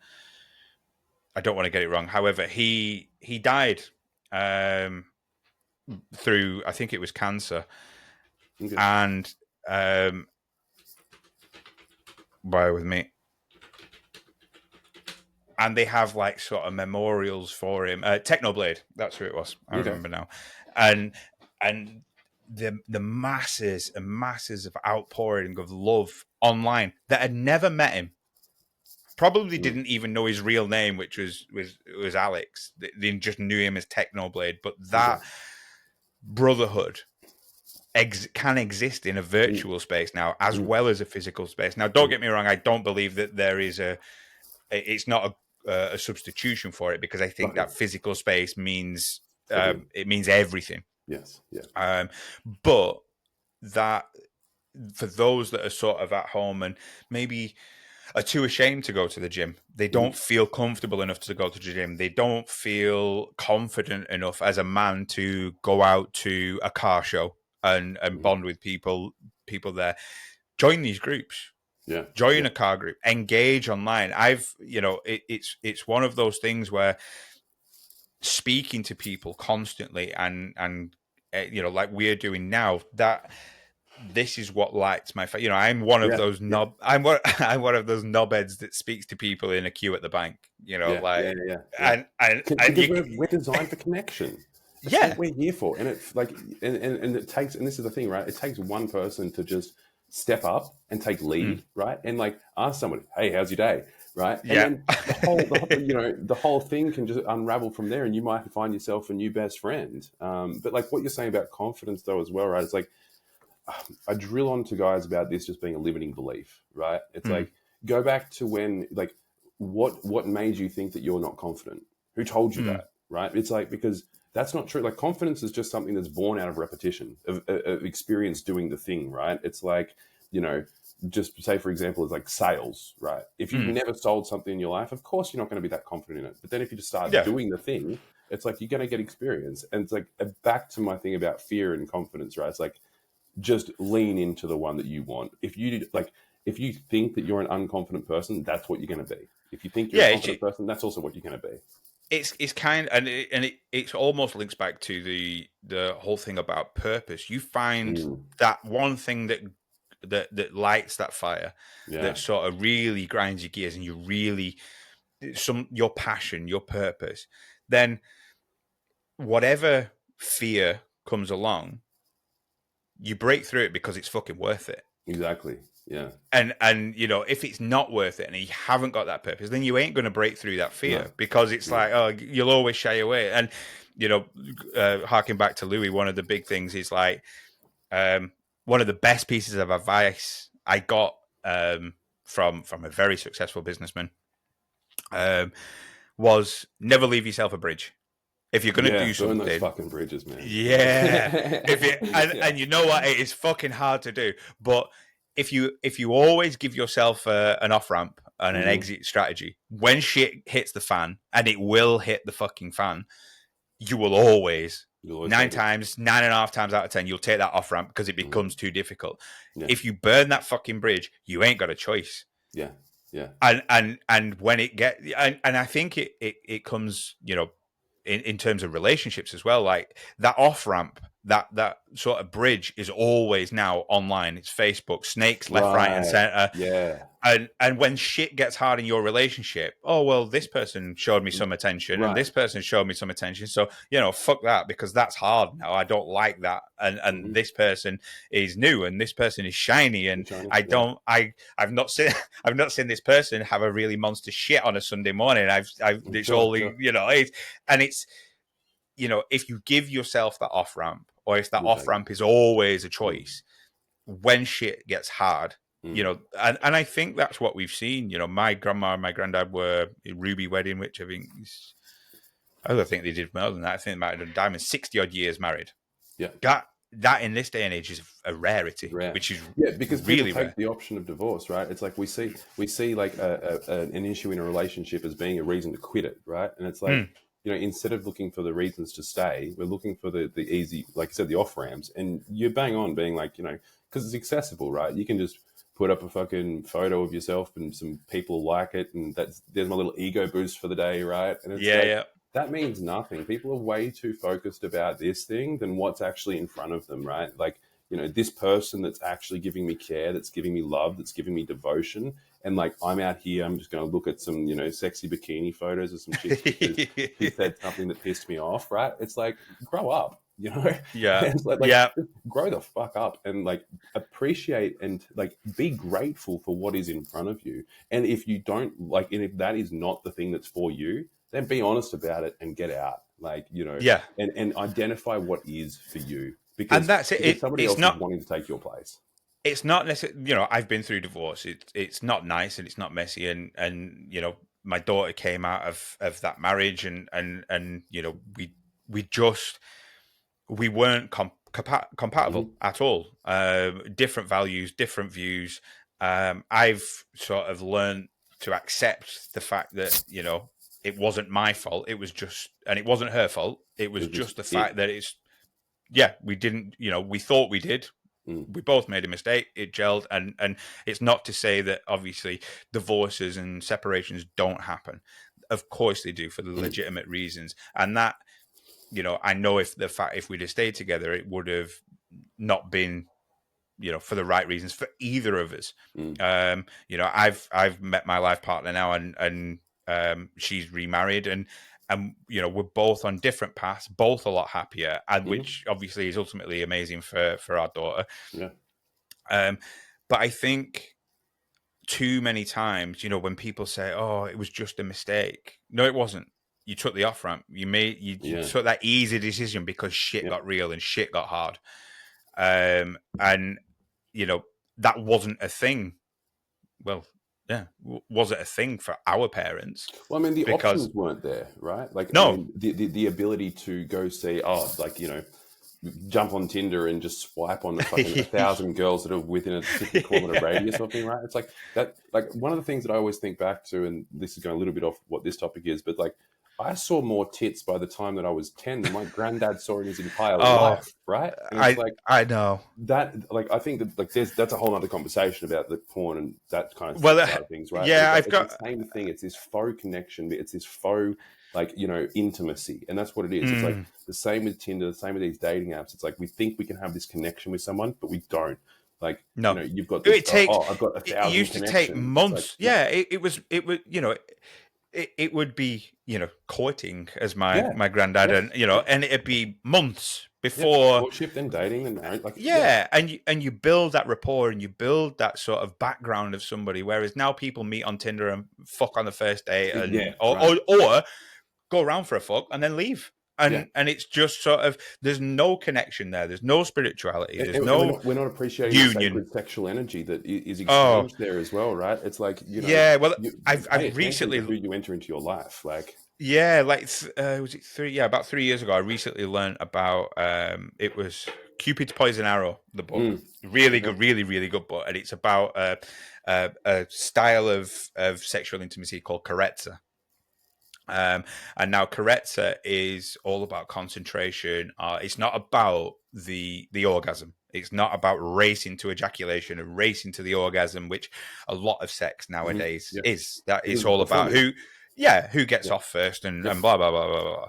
I don't want to get it wrong. However, he died um, through, I think it was cancer, Okay. and bear with me. And they have like sort of memorials for him. Technoblade, that's who it was. I Okay. remember now. And the masses and masses of outpouring of love online that had never met him, probably Mm. didn't even know his real name, which was Alex. They just knew him as Technoblade. But Okay. that brotherhood can exist in a Mm. virtual space now, as Mm. well as a physical space. Now, don't Mm. get me wrong. I don't believe that there is it's not a substitution for it, because I think Okay. that physical space means Everything. it means everything. Yes. Yeah. Um, but that for those that are sort of at home and maybe are too ashamed to go to the gym. They Mhm. don't feel comfortable enough to go to the gym. They don't feel confident enough as a man to go out to a car show and Mhm. bond with people there. Join these groups. Yeah. Join Yeah. a car group. Engage online. It's one of those things where speaking to people constantly and like we're doing now, that this is what lights my face. I'm one of Yeah. those Yeah. I'm one of those knobheads that speaks to people in a queue at the bank. Yeah. Yeah. Like Yeah. Yeah. and Because you, we're designed for connection. That's what yeah, we're here for. And it's like, and it takes, and this is the thing, right? It takes one person to just step up and take mm, lead, right? And like ask somebody, hey, how's your day? Right. And yeah, then the whole thing can just unravel from there, and you might find yourself a new best friend. But like what you're saying about confidence, though, as well, right? It's like I drill on to guys about this just being a limiting belief, right? It's mm, like go back to when, like, what made you think that you're not confident? Who told you mm, that, right? It's like because that's not true. Like confidence is just something that's born out of repetition, of experience doing the thing, right? It's like you know, just say for example, it's like sales, right? If you've mm, never sold something in your life, of course you're not going to be that confident in it. But then if you just start yeah, doing the thing, it's like you're going to get experience. And it's like back to my thing about fear and confidence, right? It's like just lean into the one that you want. If you think that you're an unconfident person, that's what you're going to be. If you think you're a yeah. confident person, that's also what you're going to be. It's kind it's almost links back to the whole thing about purpose. You find Mm, that one thing that lights that fire, that yeah, sort of really grinds your gears, and you really your passion, your purpose. Then whatever fear comes along, you break through it because it's fucking worth it. exactly. Yeah, And if it's not worth it and you haven't got that purpose, then you ain't going to break through that no, fear, because it's no, like, oh, you'll always shy away. And harking back to Louis, one of the big things is like, one of the best pieces of advice I got from a very successful businessman, um, was never leave yourself a bridge. If you're going to yeah. do Burn those something, fucking bridges, man. Yeah, yeah. If it yeah. and you know what, it is fucking hard to do. But if you always give yourself an off ramp and an Hmm. exit strategy, when shit hits the fan, and it will hit the fucking fan, you will always You'll always nine take it. times, 9.5 times out of 10, you'll take that off ramp because it Mm, becomes too difficult. yeah, If you burn that fucking bridge, you ain't got a choice. yeah, yeah. And when it get and I think it comes, in terms of relationships as well, like that off ramp, that sort of bridge is always now online. It's Facebook, snakes left, right, and Right. center. Yeah. And when shit gets hard in your relationship, oh well, this person showed me some attention, and Right. this person showed me some attention. So fuck that, because that's hard now. I don't like that. And Hmm. this person is new, and this person is shiny, and Shiny. I Yeah. don't. I've not seen I've not seen this person have a really monster shit on a Sunday morning. It's Sure. all Sure. it's if you give yourself that off ramp, or if that You'll off take it. ramp is always a Mm, choice, when shit gets hard, mm. and I think that's what we've seen. My grandma and my granddad were a ruby wedding, which I don't think they did more than that. I think they might have done diamond, 60 odd years married. Yeah. That in this day and age is a rarity, Rare. which is Yeah, because people really take rare. the option of divorce, right? It's like we see like an issue in a relationship as being a reason to quit it, right? And it's like Mm. instead of looking for the reasons to stay, we're looking for the easy, like I said, the off ramps. And you're bang on being like because it's accessible, right? You can just put up a fucking photo of yourself and some people like it, and there's my little ego boost for the day, right? And it's Yeah, like yeah. that means nothing. People are way too focused about this thing than what's actually in front of them, right? Like this person that's actually giving me care, that's giving me love, that's giving me devotion. And like, I'm out here, I'm just going to look at some, sexy bikini photos of some chicks because she said something that pissed me off, right? It's like, grow up, Yeah, it's like yeah, grow the fuck up and like appreciate and like be grateful for what is in front of you. And if you don't like, and if that is not the thing that's for you, then be honest about it and get out. Like, yeah. and identify what is for you And because that's it. somebody It's else is not. wanting to take your place. It's not necessarily. I've been through divorce. It's not nice, and it's not messy, and my daughter came out of that marriage, and we just we weren't compatible at all. Different values, different views. I've sort of learned to accept the fact that, you know, it wasn't my fault. It was just, and it wasn't her fault. It It was was just just the fact it. that yeah, we didn't, you know, we thought we did. Mm, We both made a mistake. It gelled, and it's not to say that obviously divorces and separations don't happen. Of course they do, for the mm, legitimate reasons, and that, you know, I know if we'd have stayed together, it would have not been, you know, for the right reasons for either of us. mm, You know, I've met my life partner now, and she's remarried, and you know, we're both on different paths, both a lot happier, and mm, which obviously is ultimately amazing for our daughter. yeah. Um, but I think too many times, you know, when people say, "Oh, it was just a mistake," no, it wasn't. You took the off ramp. You Yeah. took that easy decision because shit Yeah. got real and shit got hard. And you know, that wasn't a thing. Well, yeah, was it a thing for our parents? Well, I mean, the Because options weren't there, right? Like, I no, mean, the ability to go see, oh, like, you know, jump on Tinder and just swipe on the fucking 1,000 girls that are within a 50-kilometer radius or something, right? It's like that. Like, one of the things that I always think back to, and this is going a little bit off what this topic is, but like, I saw more tits by the time that I was 10 than my granddad saw in his entire oh, life, right? And it's like, I know. that, like, I think that, like, that's a whole other conversation about the porn and that kind of Well, side of things, right? But yeah, it's like, I've it's the got. same thing. It's this faux connection. It's this faux, like, you know, intimacy, and that's what it is. It's like Mm, the same with Tinder, the same with these dating apps. It's like we think we can have this connection with someone, but we don't. Like, you no, know, you've got this. it takes. Oh, I've got a It thousand used to take connections. It's like, months. no, Yeah, it was. You know, it would be, you know, courting, as yeah, my granddad, yes, and you know, yeah, and it'd be months yeah. before. Courtship, then dating, then marriage. Like, yeah, Yeah, and you build that rapport and you build that sort of background of somebody. Whereas now people meet on Tinder and fuck on the first date, yeah, and right, or go around for a fuck and then leave. yeah. And it's just sort of, there's no connection there. There's no spirituality. There's And no we're not appreciating the union. sacred sexual energy that is Oh exchanged there as well, right? It's like, you know, yeah, well you pay I've attention to recently, who you enter into your life. Like, yeah, like was it three? Yeah, about 3 years ago, I recently learned about it was Cupid's Poison Arrow, the book. mm, Really okay, good, really good book, and it's about a style of sexual intimacy called carezza. And now carezza is all about concentration. It's not about the orgasm. It's not about racing to ejaculation and racing to the orgasm, which a lot of sex nowadays yeah, is. That it it's is all a about formula. who gets Yeah, off first, yep, and blah blah blah blah blah.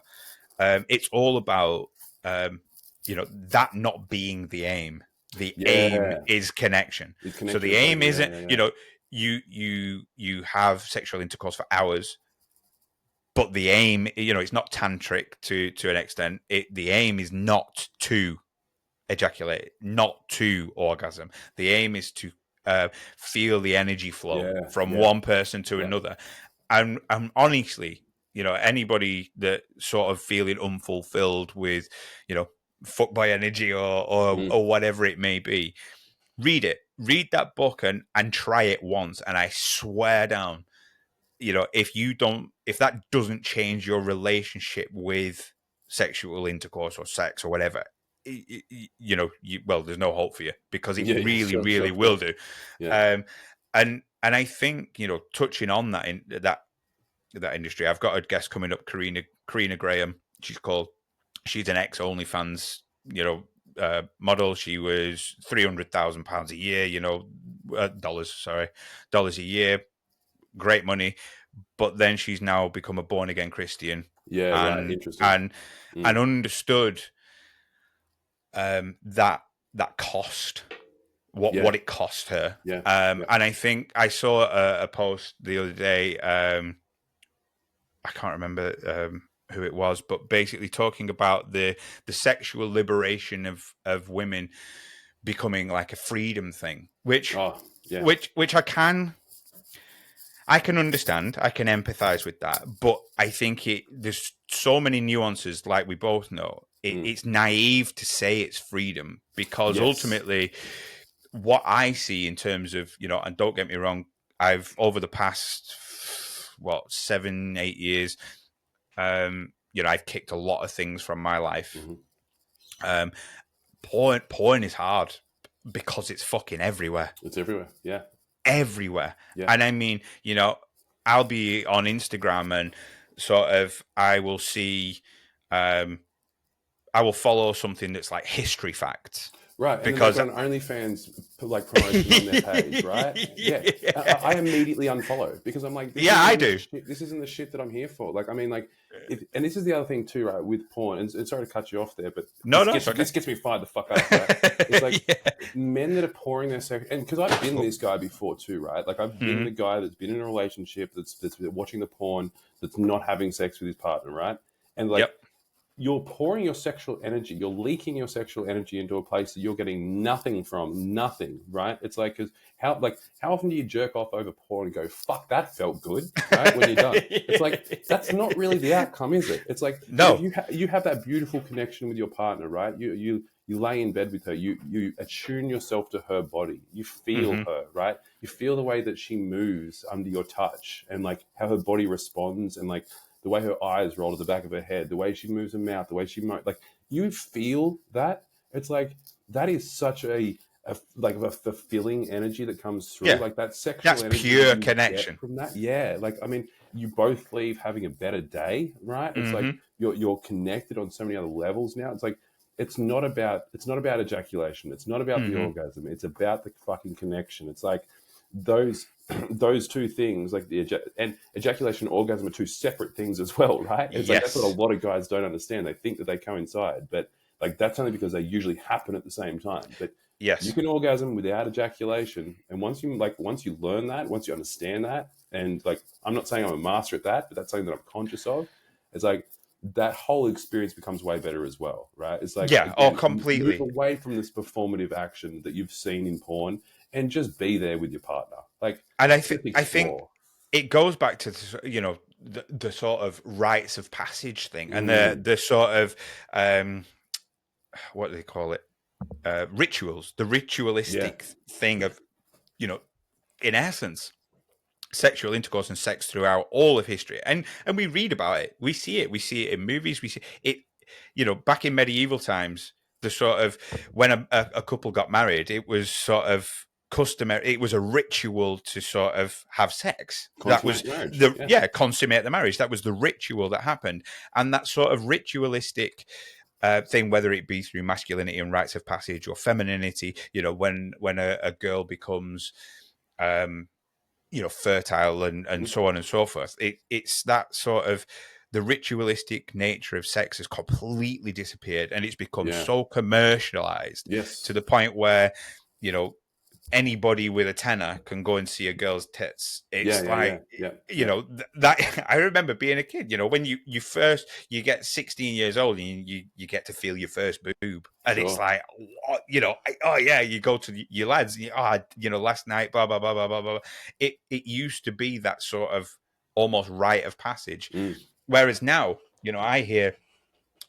It's all about um, you know, that not being the aim. The aim yeah, is connection. it's So connection the is aim something. isn't, Yeah, you yeah, know, you have sexual intercourse for hours, but the aim, you know, it's not tantric to an extent. The aim is not to ejaculate, not to orgasm. The aim is to feel the energy flow yeah, from yeah, one person to yeah, another. And honestly, you know, anybody that sort of feeling unfulfilled with, you know, fuckboy energy mm, or whatever it may be, read it. Read that book and try it once, and I swear down, you know, if that doesn't change your relationship with sexual intercourse or sex or whatever, you know, well, there's no hope for you, because it yeah, yeah, really, sure, really sure, will sure. do. Yeah, Um, and I think, you know, touching on that industry, I've got a guest coming up, Karina Graham. She's an ex OnlyFans, you know, model. She was £300,000 a year, you know, dollars a year, great money, but then she's now become a born again Christian, yeah, right. and Interesting. and Mm, and understood that cost, yeah, what it cost her. yeah, yeah. And I think I saw a post the other day. I can't remember who it was, but basically talking about the sexual liberation of women becoming like a freedom thing, Oh, yeah. which I can understand, I can empathize with that, but I think there's so many nuances, like we both know. Mm, It's naive to say it's freedom, because yes. ultimately, what I see in terms of, you know, and don't get me wrong, I've over the past 7-8 years, you know, I've kicked a lot of things from my life, Hmm. um, porn is hard because it's fucking everywhere. It's everywhere. Yeah. Everywhere. Yeah. And I mean, I'll be on Instagram and sort of I will follow something that's like history facts Right, and then they've because got an OnlyFans like promotion on their page, right? Yeah, I immediately unfollow because I'm like, yeah, I do. This isn't the shit that I'm here for. Like, I mean, like, and this is the other thing too, right? With porn, and sorry to cut you off there, but No, it's okay. this gets me fired the fuck up. Right? It's like Yeah. men that are pouring their sex, and because I've been this guy before too, right? Like, I've been the guy that's been in a relationship that's watching the porn, that's not having sex with his partner, right? And like. Yep. You're pouring your sexual energy, you're leaking your sexual energy into a place that you're getting nothing from, nothing, right? It's like, because how often do you jerk off over porn and go, fuck, that felt good, right? When you're done. It's like, that's not really the outcome, is it? It's like, No. you have that beautiful connection with your partner, right? You lay in bed with her, you attune yourself to her body, you feel her, right? You feel the way that she moves under your touch and like how her body responds and like, the way her eyes roll to the back of her head, the way she moves her mouth, the way she like you feel that. It's like that is such a fulfilling energy that comes through. Yeah. Like that sexual That's energy pure you connection. get from that. Yeah. Like I mean, you both leave having a better day, right? It's like you're connected on so many other levels now. It's like it's not about ejaculation. It's not about the orgasm. It's about the fucking connection. It's like those two things, like and ejaculation and orgasm, are two separate things as well, right? It's like that's what a lot of guys don't understand. They think that they coincide, but like that's only because they usually happen at the same time. But you can orgasm without ejaculation, and once you learn that, once you understand that, and like I'm not saying I'm a master at that, but that's something that I'm conscious of. It's like that whole experience becomes way better as well, right? It's like again, completely move away from this performative action that you've seen in porn and just be there with your partner. Like, and I think it goes back to the sort of rites of passage thing and the sort of what do they call it, rituals, the ritualistic thing of in essence sexual intercourse and sex throughout all of history, and we read about it, we see it in movies, we see it back in medieval times. The sort of when a couple got married, it was sort of customary, it was a ritual to sort of have sex. That was consummate the marriage. That was the ritual that happened. And that sort of ritualistic thing, whether it be through masculinity and rites of passage or femininity, when a girl becomes fertile and so on and so forth, it's that sort of the ritualistic nature of sex has completely disappeared, and it's become so commercialized to the point where anybody with a tenner can go and see a girl's tits. It's that I remember being a kid, when you get 16 years old and you get to feel your first boob, and it's like, you go to your lads, last night, blah blah blah blah blah blah. It used to be that sort of almost rite of passage, whereas now, I hear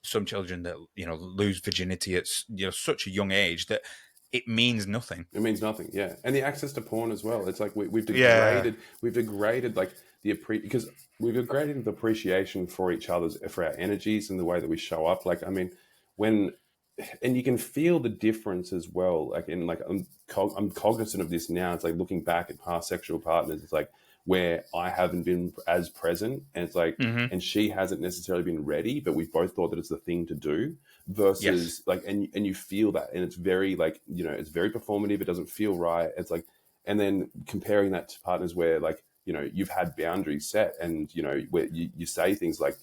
some children that lose virginity at such a young age that it means nothing. It means nothing, yeah. And the access to porn as well. It's like we've degraded like because we've degraded the appreciation for each other's, for our energies and the way that we show up. Like, I mean, and you can feel the difference as well. Like, I'm cognizant of this now. It's like looking back at past sexual partners. It's like where I haven't been as present, and it's like, and she hasn't necessarily been ready, but we've both thought that it's the thing to do. Versus like, and you feel that, and it's very like, it's very performative. It doesn't feel right. It's like, and then comparing that to partners where like, you've had boundaries set, and where you say things like,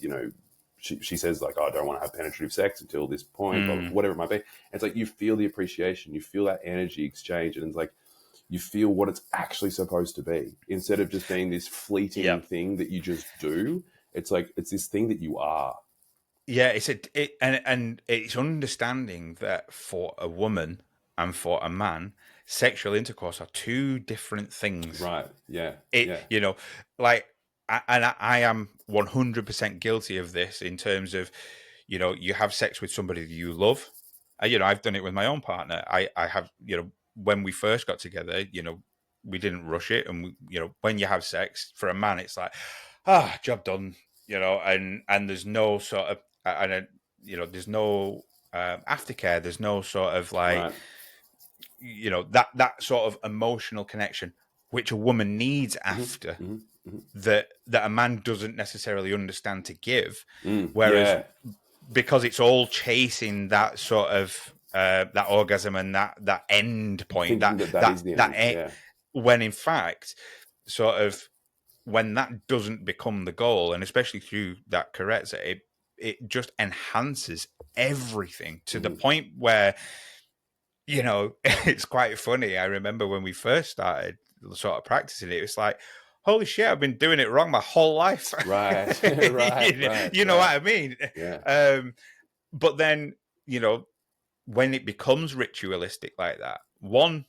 she says like, oh, I don't want to have penetrative sex until this point, or whatever it might be. And it's like you feel the appreciation, you feel that energy exchange, and it's like you feel what it's actually supposed to be, instead of just being this fleeting thing that you just do. It's like it's this thing that you are. Yeah, and it's understanding that for a woman and for a man, sexual intercourse are two different things. Right. Yeah. Like, I am 100% guilty of this in terms of, you have sex with somebody that you love. I've done it with my own partner. I have, when we first got together, we didn't rush it, and when you have sex, for a man, it's like, job done. And there's no sort of, there's no aftercare. There's no sort of like, Right. that sort of emotional connection which a woman needs Hmm. after, Hmm. Hmm. that a man doesn't necessarily understand to give. Whereas Yeah. because it's all chasing that sort of that orgasm and that end point, Thinking that that is the end. Yeah. when in fact, sort of, when that doesn't become the goal, and especially through that carezza, it just enhances everything to the Hmm. point where, it's quite funny. I remember when we first started sort of practicing it, it's like, holy shit, I've been doing it wrong my whole life. Right. you, Right. know, Right. you know what Right. I mean? Yeah. Um, but then, when it becomes ritualistic like that, one,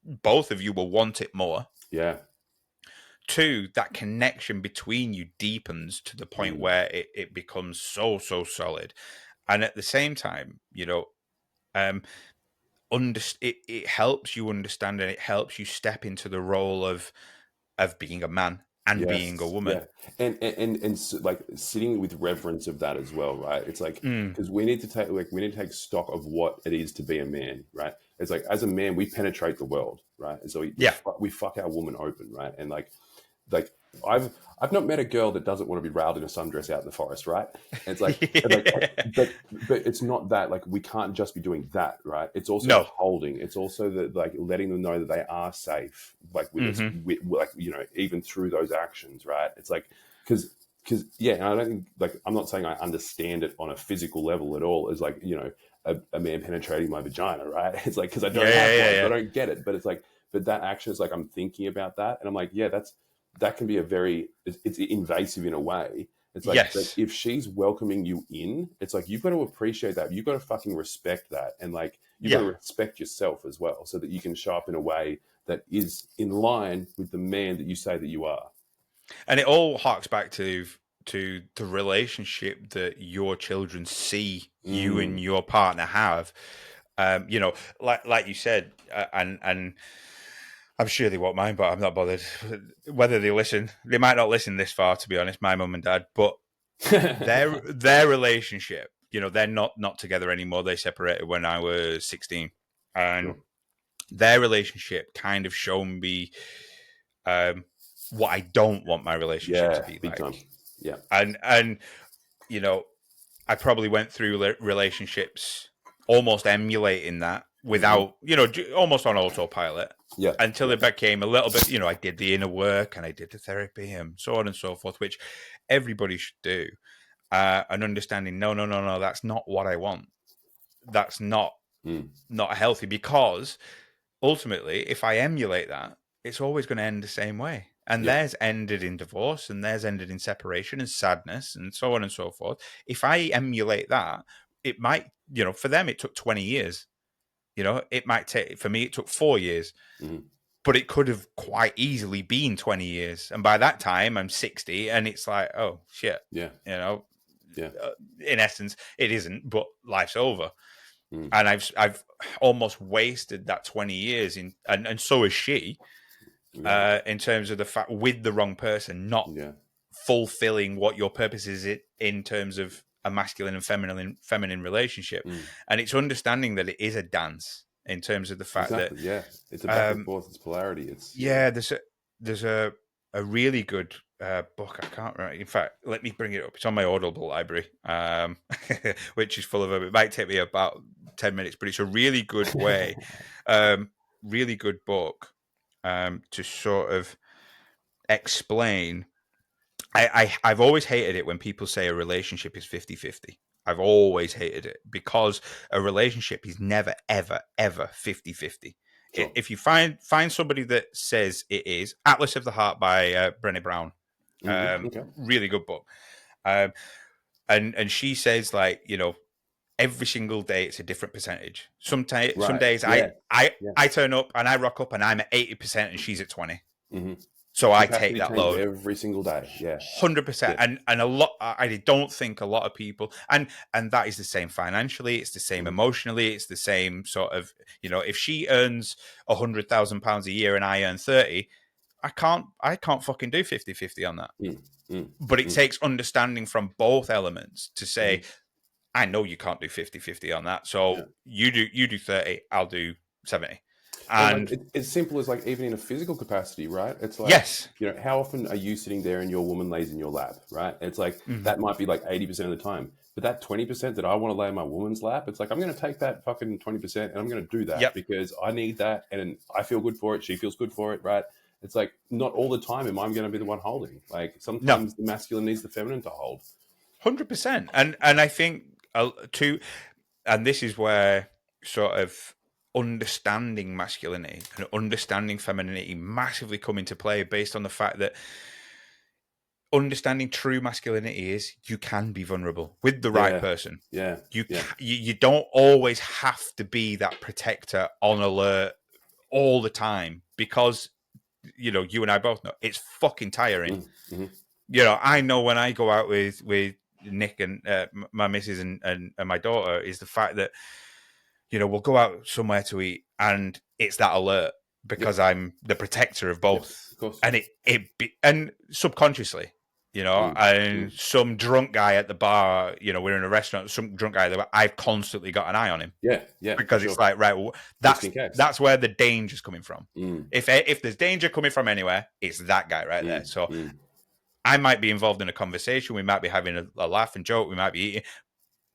both of you will want it more. Yeah. Two, that connection between you deepens to the point Mm. where it becomes so, so solid. And at the same time, um, it helps you understand, and it helps you step into the role of being a man and being a Yes, woman. yeah, and like sitting with reverence of that as well, right? It's like Mm, because we need to take stock of what it is to be a man, right? It's like as a man, we penetrate the world, right? And so yeah. we fuck our woman open, right? And like I've I've not met a girl that doesn't want to be railed in a sundress out in the forest, right? And it's like and like but it's not that like we can't just be doing that, right? It's also the No. holding. It's also the like letting them know that they are safe, like with us, Hmm. like even through those actions, right? It's like because yeah, and I don't think like I'm not saying I understand it on a physical level at all. As like a man penetrating my vagina, right? It's like because I Yeah, don't yeah, have yeah, one, so I yeah. don't get it. But it's like but that action is like I'm thinking about that, and I'm like, yeah, that can be a very it's invasive in a way. It's like, but Yes. if she's welcoming you in, it's like you've got to appreciate that. You've got to fucking respect that, and like you've got Yeah. to respect yourself as well, so that you can show up in a way that is in line with the man that you say that you are. And it all harks back to the relationship that your children see you and Mm. your partner have. You know, like you said, and I'm sure they won't mind, but I'm not bothered whether they listen. They might not listen this far, to be honest. My mum and dad, but their relationship, they're not together anymore. They separated when I was 16, and Sure. their relationship kind of shown me um, what I don't want my relationship to Yeah, be big time. like. Yeah. And you know, I probably went through relationships almost emulating that Hmm. without, almost on autopilot, Yeah. until Yeah. it became a little bit, I did the inner work and I did the therapy and so on and so forth, which everybody should do. And understanding, no, no, no, no, that's not what I want. That's Mm. not healthy, because ultimately, if I emulate that, it's always going to end the same way. And Yeah. theirs ended in divorce, and theirs ended in separation and sadness, and so on and so forth. If I emulate that, it might, for them, it took 20 years. It might take, for me, it took 4 years, Mm. but it could have quite easily been 20 years. And by that time, I'm 60, and it's like, oh, shit, Yeah. you know, Yeah. in essence, it isn't, but life's over. Mm. And I've almost wasted that 20 years and so is she, Yeah. in terms of the fact, with the wrong person, not Yeah. fulfilling what your purpose is in terms of a masculine and feminine relationship. Mm. And it's understanding that it is a dance, in terms of the fact that Exactly. Yeah. It's a back and um, forth. It's polarity. It's yeah, there's a really good book. I can't remember. In fact, let me bring it up. It's on my Audible library, which is full of them. It might take me about 10 minutes, but it's a really good way, really good book, to sort of explain. I've always hated it when people say a relationship is 50-50. I've always hated it, because a relationship is never, ever, ever 50-50. sure. If you find somebody that says it is, Atlas of the Heart by Brené Brown, Okay. really good book. Um, and she says, like, every single day it's a different percentage. Some Right. days Yeah. Yeah. I turn up and I rock up and I'm at 80% and she's at 20. Hmm. So I take Capacity that change load. every single day. Yeah. 100%. Yeah. And a lot, I don't think a lot of people, and that is the same financially, it's the same Mm. emotionally, it's the same sort of, if she earns £100,000 a year and I earn 30, I can't fucking do 50-50 on that. Mm. Mm. But it Mm. takes understanding from both elements to say, Mm. I know you can't do 50-50 on that. Yeah. So you do 30, I'll do 70. And like And it's simple as like even in a physical capacity, right? It's like, yes. how often are you sitting there and your woman lays in your lap, right? It's like Mhm. that might be like 80% of the time. But that 20% that I want to lay in my woman's lap, it's like I'm gonna take that fucking 20% and I'm gonna do that Yep. because I need that and I feel good for it, she feels good for it, right? It's like not all the time am I gonna be the one holding. Like No. sometimes the masculine needs the feminine to hold. 100%. And I think too, and this is where sort of understanding masculinity and understanding femininity massively come into play, based on the fact that understanding true masculinity is you can be vulnerable with the right Yeah. person. Yeah. Yeah. You don't always have to be that protector on alert all the time, because you and I both know it's fucking tiring. Mm-hmm. I know when I go out with Nick and my missus and my daughter, is the fact that we'll go out somewhere to eat and it's that alert, Yep. because I'm the protector of Yep. both, Of course. and and subconsciously, Mm, and mm. some drunk guy at the bar, we're in a restaurant, some drunk guy at the bar, I've constantly got an eye on him, Yeah. Yeah. For because it's sure. like, right, well, Just that's in case. that's where the danger's coming from. Mm, If there's danger coming from anywhere, it's that guy right there. mm, So mm. I might be involved in a conversation, we might be having a laugh and joke, we might be eating,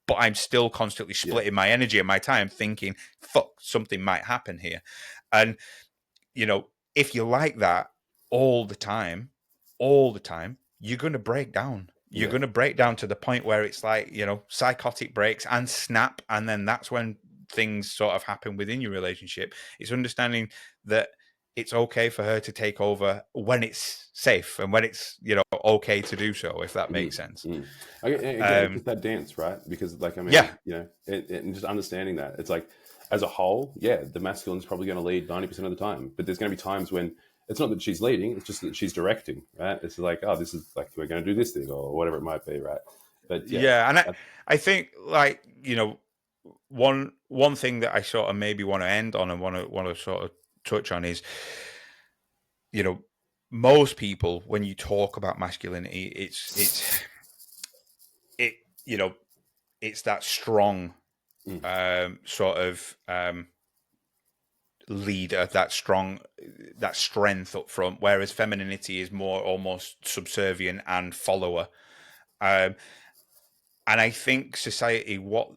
but I'm still constantly Yeah. splitting my energy and my time thinking, fuck, something might happen here. And, if you like that all the time, you're going to break down. You're Yeah. going to break down to the point where it's like, psychotic breaks and snap. And then that's when things sort of happen within your relationship. It's understanding that it's okay for her to take over when it's safe and when it's, okay to do so, if that Mm, makes sense. mm. Again, it's Um, just that dance, right? Because, like, I yeah, mean, and just understanding that it's like, as a whole, yeah, the masculine's probably going to lead 90% of the time, but there's going to be times when it's not that she's leading; it's just that she's directing, right? It's like, oh, this is like we're going to do this thing or whatever it might be, right? But yeah, yeah. And that, I think, like, one thing that I sort of maybe want to end on and want to sort of touch on is, you know, most people, when you talk about masculinity, it you know it's that strong mm, sort of leader, that strength up front, whereas femininity is more almost subservient and follower. Um, and I think society, what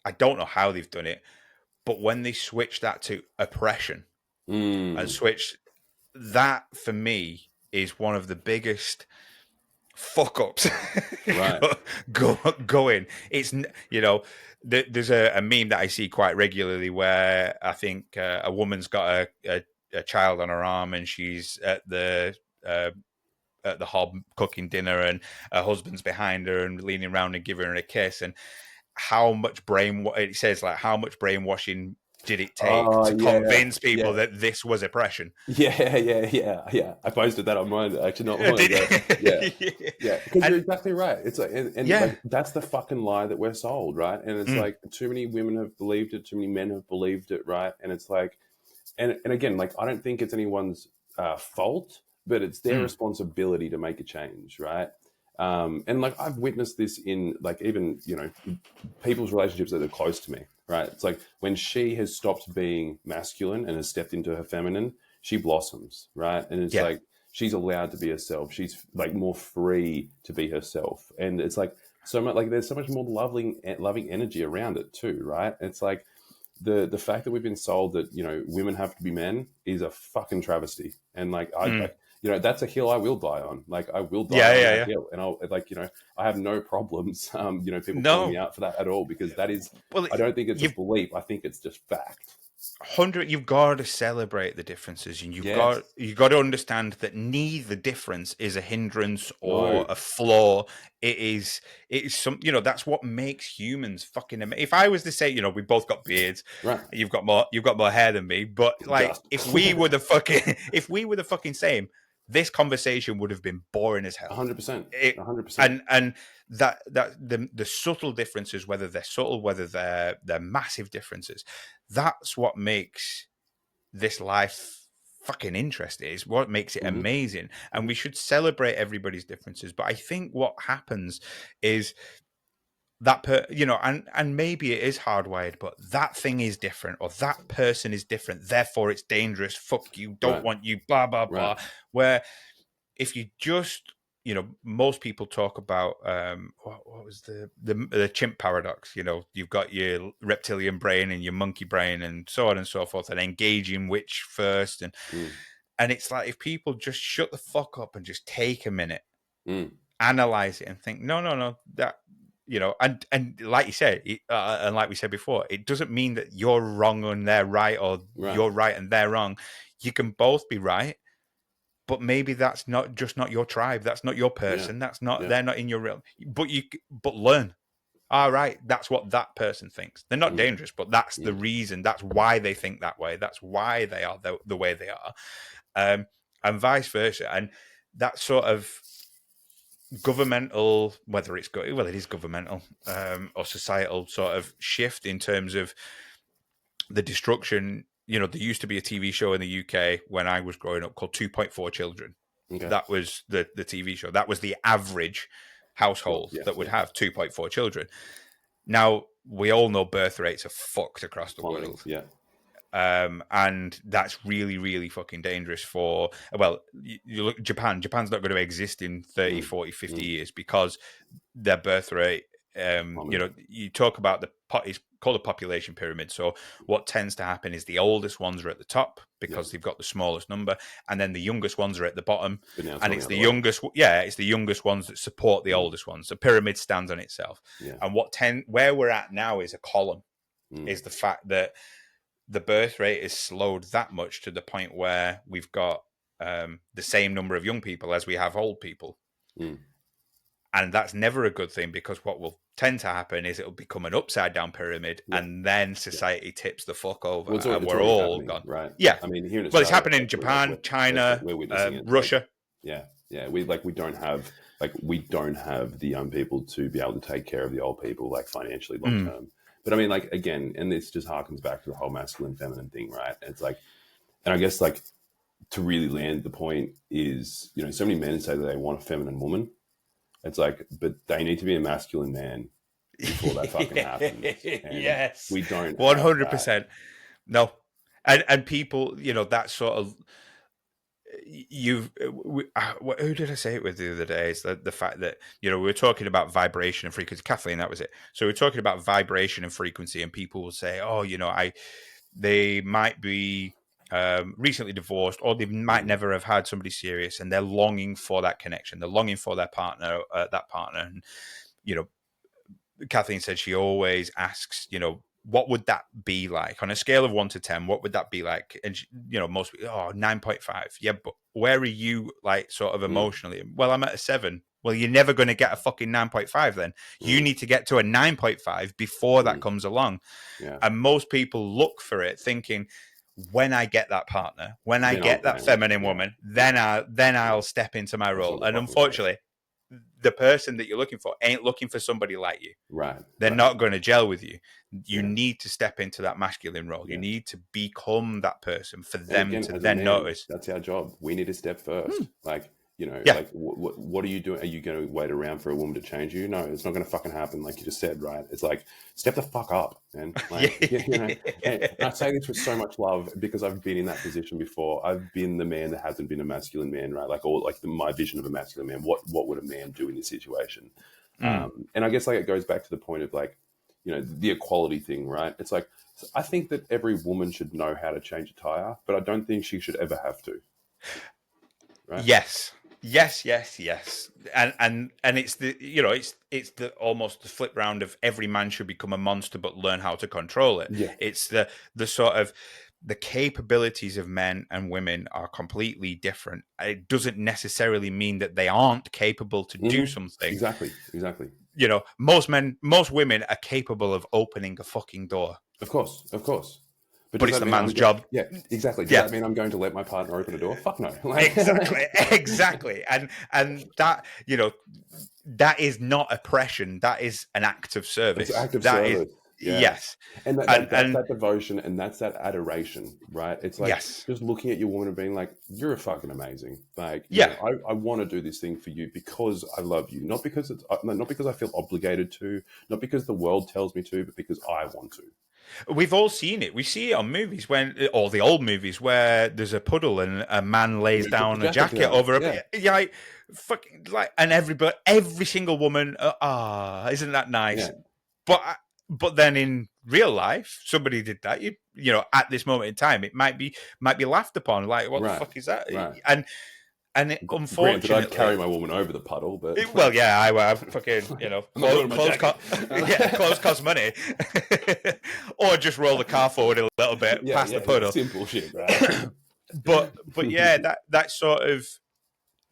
I don't know how they've done it, but when they switch that to oppression and mm, switch that, for me, is one of the biggest fuck ups right. going. It's there's a meme that I see quite regularly where I think a woman's got a child on her arm and she's uh, at the hob cooking dinner, and her husband's behind her and leaning around and giving her a kiss, and how much it says, like, how much brainwashing did it take Oh to yeah, convince people yeah. that this was oppression? Yeah, yeah, yeah, yeah. I posted that on mine actually not long Did ago. Yeah, yeah. Because you're and exactly right. It's like, and like yeah. that's the fucking lie that we're sold, right? And it's Mm, like too many women have believed it, too many men have believed it, right? And it's like, and again, like I don't think it's anyone's fault, but it's their mm, responsibility to make a change, right? And like I've witnessed this in like even people's relationships that are close to me, right? It's like when she has stopped being masculine and has stepped into her feminine, she blossoms, right? And it's yeah. like she's allowed to be herself. She's like more free to be herself, and it's like so much like there's so much more loving energy around it too, right? It's like the fact that we've been sold that women have to be men is a fucking travesty, and like I Mm, that's a hill I will die on. Like I will die yeah, on yeah, that yeah. hill, and I'll like I have no problems people calling me No. out for that at all because that is Well, I don't think it's a you've belief. I think it's just fact. 100. You've got to celebrate the differences, and Yes. you've got to understand that neither difference is a hindrance or No. a flaw. It is some. That's what makes humans fucking amazing. If I was to say, we both got beards, Right. you've got more hair than me, but like, Just if we were the fucking if we were the fucking same, this conversation would have been boring as hell. 100%. It, 100%. and that the subtle differences, whether they're subtle, whether they're massive differences, that's what makes this life fucking interesting. Is what makes it Hmm. amazing, and Hmm. we should celebrate everybody's differences. But I think what happens is and maybe it is hardwired, but that thing is different, or that person is different, therefore it's dangerous. Fuck you, don't Right. want you, blah blah Right. blah. Where if you just, most people talk about what was the chimp paradox. You've got your reptilian brain and your monkey brain and so on and so forth, and engaging which first, and it's like, if people just shut the fuck up and just take a minute, analyze it and think, no, that, and like you said, and like we said before, it doesn't mean that you're wrong and they're right, or Right. you're right and they're wrong. You can both be right, but maybe that's not your tribe. That's not your person. Yeah. That's not, Yeah. they're not in your realm. But learn. All right, that's what that person thinks. They're not dangerous, but that's the reason. That's why they think that way. That's why they are the way they are, and vice versa. And that sort of governmental, whether it's it is governmental, or societal sort of shift in terms of the destruction. There used to be a TV show in the UK when I was growing up called 2.4 Children. Okay. That was the TV show. That was the average household that would have 2.4 children. Now, we all know birth rates are fucked across the world. Yeah. And that's really, really fucking dangerous for, well, you look, Japan's not going to exist in 30, 40, 50 years because their birth rate, you talk about it's called a population pyramid. So what tends to happen is the oldest ones are at the top because they've got the smallest number, and then the youngest ones are at the bottom, and it's the youngest ones that support the oldest ones. The pyramid stands on itself. And where we're at now is a column, is the fact that the birth rate is slowed that much to the point where we've got the same number of young people as we have old people. And that's never a good thing, because what will tend to happen is it'll become an upside down pyramid, and then society tips the fuck over, and we're all gone. Right. Yeah. I mean, here in Australia, it's happening in Japan, China, we're witnessing it. Russia. Yeah. We don't have the young people to be able to take care of the old people, like, financially long term. But I mean, like, again, and this just harkens back to the whole masculine feminine thing, right? It's like, and I guess, like, to really land the point is, so many men say that they want a feminine woman. It's like, but they need to be a masculine man before that fucking happens. And yes, we don't. 100%. No, and people, that sort of. Who did I say it with the other day? Is the fact that we were talking about vibration and frequency. Kathleen, that was it. So we're talking about vibration and frequency, and people will say, "Oh, they might be recently divorced, or they might never have had somebody serious, and they're longing for that connection. They're longing for their partner, And Kathleen said she always asks, what would that be like on a scale of 1 to 10? What would that be like? And most people, 9.5. Yeah, but where are you, like, sort of emotionally? Well, I'm at a 7. Well, you're never going to get a fucking 9.5 then. You need to get to a 9.5 before that comes along. Yeah. And most people look for it thinking, when I get that partner, when I get that feminine woman, then I'll step into my role. And unfortunately, the person that you're looking for ain't looking for somebody like you. Right. They're not going to gel with you. You need to step into that masculine role. You need to become that person for them to then notice. That's our job. We need to step first. Like, like, what are you doing? Are you going to wait around for a woman to change you? No, it's not going to fucking happen. Like you just said, right? It's like, step the fuck up, man. Like, and I say this with so much love because I've been in that position before. I've been the man that hasn't been a masculine man, right? Like, or like my vision of a masculine man. What would a man do in this situation? And I guess, like, it goes back to the point of, like, the equality thing, right? It's like, I think that every woman should know how to change a tire, but I don't think she should ever have to. Right? Yes. And it's the it's the almost the flip round of every man should become a monster but learn how to control it. Yeah. It's the sort of the capabilities of men and women are completely different. It doesn't necessarily mean that they aren't capable to do something. Exactly. Most women are capable of opening a fucking door. Of course. But it's the man's job. Yeah, exactly. Does that mean I'm going to let my partner open a door? Fuck no. Exactly. And that, that is not oppression. That is an act of service. It's an act of service. Yeah. Yes, And that's and that devotion and that's that adoration, right? It's like yes, just looking at your woman and being like, you're fucking amazing. Like, yeah. I want to do this thing for you because I love you, not because not because I feel obligated to, not because the world tells me to, but because I want to. We've all seen it. We see it on movies or the old movies where there's a puddle and a man lays You put the down a jacket jacket down. over a, Yeah. yeah, like, fucking, like, and every single woman, isn't that nice? Yeah. But then in real life, somebody did that. At this moment in time, it might be laughed upon. Like, what the Right. fuck is that? Right. Granted, I'd Unfortunately, carry my woman over the puddle, but well, yeah, I fucking, I'm not doing my clothes jacket. yeah, clothes cost money, or just roll the car forward a little bit Yeah, past yeah, the yeah. puddle. Simple shit, right? But yeah, that sort of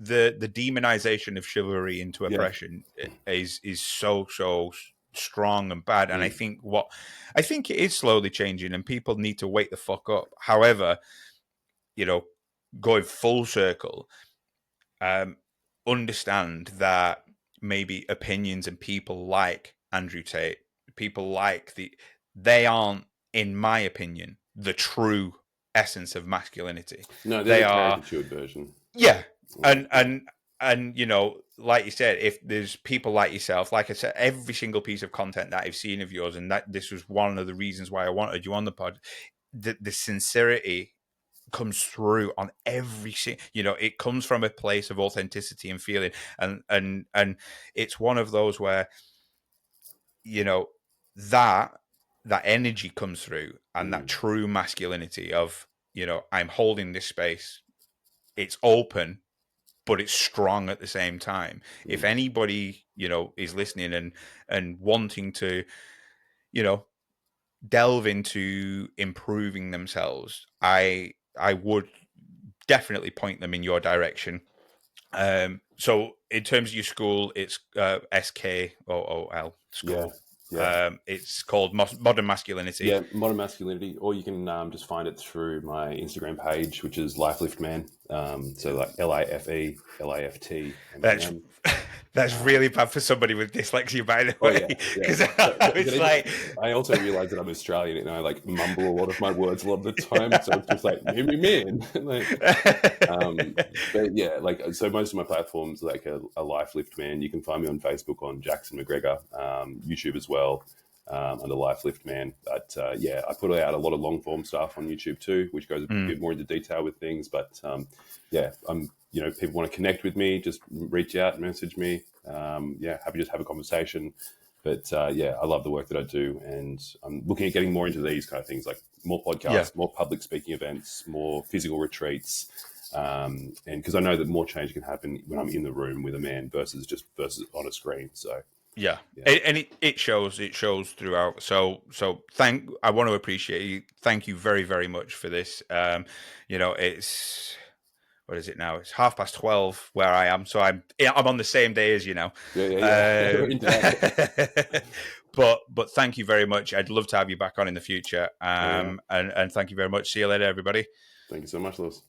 the demonization of chivalry into Yeah. oppression is so strong and bad, and Mm, I think it is slowly changing, and people need to wake the fuck up. However, you know, going full circle, um, understand that maybe opinions and people like Andrew Tate, people like they aren't, in my opinion, the true essence of masculinity. no, they're They the are, caricatured version. yeah, Like, and yeah. like you said, if there's people like yourself, like I said, every single piece of content that I've seen of yours, and that this was one of the reasons why I wanted you on the pod, the sincerity comes through on it comes from a place of authenticity and feeling, and it's one of those where you know that that energy comes through, and that Mm, true masculinity of I'm holding this space, it's open but it's strong at the same time. If mm, anybody is listening and wanting to you know delve into improving themselves, I would definitely point them in your direction. So in terms of your school, it's SKOOL yeah, school. yeah. It's called Modern Masculinity. Yeah, modern masculinity, or you can just find it through my Instagram page, which is Life Lift Man. So like That's LIFELIFTMAN. that's Um, really bad for somebody with dyslexia, by the oh way, yeah, yeah. because I was like, I also realize that I'm Australian and I like mumble a lot of my words a lot of the time, so it's just like me, man. Like, but yeah, like so most of my platforms like a Life Lift Man. You can find me on Facebook on Jackson McGregor, YouTube as well. Under Life Lift Man. But yeah, I put out a lot of long form stuff on YouTube too, which goes a bit more into detail with things. But yeah, people want to connect with me, just reach out, message me. Yeah, happy to just have a conversation. But yeah, I love the work that I do, and I'm looking at getting more into these kind of things, like more yeah, podcasts, more public speaking events, more physical retreats. And because I know that more change can happen when I'm in the room with a man versus on a screen. So yeah, yeah, and it shows throughout. So I want to appreciate you. Thank you very very much for this. It's what is it now? It's 12:30 where I am, so I'm on the same day as you now. yeah. We're into that. But thank you very much. I'd love to have you back on in the future. Yeah. And thank you very much. See you later, everybody. Thank you so much, Lewis.